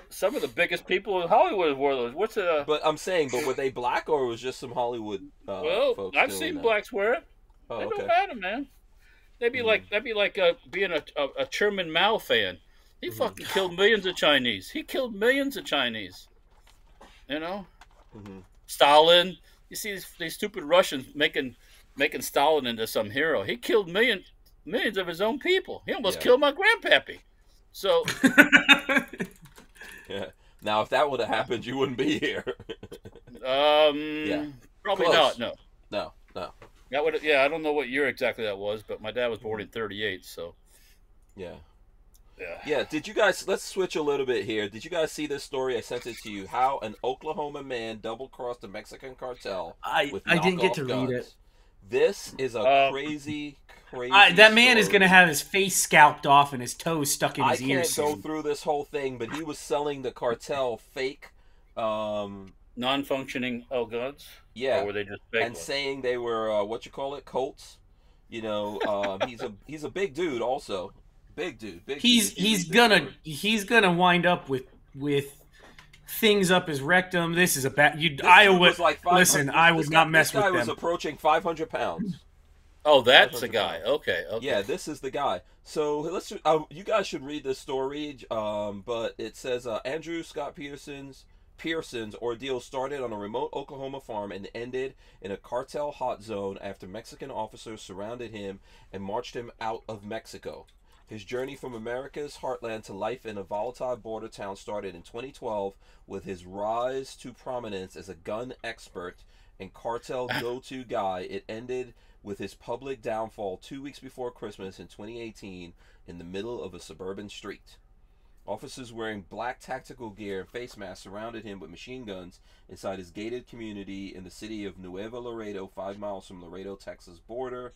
Some of the biggest people in Hollywood wore those. But I'm saying, were they black or was just some Hollywood? Folks I've doing seen that? blacks wear it. Oh, They okay. don't matter, man. That'd be like being a Chairman Mao fan. He fucking killed millions of Chinese. He killed millions of Chinese. You know, Stalin. You see these stupid Russians making Stalin into some hero. He killed millions of his own people. He almost killed my grandpappy. So. Yeah. Now, if that would have happened, you wouldn't be here. Probably Close. not. No. No. That would. Yeah, I don't know what year exactly that was, but my dad was born in '38, so. Yeah. Yeah. Did you guys? Let's switch a little bit here. Did you guys see this story? I sent it to you. How an Oklahoma man double-crossed a Mexican cartel with I didn't get to knockoff read guns. it. This is a crazy. That man is story. going to have his face scalped off and his toes stuck in his ears. I can't go through this whole thing, but he was selling the cartel fake, non-functioning guns. Yeah, or were they just fake and ones? saying they were Colts. You know, he's a big dude, also big dude. He's gonna wind up with things up his rectum. This is a bad. I would listen. I would not mess with them. This guy was approaching 500 pounds. Oh, that's the guy. Okay. Yeah, this is the guy. So let's. You guys should read this story. But it says Andrew Scott Pearson's ordeal started on a remote Oklahoma farm and ended in a cartel hot zone after Mexican officers surrounded him and marched him out of Mexico. His journey from America's heartland to life in a volatile border town started in 2012 with his rise to prominence as a gun expert and cartel go-to guy. It ended with his public downfall 2 weeks before Christmas in 2018 in the middle of a suburban street. Officers wearing black tactical gear and face masks surrounded him with machine guns inside his gated community in the city of Nuevo Laredo, 5 miles from Laredo, Texas border.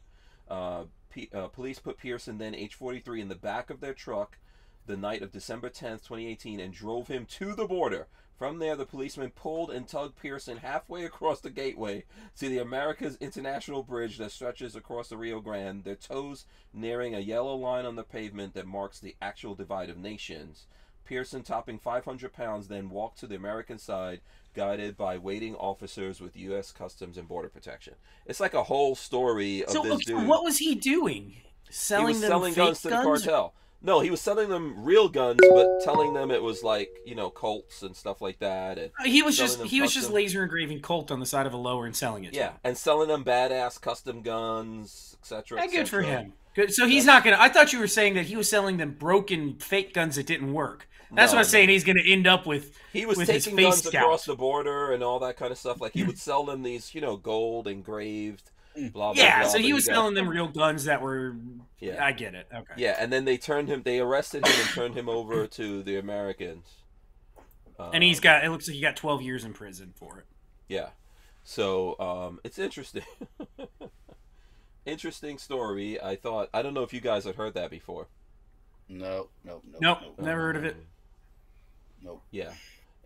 Police put Pearson, then age 43, in the back of their truck the night of December 10th, 2018, and drove him to the border. From there, the policemen pulled and tugged Pearson halfway across the gateway to the America's International Bridge that stretches across the Rio Grande, their toes nearing a yellow line on the pavement that marks the actual divide of nations. Pearson, topping 500 pounds, then walked to the American side, guided by waiting officers with U.S. Customs and Border Protection. It's like a whole story of this dude. What was he doing? Selling guns to the cartel. No, he was selling them real guns, but telling them it was like, Colts and stuff like that. And he was just laser engraving Colt on the side of a lower and selling it. Yeah, and selling them badass custom guns, etc. Good for him. Good. So he's not gonna. I thought you were saying that he was selling them broken fake guns that didn't work. That's what I'm saying. He's gonna end up with. He was taking guns across the border and all that kind of stuff. Like he would sell them these, gold engraved. Blah, blah, yeah, blah, so he was selling them real guns that were. Yeah, I get it. Okay. Yeah, and then they arrested him and turned him over to the Americans. And it looks like he got 12 years in prison for it. Yeah, so it's interesting. Interesting story. I don't know if you guys had heard that before. No. Nope, never heard of it. Nope. Yeah.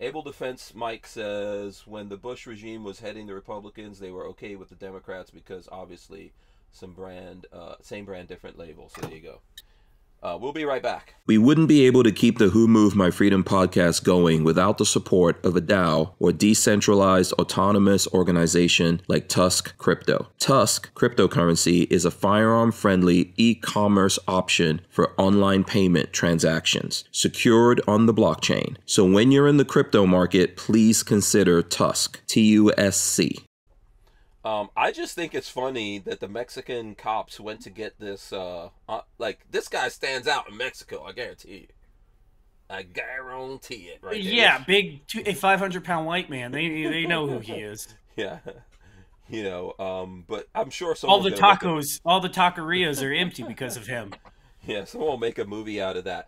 Able Defense Mike says, when the Bush regime was heading the Republicans, they were okay with the Democrats because obviously same brand, different label. So there you go. We'll be right back. We wouldn't be able to keep the Who Moved My Freedom podcast going without the support of a DAO, or decentralized autonomous organization like TUSC Crypto. TUSC cryptocurrency is a firearm-friendly e-commerce option for online payment transactions, secured on the blockchain. So when you're in the crypto market, please consider TUSC, TUSC. I just think it's funny that the Mexican cops went to get this, this guy stands out in Mexico, I guarantee you. I guarantee it, right there. Yeah, big, a 500-pound white man. They know who he is. Yeah. But I'm sure all the taquerias are empty because of him. Yeah, someone will make a movie out of that.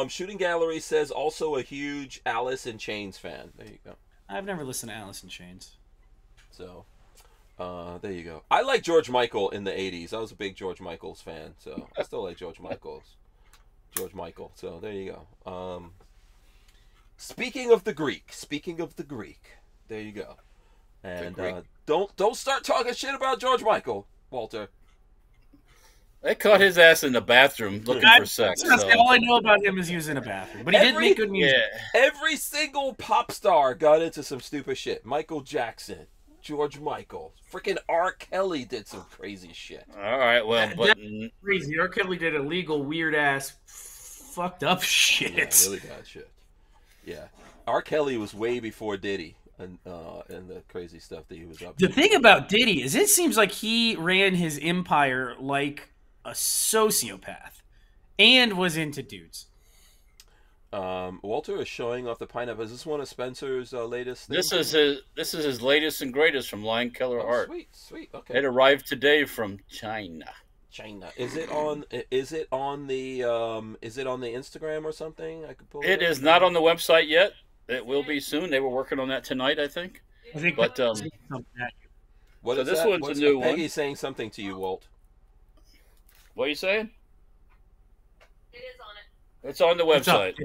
Shooting Gallery says also a huge Alice in Chains fan. There you go. I've never listened to Alice in Chains. So... there you go. I like George Michael in the 80s. I was a big George Michael's fan, so I still like George Michael. So there you go. Speaking of the Greek, there you go. And don't start talking shit about George Michael, Walter. They caught his ass in the bathroom looking for sex. All I know about him is he was in a bathroom, but he did make good music. Yeah. Every single pop star got into some stupid shit. Michael Jackson, George Michael, freaking R. Kelly did some crazy shit. All right, well, but that's crazy. R. Kelly did illegal, weird ass, fucked up shit. Yeah, really bad shit. Yeah, R. Kelly was way before Diddy and the crazy stuff that he was up to. The thing about Diddy is, it seems like he ran his empire like a sociopath, and was into dudes. Walter is showing off the pineapple. Is this one of Spencer's latest things? This is his latest and greatest from Lion Killer Art. Sweet. Okay. It arrived today from China. Is it on the Instagram or something? I could pull it. It is not on the website yet. It will be soon. They were working on that tonight, I think. But what so is this that? one's a new one. Peggy's saying something to you, Walt. What are you saying? It is on it. It's on the website.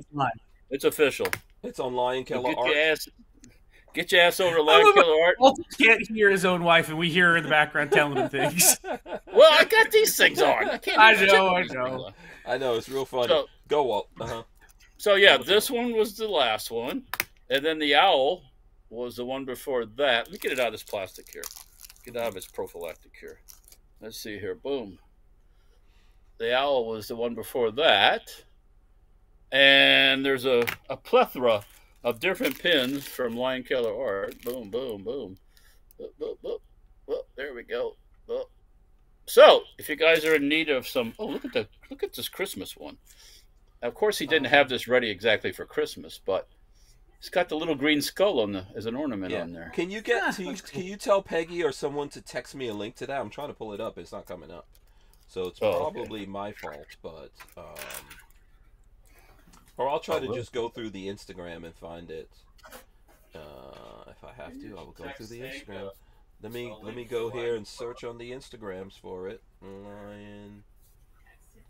It's official. It's on Lion Killer Art. Get your ass over to Lion Killer Art. Walter can't hear his own wife, and we hear her in the background telling him things. Well, I got these things on. I know. It's real funny. So, go, Walt. So, yeah, this one was the last one. And then the owl was the one before that. Let me get it out of this plastic here. Get out of its prophylactic here. Let's see here. Boom. The owl was the one before that. And there's a plethora of different pins from Lion Killer Art. Boom, boom, boom. Boop, boop, boop. Boop. There we go. Boop. So, if you guys are in need of some... Oh, look at this Christmas one. Of course, he didn't have this ready exactly for Christmas, but it's got the little green skull as an ornament on there. Can you tell Peggy or someone to text me a link to that? I'm trying to pull it up. It's not coming up. So it's probably my fault, but... or I'll try to just go through the Instagram and find it. If I have to, I will go through the Instagram. Let me go here and search on the Instagrams for it. Lion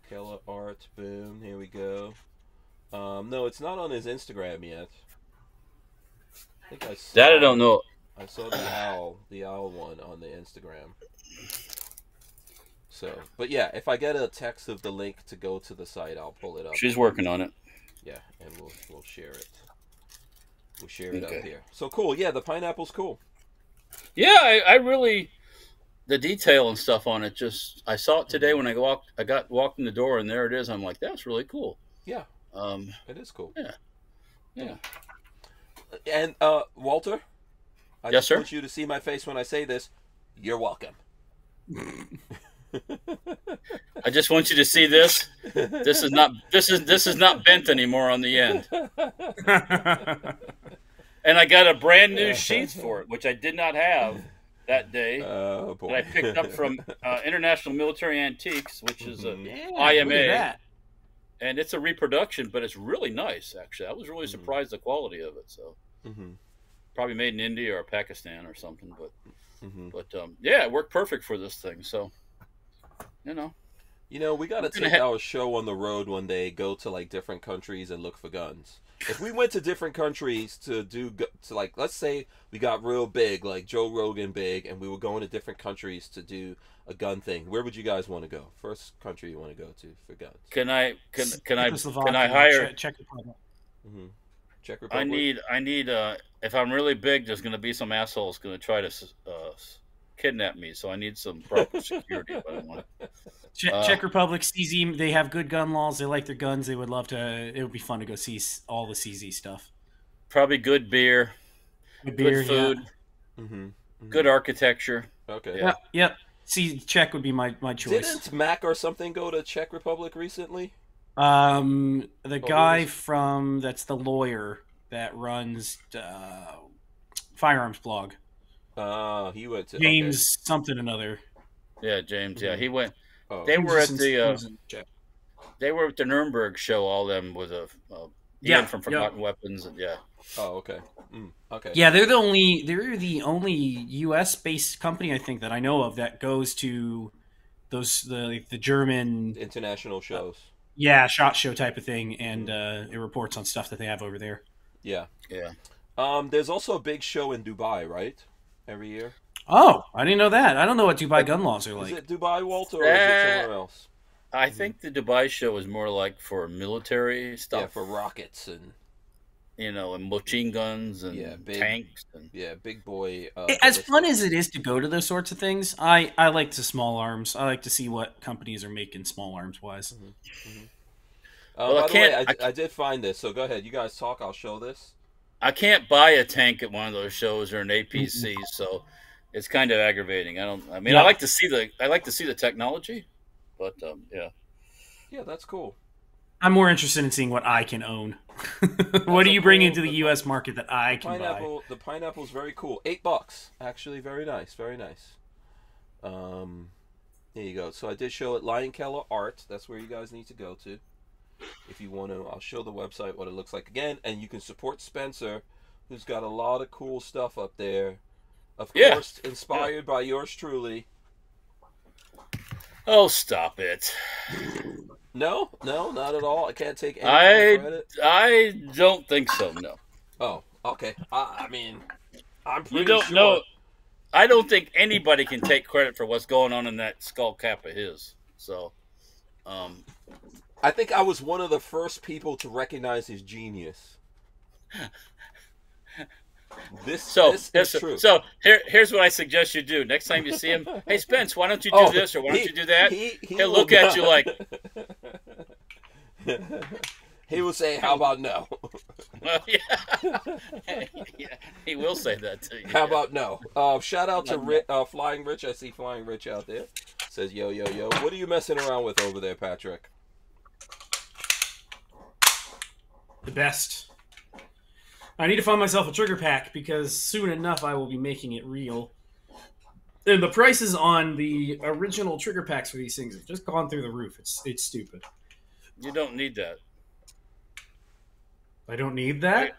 Killer Art. Boom. Here we go. No, it's not on his Instagram yet. I think I saw that. I don't know. I saw the owl one on the Instagram. So, but yeah, if I get a text of the link to go to the site, I'll pull it up. She's working on it. Yeah, and we'll share it. We'll share it up here. So cool. Yeah, the pineapple's cool. Yeah, I really, the detail and stuff on it. Just I saw it today when I walked in the door, and there it is. I'm like, that's really cool. Yeah. It is cool. Yeah. And Walter, I just want you to see my face when I say this. You're welcome. I just want you to see this. This is not bent anymore on the end. And I got a brand new sheath for it, which I did not have that day. Oh boy! That I picked up from International Military Antiques, which is a IMA, and it's a reproduction, but it's really nice. Actually, I was really surprised the quality of it. So, probably made in India or Pakistan or something, but yeah, it worked perfect for this thing. So. You know, You know, we got to take our show on the road one day, go to like different countries and look for guns. If we went to different countries to like, let's say we got real big, like Joe Rogan big, and we were going to different countries to do a gun thing, where would you guys want to go? First country you want to go to for guns? Can I hire Czech Republic? Mm-hmm. Czech Republic. I need. If I'm really big, there's going to be some assholes going to try to kidnap me. So I need some proper security. If I want it. Czech Republic, CZ, they have good gun laws. They like their guns. They would love to. It would be fun to go see all the CZ stuff. Probably good beer, good food, yeah. Mm-hmm. Good architecture. Okay. Yeah. Yep. See, Czech would be my choice. Didn't Mac or something go to Czech Republic recently? The guy that's the lawyer that runs Firearms blog. He went to James something another. Yeah, James. Yeah, he went. Oh. They were at the Nuremberg show. All them with Ian from Forgotten Weapons, and yeah. Oh, okay. Okay. Yeah, they're the only U.S. based company I think that I know of that goes to the German international shows. SHOT Show type of thing, and it reports on stuff that they have over there. Yeah. There's also a big show in Dubai, right? Every year. Oh, I didn't know that. I don't know what Dubai gun laws are like. Is it Dubai, Walter, or is it somewhere else? I think the Dubai show is more like for military stuff. Yeah, for rockets and and machine guns and tanks. And... Yeah, big boy. As fun as it is to go to those sorts of things, I like the small arms. I like to see what companies are making small arms wise. Mm-hmm. Mm-hmm. Well, by the way, I did find this, so go ahead. You guys talk. I'll show this. I can't buy a tank at one of those shows or an APC, so it's kind of aggravating. I like to see the technology, but yeah. Yeah, that's cool. I'm more interested in seeing what I can own. What do you bring into the U.S. market that I can buy? The pineapple's very cool. $8, actually, very nice, very nice. There you go. So I did show it. Lion Keller Art. That's where you guys need to go to. If you want to, I'll show the website what it looks like again, and you can support Spencer, who's got a lot of cool stuff up there. Of course, inspired by yours truly. Oh, stop it! No, not at all. I can't take any credit. I don't think so. No. Oh, okay. I mean, I'm pretty You don't sure. know. I don't think anybody can take credit for what's going on in that skull cap of his. So, I think I was one of the first people to recognize his genius. This is true. So here's what I suggest you do. Next time you see him, hey Spence, why don't you do this or why don't you do that? He'll look at you like. He will say, "How about no?" Well, yeah, he will say that to you. How about no? Shout out to Flying Rich. I see Flying Rich out there. Says, yo. What are you messing around with over there, Patrick? The best. I need to find myself a trigger pack because soon enough I will be making it real. And the prices on the original trigger packs for these things have just gone through the roof. It's stupid. You don't need that. I don't need that?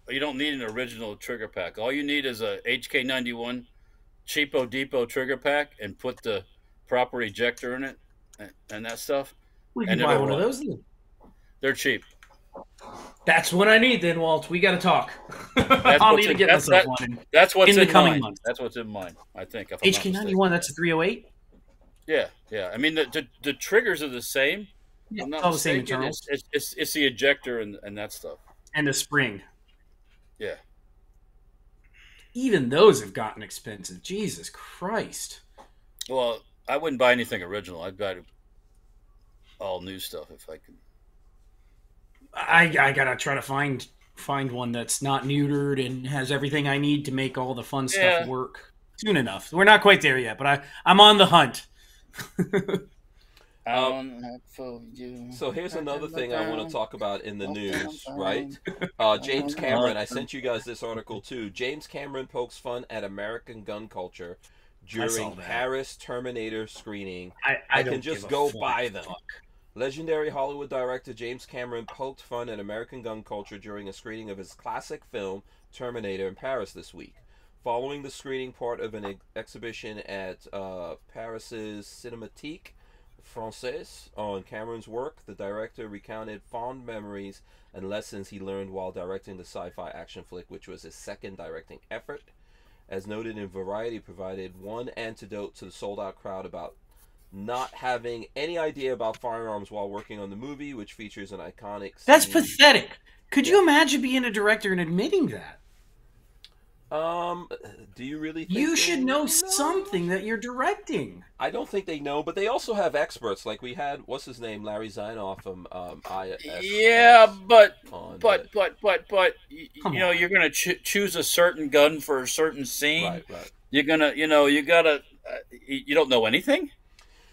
You don't need an original trigger pack. All you need is a HK91 cheapo depot trigger pack and put the proper ejector in it and that stuff. We can buy one of those then. They're cheap. That's what I need then, Walt. We got to talk. I'll need to get myself one. That's what's in the coming mine. months. That's what's in mine, I think. HK91, that's a 308? Yeah. I mean, the triggers are the same. Yeah, I'm not all the same mistaken. internals. It's the ejector and that stuff. And the spring. Yeah. Even those have gotten expensive. Jesus Christ. Well, I wouldn't buy anything original. I'd buy all new stuff if I could. I gotta try to find one that's not neutered and has everything I need to make all the fun stuff work soon enough. We're not quite there yet, but I'm on the hunt. So here's another thing I want to talk about in the news, right? James Cameron, I sent you guys this article too. James Cameron pokes fun at American gun culture during Paris Terminator screening. I can just go buy them. Legendary Hollywood director James Cameron poked fun at American gun culture during a screening of his classic film Terminator in Paris this week. Following the screening part of an exhibition at Paris's Cinémathèque, Française on Cameron's work, the director recounted fond memories and lessons he learned while directing the sci-fi action flick, which was his second directing effort. As noted in Variety, provided one antidote to the sold-out crowd about not having any idea about firearms while working on the movie, which features an iconic scene. That's pathetic. Could you imagine being a director and admitting that? Do you really think you should know something that you're directing? I don't think they know, but they also have experts. Like we had, what's his name, Larry Zinoff from IS. Yeah, but you know, you're gonna choose a certain gun for a certain scene. Right. You're gonna, you don't know anything.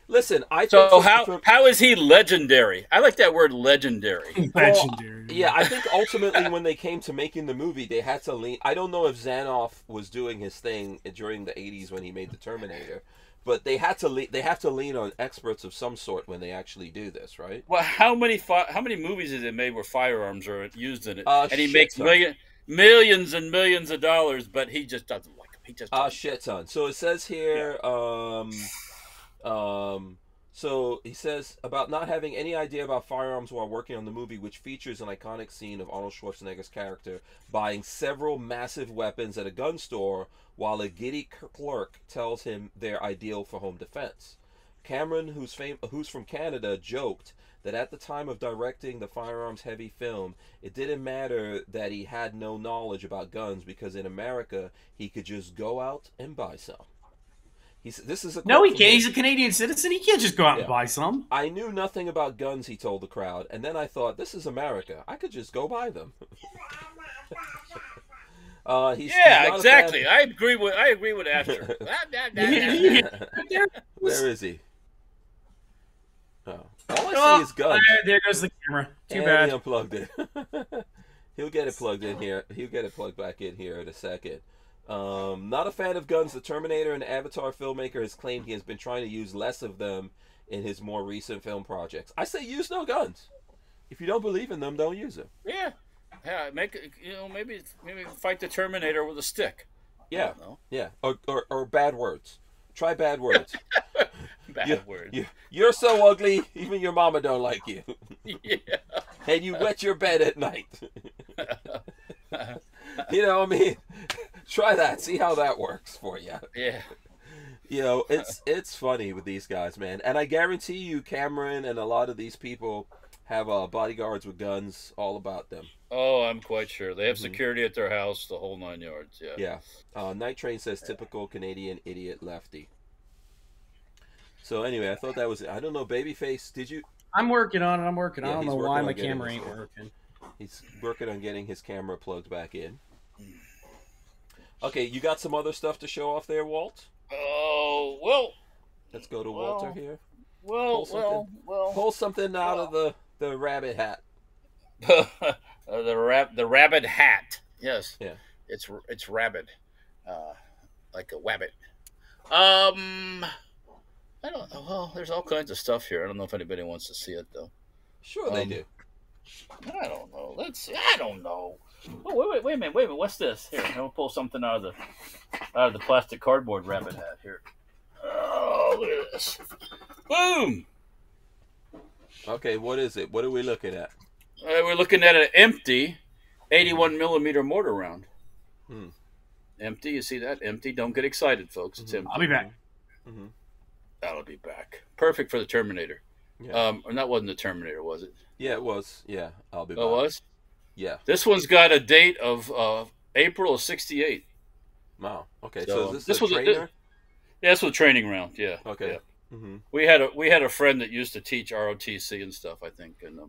Listen, I think so. How is he legendary? I like that word, legendary. Legendary. Yeah, I think ultimately when they came to making the movie, they had to lean. I don't know if Zanoff was doing his thing during the '80s when he made the Terminator, but they had to. They have to lean on experts of some sort when they actually do this, right? Well, how many movies has it made where firearms are used in it, and he makes millions and millions of dollars, but he just doesn't like them. He just shit ton. So it says here. So he says about not having any idea about firearms while working on the movie, which features an iconic scene of Arnold Schwarzenegger's character buying several massive weapons at a gun store while a giddy clerk tells him they're ideal for home defense. Cameron, who's from Canada, joked that at the time of directing the firearms-heavy film, it didn't matter that he had no knowledge about guns because in America, he could just go out and buy some. He can't. He's a Canadian citizen. He can't just go out and buy some. I knew nothing about guns, he told the crowd, and then I thought, this is America. I could just go buy them. He's exactly. I agree with Asher. Where is he? Oh. All I see is guns. There goes the camera. Too and bad. He unplugged it. He'll get it plugged in here. He'll get it plugged back in here in a second. Not a fan of guns, the Terminator and Avatar filmmaker has claimed he has been trying to use less of them in his more recent film projects. I say use no guns. If you don't believe in them, don't use them. Yeah, maybe fight the Terminator with a stick. Yeah, or bad words. Try bad words. Words. You're so ugly, even your mama don't like you. Yeah. And you wet your bed at night. You know what I mean? Try that. See how that works for you. Yeah. You know, it's funny with these guys, man. And I guarantee you, Cameron and a lot of these people have bodyguards with guns all about them. Oh, I'm quite sure. They have security at their house, the whole 9 yards. Yeah. Yeah. Night Train says typical Canadian idiot lefty. So anyway, I thought that was it. I don't know, Babyface, did you? I'm working on it. I don't know why my getting camera ain't working. He's working on getting his camera plugged back in. Okay, you got some other stuff to show off there, Walt? Oh, well. Let's go to Walter here. Pull something out of the rabbit hat. the rabbit hat. Yes. Yeah. It's rabbit. Like a wabbit. I don't know. Well, there's all kinds of stuff here. I don't know if anybody wants to see it, though. Sure they do. I don't know. I don't know. Oh, wait a minute. What's this? Here, I'm gonna pull something out of the plastic cardboard rabbit hat here. Oh, look at this. Boom. Okay, what is it? What are we looking at? We're looking at an empty 81 millimeter mortar round. Empty. You see that? Empty. Don't get excited, folks. It's empty. I'll be back. Mm-hmm. That'll be back. Perfect for the Terminator. Yeah. And that wasn't the Terminator, was it? Yeah, it was. Yeah, I'll be back. Oh, it was? Yeah. This one's got a date of April of '68. Wow. Okay. So is this was a trainer? Yeah, this was a training round. Yeah. Okay. Yeah. Mm-hmm. We had a friend that used to teach ROTC and stuff, I think, and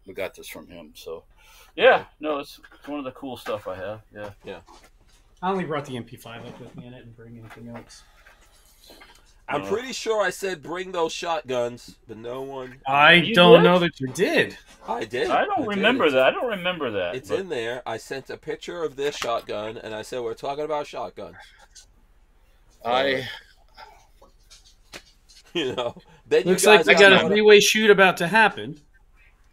we got this from him. So, yeah, okay. No, it's one of the cool stuff I have. Yeah. Yeah. I only brought the MP5 up with me. I didn't bring anything else. I'm pretty sure I said bring those shotguns, but no one. I don't know that you did. I did. I don't remember that. I don't remember that. It's in there. I sent a picture of this shotgun, and I said we're talking about shotguns. You know, then looks like we got a three-way shoot about to happen.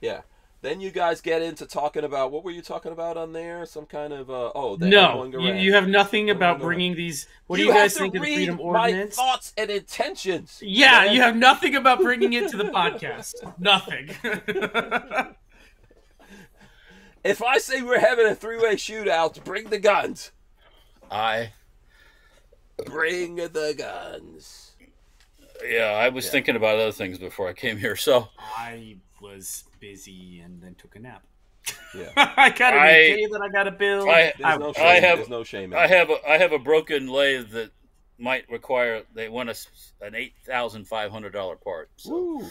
Yeah, Then you guys get into talking about, what were you talking about on there? Some kind of no, you have nothing about bringing these. What do you guys think of the Freedom Ordinance? My thoughts and intentions. Yeah, man. You have nothing about bringing it to the podcast. Nothing. If I say we're having a 3-way shootout, bring the guns. Bring the guns. Yeah, I was thinking about other things before I came here, so I was busy and then took a nap. Yeah, I got an day that I got to build. There's no shame. I have a broken lathe that might require. They want an $8,500 part. So. Ooh,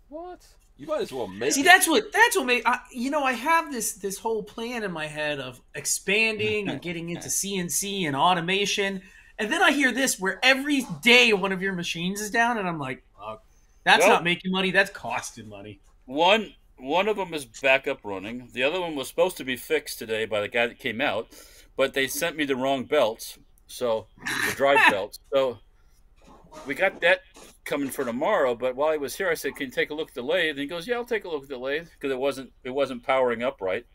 what? You might as well make. See, it. that's what made. I have this whole plan in my head of expanding and getting into CNC and automation, and then I hear this where every day one of your machines is down, and I'm like, oh, that's not making money. That's costing money. One of them is back up running. The other one was supposed to be fixed today by the guy that came out, but they sent me the wrong belts, so the drive belts. So we got that coming for tomorrow. But while he was here, I said, "Can you take a look at the lathe?" And he goes, "Yeah, I'll take a look at the lathe," because it wasn't powering up right,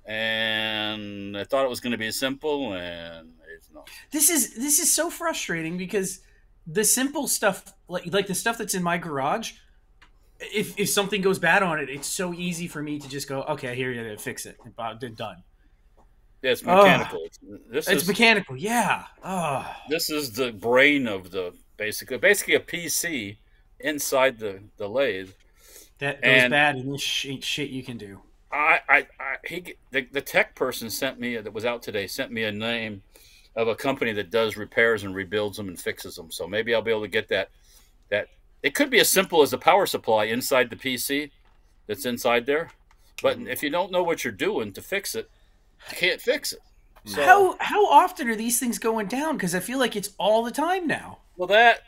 and I thought it was going to be simple, and it's not. This is so frustrating because the simple stuff, like the stuff that's in my garage. If something goes bad on it, it's so easy for me to just go, okay, here you fix it. Done. Yeah, it's mechanical. It's mechanical, yeah. This is the brain of the basically a PC inside the lathe. That goes bad, and this ain't shit you can do. The tech person that was out today sent me a name of a company that does repairs and rebuilds them and fixes them. So maybe I'll be able to get that. It could be as simple as a power supply inside the PC that's inside there. But if you don't know what you're doing to fix it, you can't fix it. So, how often are these things going down? Because I feel like it's all the time now. Well, that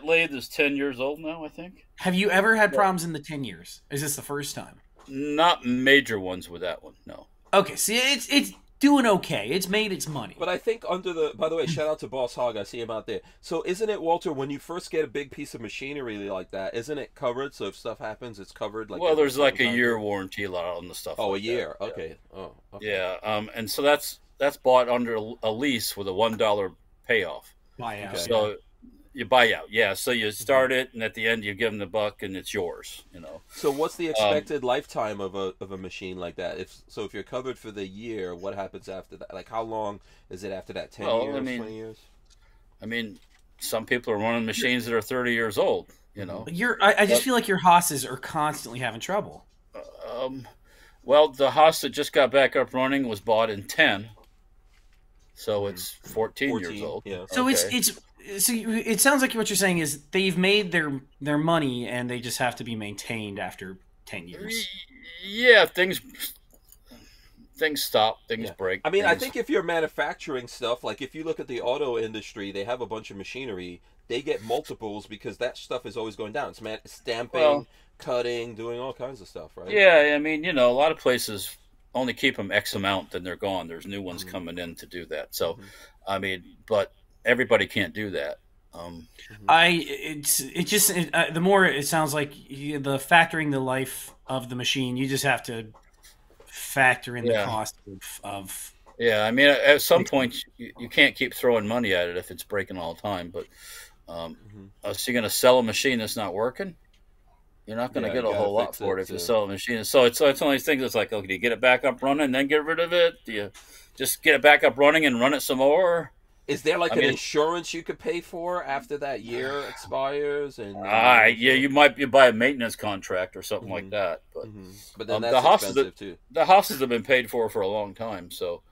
lathe is 10 years old now, I think. Have you ever had problems in the 10 years? Is this the first time? Not major ones with that one, no. Okay, see, it's doing okay. It's made its money. But I think by the way, shout out to Boss Hog. I see him out there. So isn't it, Walter, when you first get a big piece of machinery like that, isn't it covered? So if stuff happens, it's covered? Well, there's like a year warranty on the stuff. Oh, like a year. That. Okay. Yeah. Oh, okay. Yeah. And so that's bought under a lease with a $1 payoff. Buyout. Okay. So you buy out. Yeah. So you start it, and at the end you give them the buck, and it's yours. So what's the expected lifetime of a machine like that? If you're covered for the year, what happens after that? Like, how long is it after that? 10 years, 20 years? I mean, some people are running machines that are 30 years old. I just feel like your Haas's are constantly having trouble. Well, the Haas that just got back up running was bought in 10, so it's 14 years old. Yeah. So So it sounds like what you're saying is they've made their money and they just have to be maintained after 10 years. Yeah, things stop, things break. I mean, I think if you're manufacturing stuff, like if you look at the auto industry, they have a bunch of machinery. They get multiples because that stuff is always going down. It's stamping, cutting, doing all kinds of stuff, right? Yeah, I mean, a lot of places only keep them X amount, then they're gone. There's new ones coming in to do that. So, I mean, but everybody can't do that. The more it sounds like the factoring the life of the machine, you just have to factor in the cost of. Yeah, I mean, at some point you can't keep throwing money at it if it's breaking all the time. But so you're going to sell a machine that's not working. You're not going to get a whole lot for it if you sell a machine. So it's one of these things that's like, okay, do you get it back up running and then get rid of it? Do you just get it back up running and run it some more? Is there an insurance you could pay for after that year expires? And you buy a maintenance contract or something like that. But then that's expensive too. The houses have been paid for a long time. So,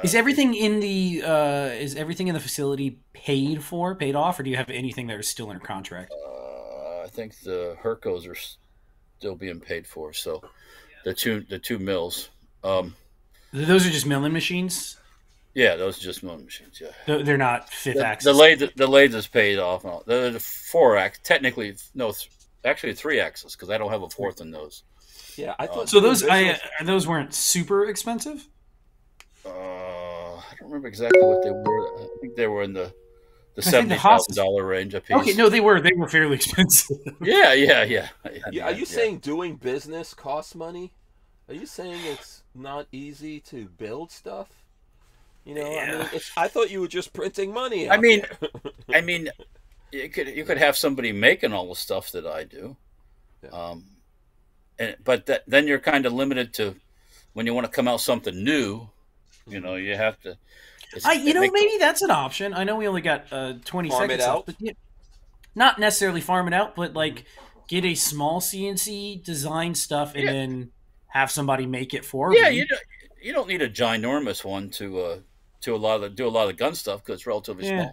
is everything in the facility paid off, or do you have anything that is still under contract? I think the Hercos are still being paid for. So, the two mills. Those are just milling machines? Yeah, those are just milling machines, yeah. They're not fifth axis? The lathe is paid off. The 4-axis, technically, no, actually 3-axis, because I don't have a fourth in those. Yeah, I thought... So those weren't super expensive? I don't remember exactly what they were. I think they were in the the $70,000 range a piece. Okay, no, they were fairly expensive. Yeah. Are you saying doing business costs money? Are you saying it's not easy to build stuff? You know, I mean, I thought you were just printing money. I mean, you could have somebody making all the stuff that I do, but then you're kind of limited to when you want to come out something new. You know, you have to. Maybe that's an option. I know we only got 20 farm seconds it out? left, but not necessarily farm it out, but like get a small CNC design stuff and then have somebody make it for me. Yeah, you don't need a ginormous one to do a lot of the gun stuff because it's relatively small.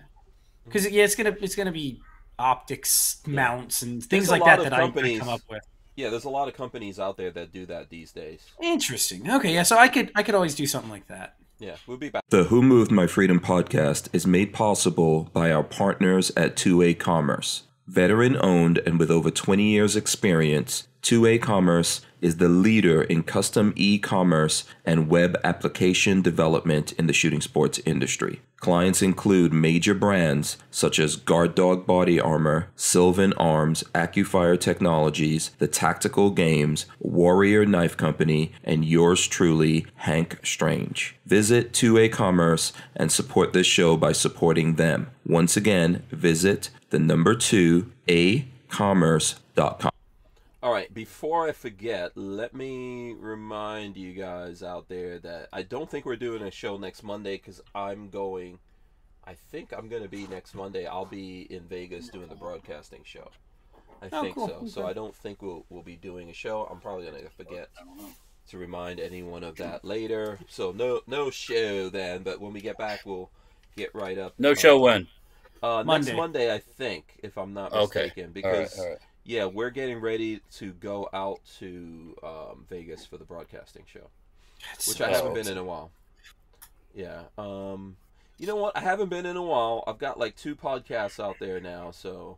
Because it's gonna be optics mounts and things like that I come up with. Yeah, there's a lot of companies out there that do that these days. Interesting. Okay, yeah, so I could always do something like that. Yeah, we'll be back. The Who Moved My Freedom podcast is made possible by our partners at 2A Commerce. Veteran owned and with over 20 years experience, 2A Commerce is the leader in custom e-commerce and web application development in the shooting sports industry. Clients include major brands such as Guard Dog Body Armor, Sylvan Arms, AccuFire Technologies, The Tactical Games, Warrior Knife Company, and yours truly, Hank Strange. Visit 2A Commerce and support this show by supporting them. Once again, visit the number 2acommerce.com. All right, before I forget, let me remind you guys out there that I don't think we're doing a show next Monday because I think I'm going to be next Monday. I'll be in Vegas doing the broadcasting show. I think so. Okay. So I don't think we'll be doing a show. I'm probably going to forget to remind anyone of that later. So no show then, but when we get back, we'll get right up. No show when? Next Monday, I think, if I'm not mistaken. Okay. Because... All right. Yeah, we're getting ready to go out to Vegas for the broadcasting show, which I haven't been in a while. Yeah. You know what? I haven't been in a while. I've got like 2 podcasts out there now, so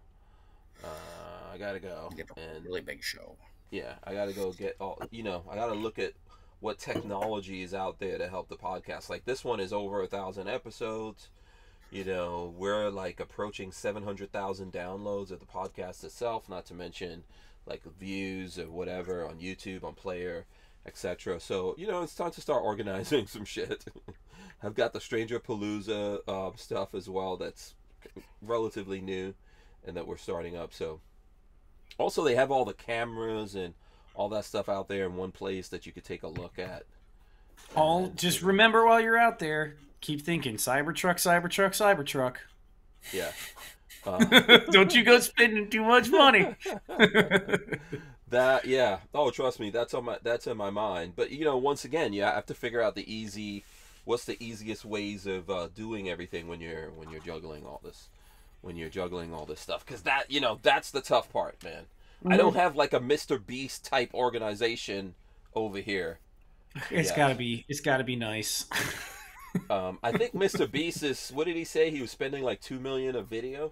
I gotta go. And really big show. Yeah, I gotta go get all. I gotta look at what technology is out there to help the podcast. Like this one is over 1,000 episodes. We're like approaching 700,000 downloads of the podcast itself, not to mention like views or whatever on YouTube, on Player, etc. So, it's time to start organizing some shit. I've got the Stranger Palooza stuff as well that's relatively new and that we're starting up. So, also they have all the cameras and all that stuff out there in one place that you could take a look at. Just remember while you're out there, keep thinking Cybertruck, Cybertruck, Cybertruck. Yeah. Don't you go spending too much money. Oh, trust me, that's in my mind. But once again, you have to figure out what's the easiest ways of doing everything when you're juggling all this. When you're juggling all this stuff, because that's the tough part, man. Mm-hmm. I don't have like a Mr. Beast type organization over here. It's gotta be nice. I think Mr. Beast is, what did he say? He was spending like $2 million a video?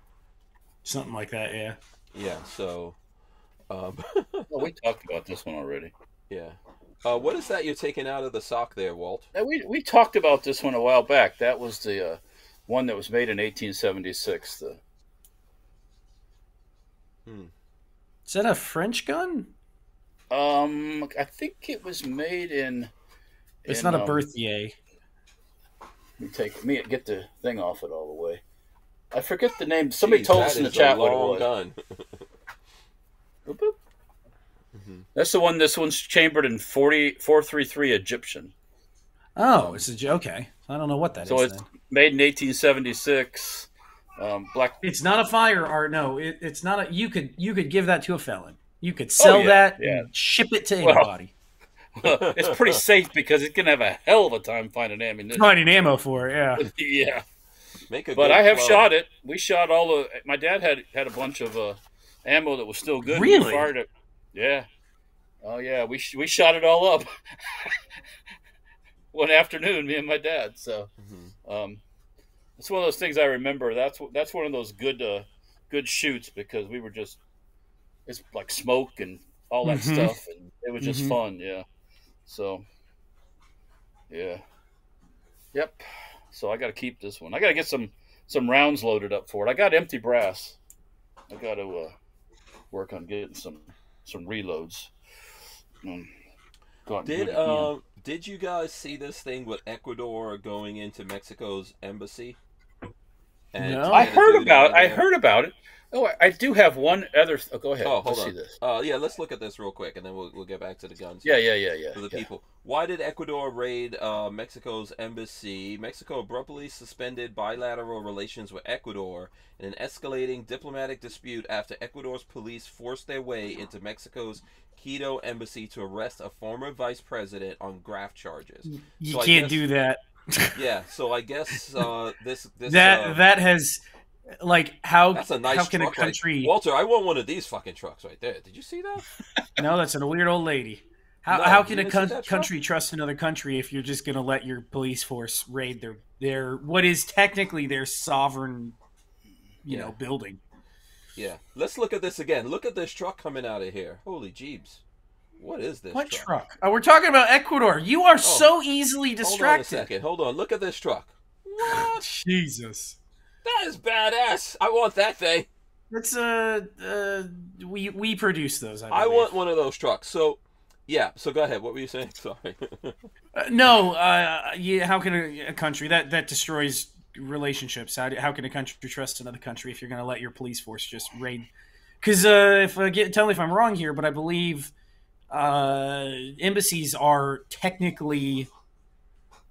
Something like that, yeah. Yeah, so... Well, we talked about this one already. Yeah. What is that you're taking out of the sock there, Walt? We talked about this one a while back. That was the one that was made in 1876. Is that a French gun? I think it was made in... It's not a Berthier. Get the thing off it all the way. I forget the name. Somebody told us in the chat what it was. Gun. Boop, boop. Mm-hmm. That's the one. This one's chambered in 433 Egyptian. Oh, okay. I don't know what that is. So it's made in 1876. Black. It's not a firearm. No, it's not a. You could give that to a felon. You could sell that and ship it to anybody. Well, it's pretty safe because it's gonna have a hell of a time finding ammunition. Finding ammo for it, yeah. Yeah. But I have shot it. We shot all the. My dad had a bunch of ammo that was still good. Really? We fired it. Yeah. Oh yeah. We shot it all up one afternoon. Me and my dad. So, it's one of those things I remember. That's one of those good shoots because we were just. It's like smoke and all that stuff, and it was just fun. Yeah. So, yeah. Yep. So I got to keep this one. I got to get some some rounds loaded up for it. I got empty brass. I got to work on getting some reloads. Did you guys see this thing with Ecuador going into Mexico's embassy? No, I heard about it. Oh, I do have one other. Oh, go ahead. Oh, hold Let's on. see this. Yeah, let's look at this real quick, and then we'll get back to the guns. Yeah. For the people. Why did Ecuador raid Mexico's embassy? Mexico abruptly suspended bilateral relations with Ecuador in an escalating diplomatic dispute after Ecuador's police forced their way into Mexico's Quito embassy to arrest a former vice president on graft charges. You can't do that. Yeah, so I guess that has. Like that's a nice how can truck, a country? Like, Walter, I want one of these fucking trucks right there. Did you see that? No, that's a weird old lady. How can a country trust another country if you're just going to let your police force raid their what is technically their sovereign, building? Yeah. Let's look at this again. Look at this truck coming out of here. Holy jeebs. What is this? What truck? Oh, we're talking about Ecuador. You are so easily distracted. Hold on a second. Hold on. Look at this truck. What? Jesus. That is badass. I want that thing. That's we produce those. I want one of those trucks. So, yeah. So go ahead. What were you saying? Sorry. How can a country that destroys relationships? How can a country trust another country if you're going to let your police force just raid? Because tell me if I'm wrong here, but I believe embassies are technically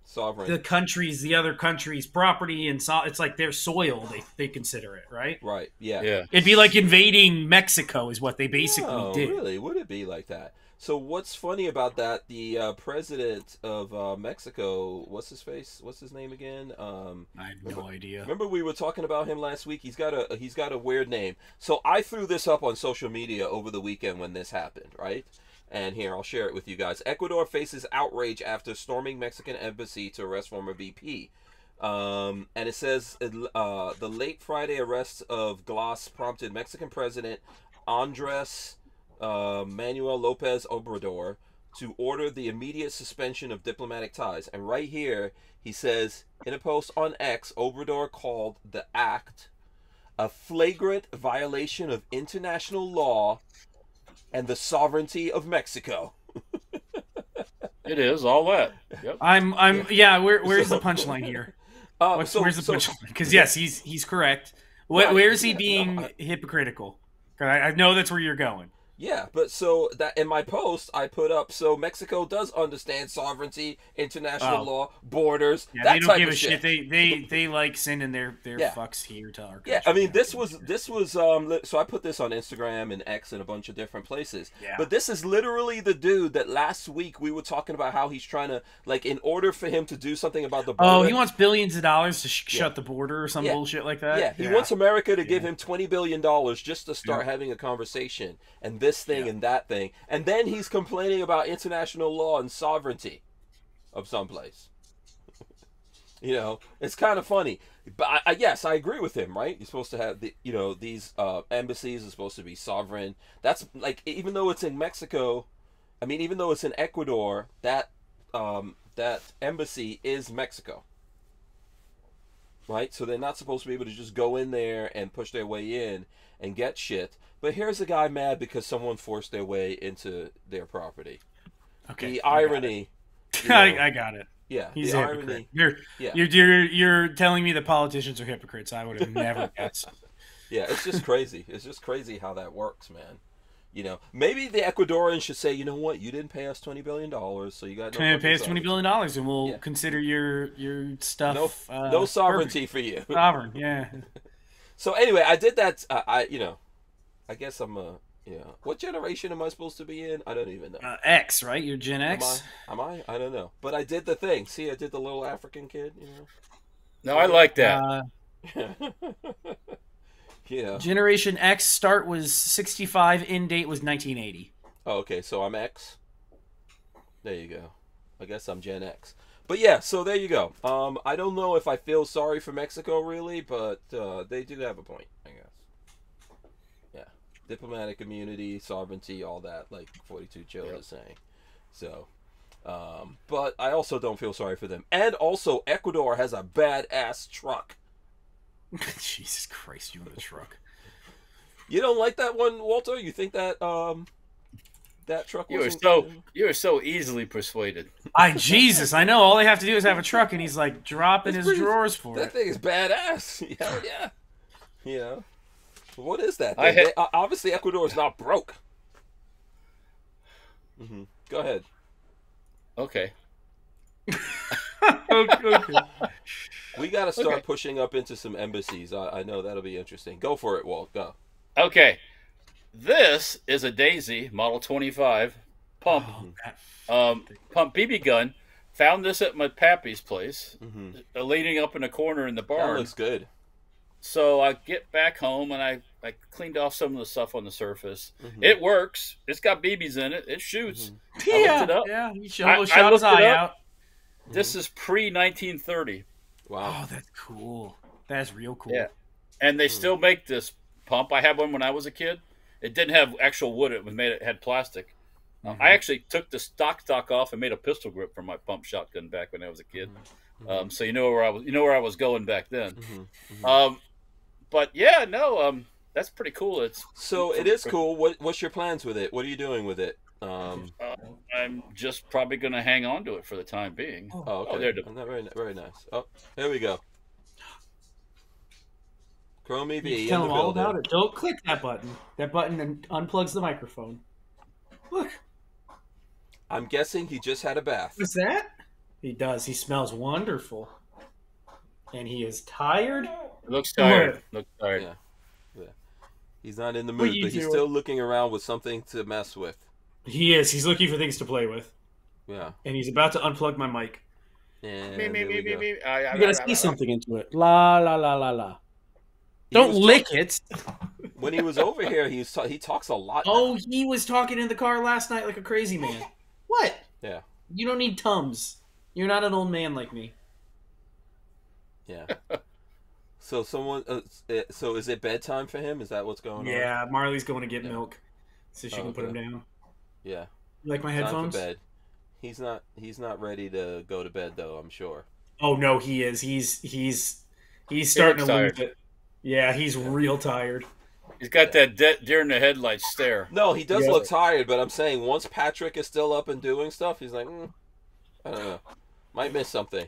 sovereign. The other country's property, and it's like their soil. They consider it, right? Right. Yeah. It'd be like invading Mexico, is what they basically did. Really? Would it be like that? So what's funny about that? The president of Mexico, what's his face? What's his name again? I have no idea. Remember we were talking about him last week? He's got a weird name. So I threw this up on social media over the weekend when this happened, right? And here, I'll share it with you guys. Ecuador faces outrage after storming Mexican embassy to arrest former VP. And it says the late Friday arrest of Glass prompted Mexican President Andres Manuel Lopez Obrador to order the immediate suspension of diplomatic ties. And right here, he says, in a post on X, Obrador called the act a flagrant violation of international law and the sovereignty of Mexico. It is all that. Yep. Where's the punchline here? Where's the punchline? Because yes, he's correct. Where is he being hypocritical? I know that's where you're going. Yeah, but so that in my post I put up, so Mexico does understand sovereignty, international law, borders. Yeah, that they don't type give of a shit. They like sending their fucks here to our country. Yeah, I mean this was so I put this on Instagram and X and a bunch of different places. Yeah. But this is literally the dude that last week we were talking about how he's trying to, like, in order for him to do something about the border. Oh, he wants billions of dollars to shut the border or some bullshit like that. Yeah, he wants America to give him $20 billion just to start having a conversation and this thing and that thing. And then he's complaining about international law and sovereignty of someplace. It's kind of funny. But yes, I agree with him, right? You're supposed to have these embassies are supposed to be sovereign. That's like, even though it's in Mexico, even though it's in Ecuador, that embassy is Mexico. Right? So they're not supposed to be able to just go in there and push their way in and get shit. But here's a guy mad because someone forced their way into their property. Okay. The irony. I got it. Yeah. He's the a irony. hypocrite. You're telling me the politicians are hypocrites. I would have never guessed. Yeah, it's just crazy. It's just crazy how that works, man. Maybe the Ecuadorians should say, you know what, you didn't pay us $20 billion, so you got no pay us $20 billion, and we'll consider your stuff. No sovereignty for you. Sovereign, yeah. So anyway, I did that. I guess I'm what generation am I supposed to be in? I don't even know. X, right? You're Gen X. Am I? I don't know. But I did the thing. See, I did the little African kid. No, I like that. Generation X start was 65. End date was 1980. Oh, okay. So I'm X. There you go. I guess I'm Gen X. But yeah, so there you go. I don't know if I feel sorry for Mexico really, but they do have a point, I guess. Yeah, diplomatic immunity, sovereignty, all that, like 42 Chill is saying. So, but I also don't feel sorry for them. And also, Ecuador has a badass truck. Jesus Christ, you in the truck. You don't like that one, Walter? You think that that truck was you were so easily persuaded. Jesus, I know. All they have to do is have a truck, and he's like dropping his drawers for that it. thing is badass. Hell yeah. You know. What is that? Obviously, Ecuador is not broke. Mm-hmm. Go ahead. Okay. Okay. We got to start pushing up into some embassies. I know that'll be interesting. Go for it, Walt. Go. Okay. This is a Daisy Model 25 pump. Pump BB gun. Found this at my pappy's place, leaning up in a corner in the barn. That looks good. So I get back home and I cleaned off some of the stuff on the surface. It works. It's got BBs in it. It shoots. I looked it up. Yeah, he shot his eye out. This is pre-1930. Wow. Oh, that's cool. That's real cool. Yeah. And they still make this pump. I had one when I was a kid. It didn't have actual wood. It had plastic. I actually took the stock off and made a pistol grip for my pump shotgun back when I was a kid. So you know where I was going back then. But yeah, no, that's pretty cool. It is cool. What's your plans with it? What are you doing with it? I'm just probably going to hang on to it for the time being. Oh, okay. Very, very nice. Oh, here we go. Chrome EV. Tell them all about it. Don't click that button. That button unplugs the microphone. Look. I'm guessing he just had a bath. What's that? He does. He smells wonderful. And he is tired. Looks tired. Yeah. He's not in the mood, but he's still looking around with something to mess with. He is. He's looking for things to play with. Yeah. And he's about to unplug my mic. And you gotta say something into it. La la la la la. Don't lick it. When he was over here, he talks a lot. Oh, he was talking in the car last night like a crazy man. What? Yeah. You don't need Tums. You're not an old man like me. Yeah. So so is it bedtime for him? Is that what's going on? Yeah, Marley's going to get milk so she can put him down. Yeah. You like my headphones? Time for bed. He's not ready to go to bed though, I'm sure. Oh no, he is. He's starting to lose it. Yeah, he's real tired. He's got that deer in the headlights stare. No, he does look tired, but I'm saying once Patrick is still up and doing stuff, he's like, I don't know. Might miss something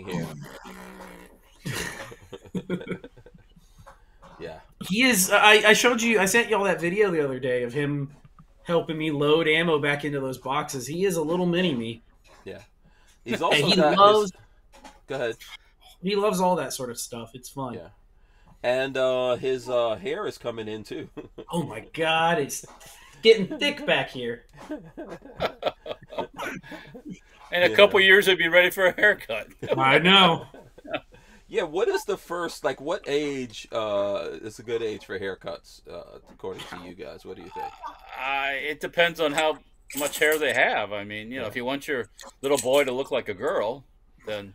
here. Yeah. He is. I showed you. I sent y'all that video the other day of him helping me load ammo back into those boxes. He is a little mini me. Yeah. He's also. Loves. Go ahead. He loves all that sort of stuff. It's fun. Yeah. And his hair is coming in too. Oh my God! It's getting thick back here. In a couple years, he'll be ready for a haircut. I know. Yeah, what is the first, what age is a good age for haircuts, according to you guys? What do you think? It depends on how much hair they have. I mean, if you want your little boy to look like a girl, then...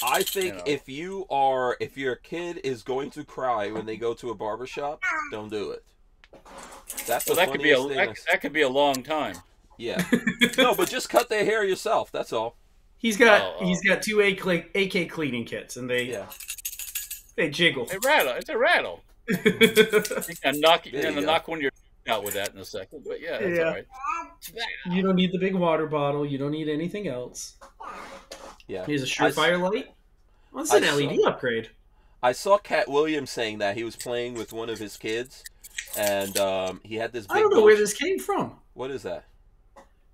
I think if your kid is going to cry when they go to a barbershop, don't do it. That could be a long time. Yeah. No, but just cut their hair yourself, that's all. He's got 2 AK cleaning kits, and they jiggle. They rattle. It's a rattle. You can knock one of your out with that in a second. But yeah, that's all right. You don't need the big water bottle. You don't need anything else. Yeah. Here's a Surefire light. Well, it's an LED upgrade. I saw Cat Williams saying that he was playing with one of his kids, and he had this big... I don't know where this came from. What is that?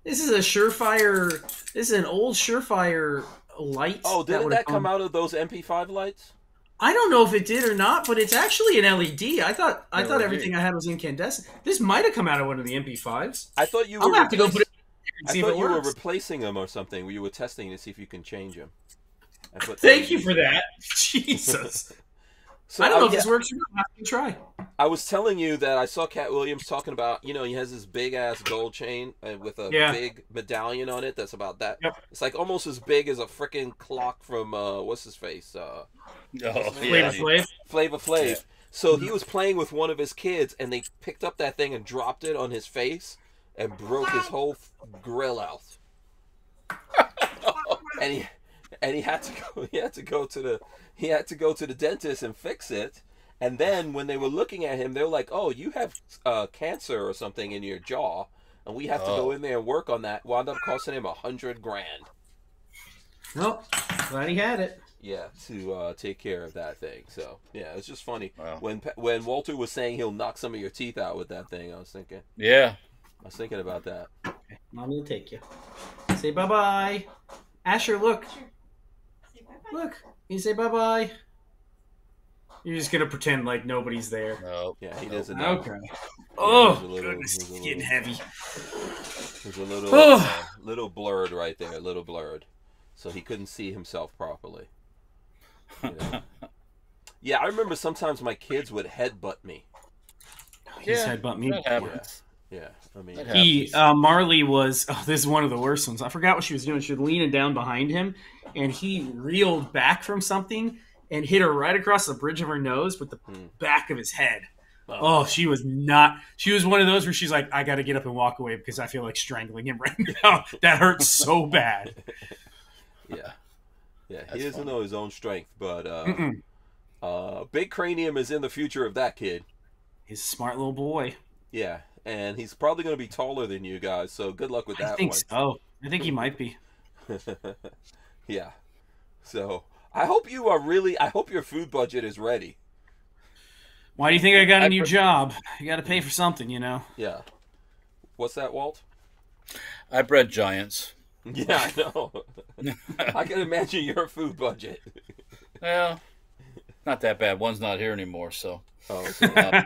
This is a Surefire... This is an old Surefire light. Oh, didn't that come out of those MP5 lights? I don't know if it did or not, but it's actually an LED. I thought everything I had was incandescent. This might have come out of one of the MP5s. I thought you were... I'm going to have to go put it and see if it works. You were replacing them or something. You were testing to see if you can change them. Thank you for that. Jesus. So, I don't know if this works or not. I have to try. I was telling you that I saw Cat Williams talking about, he has this big-ass gold chain with a big medallion on it that's about that. Yep. It's like almost as big as a freaking clock from, what's his face? Flavor Flav. Yeah. So he was playing with one of his kids, and they picked up that thing and dropped it on his face and broke his whole grill out. and he had to go to the dentist and fix it. And then when they were looking at him, they were like, "Oh, you have cancer or something in your jaw, and we have to go in there and work on that." Wound up costing him $100,000. Well, glad he had it. Yeah, to take care of that thing. So yeah, it's just funny. Wow. When Walter was saying he'll knock some of your teeth out with that thing, I was thinking about that. Okay, Mommy will take you. Say bye-bye. Asher, look. Look. You say bye-bye. You're just going to pretend like nobody's there. No. Yeah, he doesn't know. Okay. Oh, goodness. It's getting heavy. There's a little blurred right there. A little blurred. So he couldn't see himself properly. You know? Yeah, I remember sometimes my kids would headbutt me. He's headbutt me. That happens. Yeah, I mean, Marley was. Oh, this is one of the worst ones. I forgot what she was doing. She was leaning down behind him, and he reeled back from something and hit her right across the bridge of her nose with the back of his head. Oh, she was not. She was one of those where she's like, "I got to get up and walk away because I feel like strangling him right now. That hurts so bad." Yeah, he doesn't know his own strength, but big cranium is in the future of that kid. He's a smart little boy. Yeah. And he's probably going to be taller than you guys, so good luck with that one. I think so. I think he might be. Yeah. So, I hope your food budget is ready. Why do you think I got a new job? You got to pay for something, you know? Yeah. What's that, Walt? I bred giants. Yeah, I know. I can imagine your food budget. Well, not that bad. One's not here anymore, so. Oh, okay.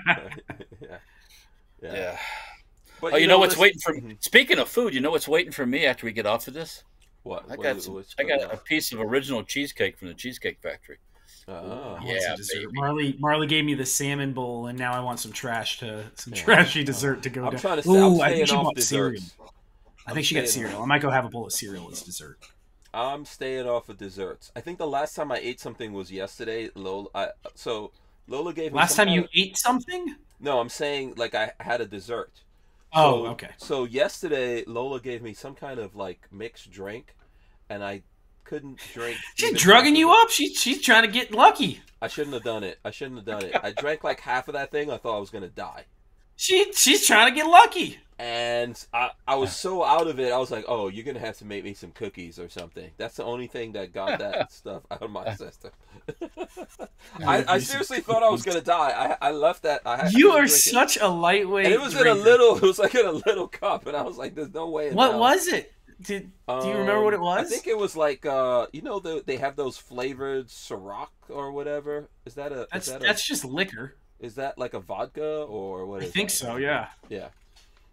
Yeah. But you know what's waiting for me? Speaking of food, you know what's waiting for me after we get off of this? What? I got a piece of original cheesecake from the Cheesecake Factory. Oh. Yeah, baby. Marley gave me the salmon bowl, and now I want some trashy dessert to go down. I'm trying to say, I think she bought cereal. I think she got cereal. I might go have a bowl of cereal as dessert. I'm staying off of desserts. I think the last time I ate something was yesterday. Lola gave me last time you ate something? No, I'm saying like I had a dessert. Oh, okay. So yesterday, Lola gave me some kind of like mixed drink, and I couldn't drink. She's drugging you up. She's trying to get lucky. I shouldn't have done it. I drank like half of that thing. I thought I was gonna die. She's trying to get lucky. And I was so out of it. I was like, "Oh, you're gonna have to make me some cookies or something." That's the only thing that got that stuff out of my system. I seriously thought I was gonna die. I left that. You are such a lightweight. And it was drinker. It was like in a little cup, and I was like, "There's no way." What was it? Do you remember what it was? I think it was like they have those flavored Ciroc or whatever. Is that a? That's just liquor. Is that like a vodka or what? I think so. Yeah. Yeah.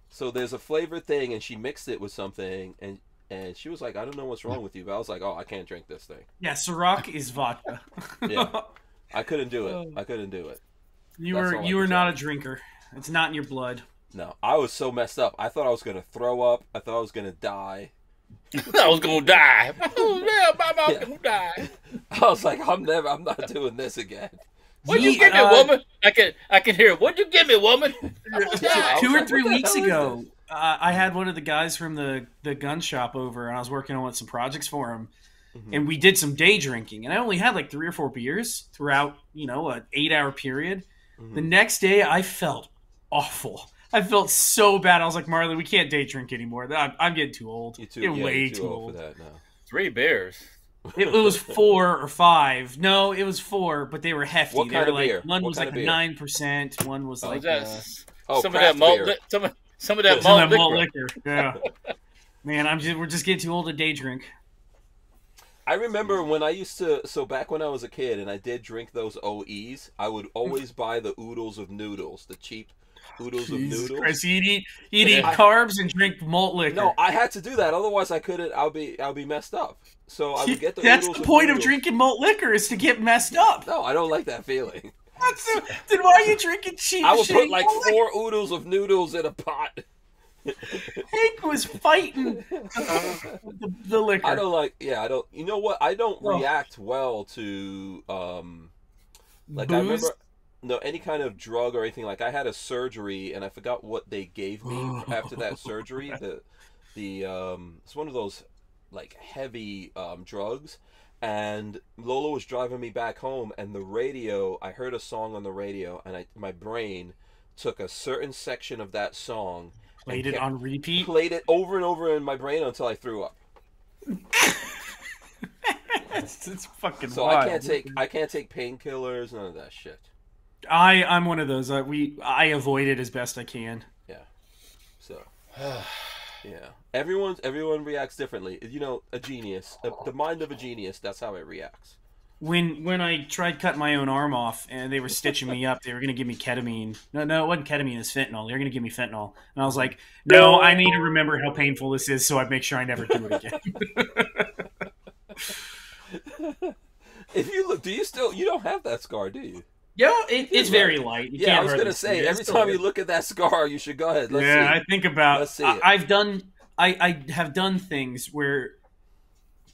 So there's a flavored thing, and she mixed it with something, and she was like, "I don't know what's wrong with you," but I was like, "Oh, I can't drink this thing." Yeah, Ciroc is vodka. Yeah, I couldn't do it. You were not a drinker. It's not in your blood. No, I was so messed up. I thought I was gonna throw up. I thought I was gonna die. I was gonna die. I'm gonna die. I was like, I'm not doing this again. What'd you give me, woman? I can hear it. What'd you give me, woman? 2 or 3 weeks ago, I had one of the guys from the gun shop over, and I was working on some projects for him, and we did some day drinking, and I only had like 3 or 4 beers throughout, an 8-hour period. The next day, I felt awful. I felt so bad. I was like, Marley, we can't day drink anymore. I'm getting too old. You're way too old for that now. 3 beers. It was 4 or 5. No, it was 4, but they were hefty. What kind of beer? One was like 9%. One was like some of that malt liquor. Yeah, man, we're just getting too old to day drink. I remember when I used to. So back when I was a kid, and I did drink those OEs, I would always buy the oodles of noodles, the cheap oodles of noodles. Christ, you'd eat carbs and drink malt liquor. No, I had to do that. Otherwise, I couldn't. I'll be messed up. So I would get the. That's the point of drinking malt liquor, is to get messed up. No, I don't like that feeling. Then why are you drinking cheap? I would put like 4 oodles of noodles in a pot. Hank was fighting the liquor. I don't like. Yeah, I don't. You know what? I don't react well to like booze? I remember. No, any kind of drug or anything. Like I had a surgery, and I forgot what they gave me after that surgery. The it's one of those like heavy drugs, And Lola was driving me back home, and the radio, I heard a song on the radio, and my brain took a certain section of that song, played it on repeat, played it over and over in my brain until I threw up. it's fucking so wild. I can't take painkillers, none of that shit. I'm one of those. I avoid it as best I can. Yeah. So. Yeah. Everyone reacts differently. You know, a genius, the mind of a genius. That's how it reacts. When I tried cutting my own arm off and they were stitching me up, they were going to give me ketamine. No, it wasn't ketamine. It's fentanyl. They were going to give me fentanyl, and I was like, no, I need to remember how painful this is, so I make sure I never do it again. If you look, you don't have that scar, do you? Yeah, it's very light. I was gonna say every time you look at that scar, you should go ahead. Let's see. I think about. Let's see it. I have done things where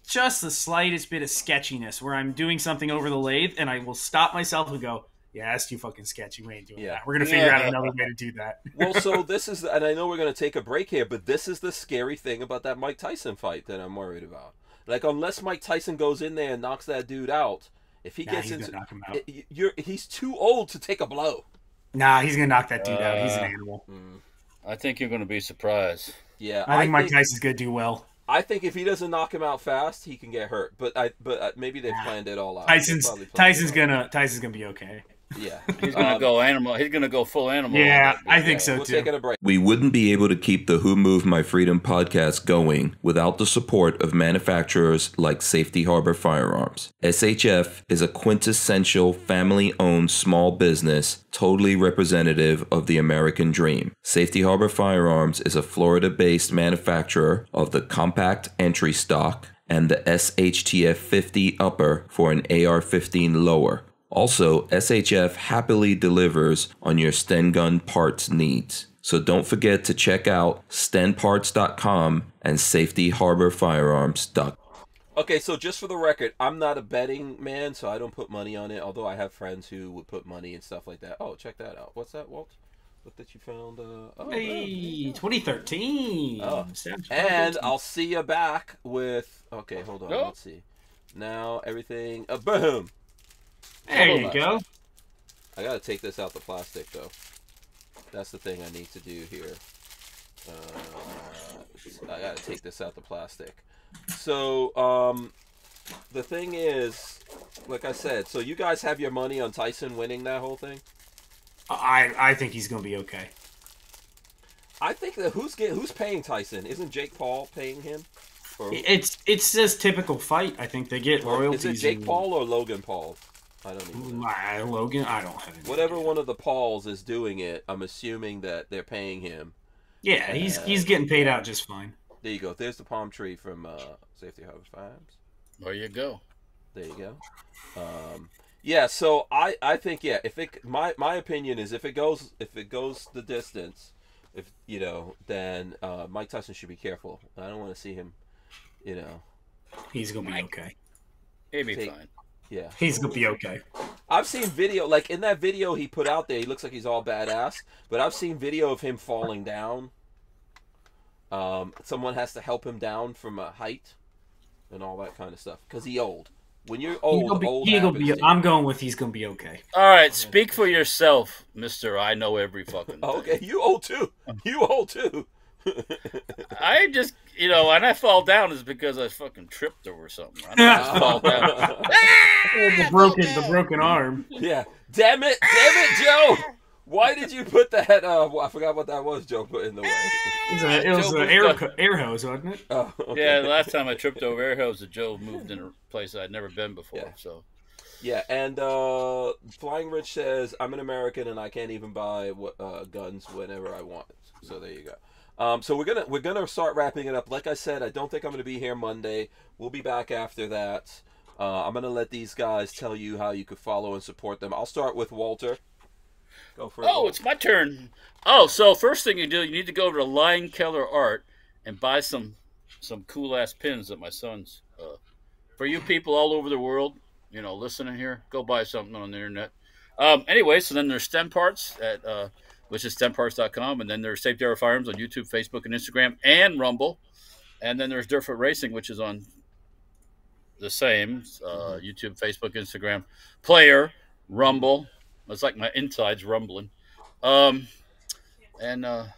just the slightest bit of sketchiness, where I'm doing something over the lathe, and I will stop myself and go, "Yeah, that's too fucking sketchy. We ain't doing that. We're gonna figure out another way to do that." Well, so this is, and I know we're gonna take a break here, but this is the scary thing about that Mike Tyson fight that I'm worried about. Like, unless Mike Tyson goes in there and knocks that dude out. If he gets into, knock him out. He's too old to take a blow. Nah, he's gonna knock that dude out. He's an animal. I think you're gonna be surprised. Yeah, I think Mike Tyson's gonna do well. I think if he doesn't knock him out fast, he can get hurt. But maybe they've planned it all out. Tyson's gonna be okay. Yeah, he's gonna go animal. He's gonna go full animal. Yeah, I think so we'll too. Take a break. We wouldn't be able to keep the Who Moved My Freedom podcast going without the support of manufacturers like Safety Harbor Firearms. SHF is a quintessential family-owned small business, totally representative of the American dream. Safety Harbor Firearms is a Florida-based manufacturer of the compact entry stock and the SHTF 50 upper for an AR-15 lower. Also, SHF happily delivers on your Sten gun parts needs. So don't forget to check out stenparts.com and safetyharborfirearms.com. Okay, so just for the record, I'm not a betting man, so I don't put money on it, although I have friends who would put money and stuff like that. Oh, check that out. What's that, Walt? What that you found? Hey, 2013. Oh. And I'll see you back with... Okay, hold on. Let's see. Now, everything... boom! There you go. I gotta take this out the plastic, though. That's the thing I need to do here. I gotta take this out the plastic. So, the thing is, like I said, so you guys have your money on Tyson winning that whole thing? I think he's gonna be okay. I think that who's paying Tyson? Isn't Jake Paul paying him? It's this typical fight. I think they get royalties. Is it Jake Paul or Logan Paul? I don't even know. Logan, I don't have any Whatever idea. one of the Pauls is doing it, I'm assuming that they're paying him. Yeah, he's getting paid out just fine. There you go. There's the palm tree from Safety Harbor Firearms. There you go. There you go. Yeah, so I think if my opinion is if it goes the distance, then Mike Tyson should be careful. I don't want to see him, He's gonna be okay. He'll be fine. Yeah. He's gonna be okay. I've seen video, like in that video he put out there, he looks like he's all badass, but I've seen video of him falling down. Someone has to help him down from a height and all that kind of stuff, because he's old. When you're old, I'm going with he's gonna be okay. All right, speak for yourself, Mister. I know every fucking thing. Okay, you old too. You old too. I just, when I fall down is because I fucking tripped over something. I just fall down. The broken arm. Yeah. Damn it, Joe. Why did you put that? I forgot what that was. Joe put in the way. It was an air hose, wasn't it? Oh, okay. Yeah, the last time I tripped over air hose, Joe moved in a place I'd never been before. Yeah. So. Yeah, and Flying Rich says I'm an American and I can't even buy guns whenever I want. So there you go. So we're gonna start wrapping it up. Like I said, I don't think I'm gonna be here Monday. We'll be back after that. I'm gonna let these guys tell you how you could follow and support them. I'll start with Walter. Go for it. Oh, it's my turn. Oh, so first thing you do, you need to go over to Lion Keller Art and buy some cool ass pins that my son's. For you people all over the world, listening here, go buy something on the internet. Anyway, so then there's STEM Parts at which is STEMparts.com, and then there's Safety Harbor Firearms on YouTube, Facebook, and Instagram, and Rumble, and then there's Different Racing, which is on the same. YouTube, Facebook, Instagram, Player, Rumble. It's like my insides rumbling. And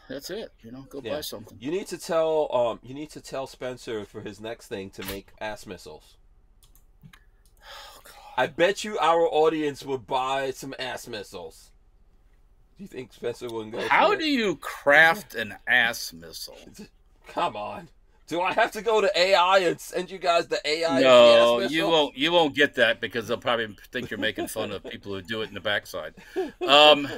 that's it. Go buy something. You need to tell Spencer for his next thing to make ass missiles. Oh, God. I bet you our audience would buy some ass missiles. Do you think Spencer wouldn't go? How do you craft an ass missile? Come on. Do I have to go to AI and send you guys the AI? No, you won't. You won't get that because they'll probably think you're making fun of people who do it in the backside, on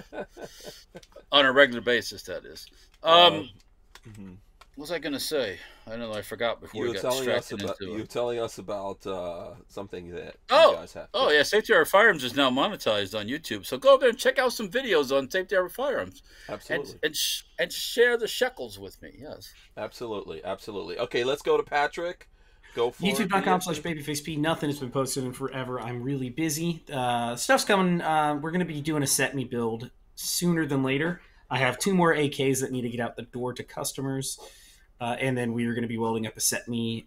a regular basis. That is. What was I going to say? I don't know. I forgot before we got distracted into it. You were telling us about something that you guys have. Oh, yeah. Safety Harbor Firearms is now monetized on YouTube. So go over there and check out some videos on Safety Harbor Firearms. Absolutely. And share the shekels with me. Yes. Absolutely. Absolutely. Okay, let's go to Patrick. Go for YouTube.com/BabyFaceP. Nothing has been posted in forever. I'm really busy. Stuff's coming. We're going to be doing a set me build sooner than later. I have 2 more AKs that need to get out the door to customers. And then we are going to be welding up a set me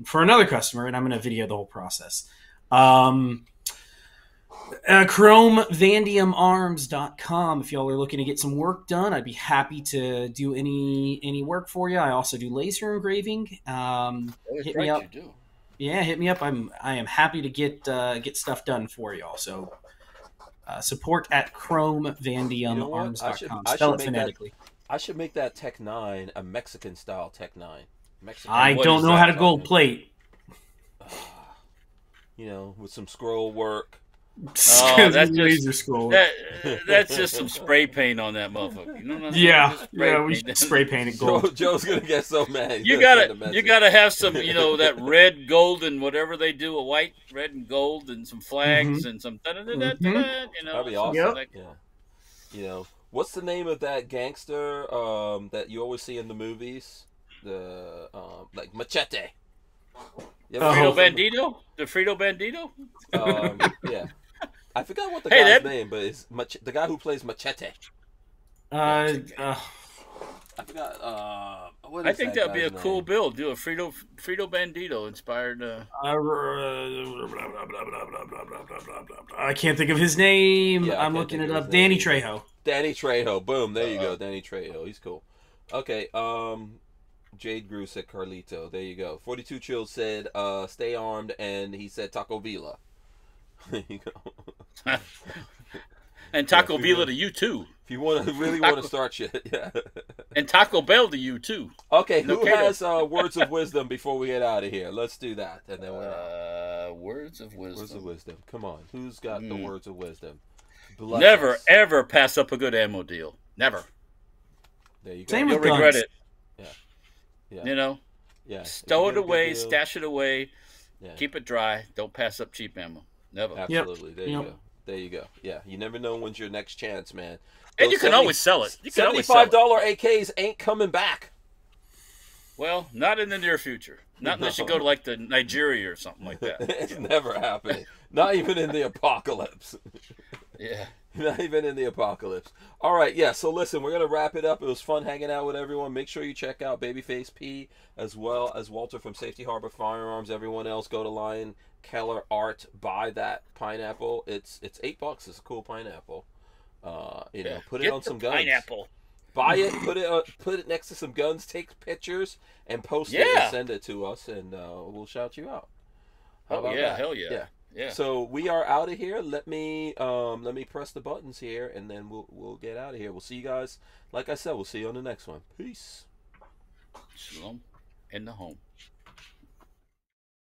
for another customer, and I'm going to video the whole process. ChromeVandiumArms.com. If y'all are looking to get some work done, I'd be happy to do any work for you. I also do laser engraving. Hit me up. You do. Yeah, hit me up. I am happy to get stuff done for y'all. So support at ChromeVandiumArms.com. Spell it phonetically. I should make that Tech 9 a Mexican style Tech 9. I don't know how to gold plate. With some scroll work. Oh, that's laser scroll. That's just some spray paint on that motherfucker. We should spray paint it gold. Joe's gonna get so mad. You gotta have some, that red, gold, and whatever they do, a white, red, and gold, and some flags and some. That'd be awesome. Yeah. What's the name of that gangster that you always see in the movies? The like Machete. Frito Bandito? The Frito Bandito? Yeah. I forgot what the guy's name, but it's the guy who plays Machete. I forgot. I think that'd be a cool build. Do a Frito Bandito inspired. I can't think of his name. Yeah, I'm looking it up. Danny Trejo. Danny Trejo. Boom. There you go. Danny Trejo. He's cool. Okay. Jade Grew said Carlito. There you go. 42 Chill said stay armed, and he said Taco Villa. There you go. And Taco Villa to you too. If you want to really want to start shit, yeah. And Taco Bell to you too. Okay, who has words of wisdom before we get out of here? Let's do that, and then words of wisdom. Words of wisdom. Come on, who's got the words of wisdom? Never ever pass up a good ammo deal. Never. There you go. Same with You'll regret it. Yeah. Yeah. Stow it away, stash it away. Yeah. Keep it dry. Don't pass up cheap ammo. Never. Absolutely. There you go. There you go. Yeah, you never know when's your next chance, man. And you can always sell it. You can $75 AKs ain't coming back. Well, not in the near future. Not unless you go to like the Nigeria or something like that. It's never happening. Not even in the apocalypse. Yeah. Not even in the apocalypse. All right, yeah, so listen, we're going to wrap it up. It was fun hanging out with everyone. Make sure you check out Babyface P as well as Walter from Safety Harbor Firearms. Everyone else, go to Lion Keller Art. Buy that pineapple. It's $8. It's a cool pineapple. Put it on some guns. Pineapple. Buy it, put it next to some guns, take pictures, and post it and send it to us, and we'll shout you out. How about that? Hell yeah. Yeah. So we are out of here. Let me press the buttons here, and then we'll get out of here. We'll see you guys. Like I said, we'll see you on the next one. Peace. Shalom in the home.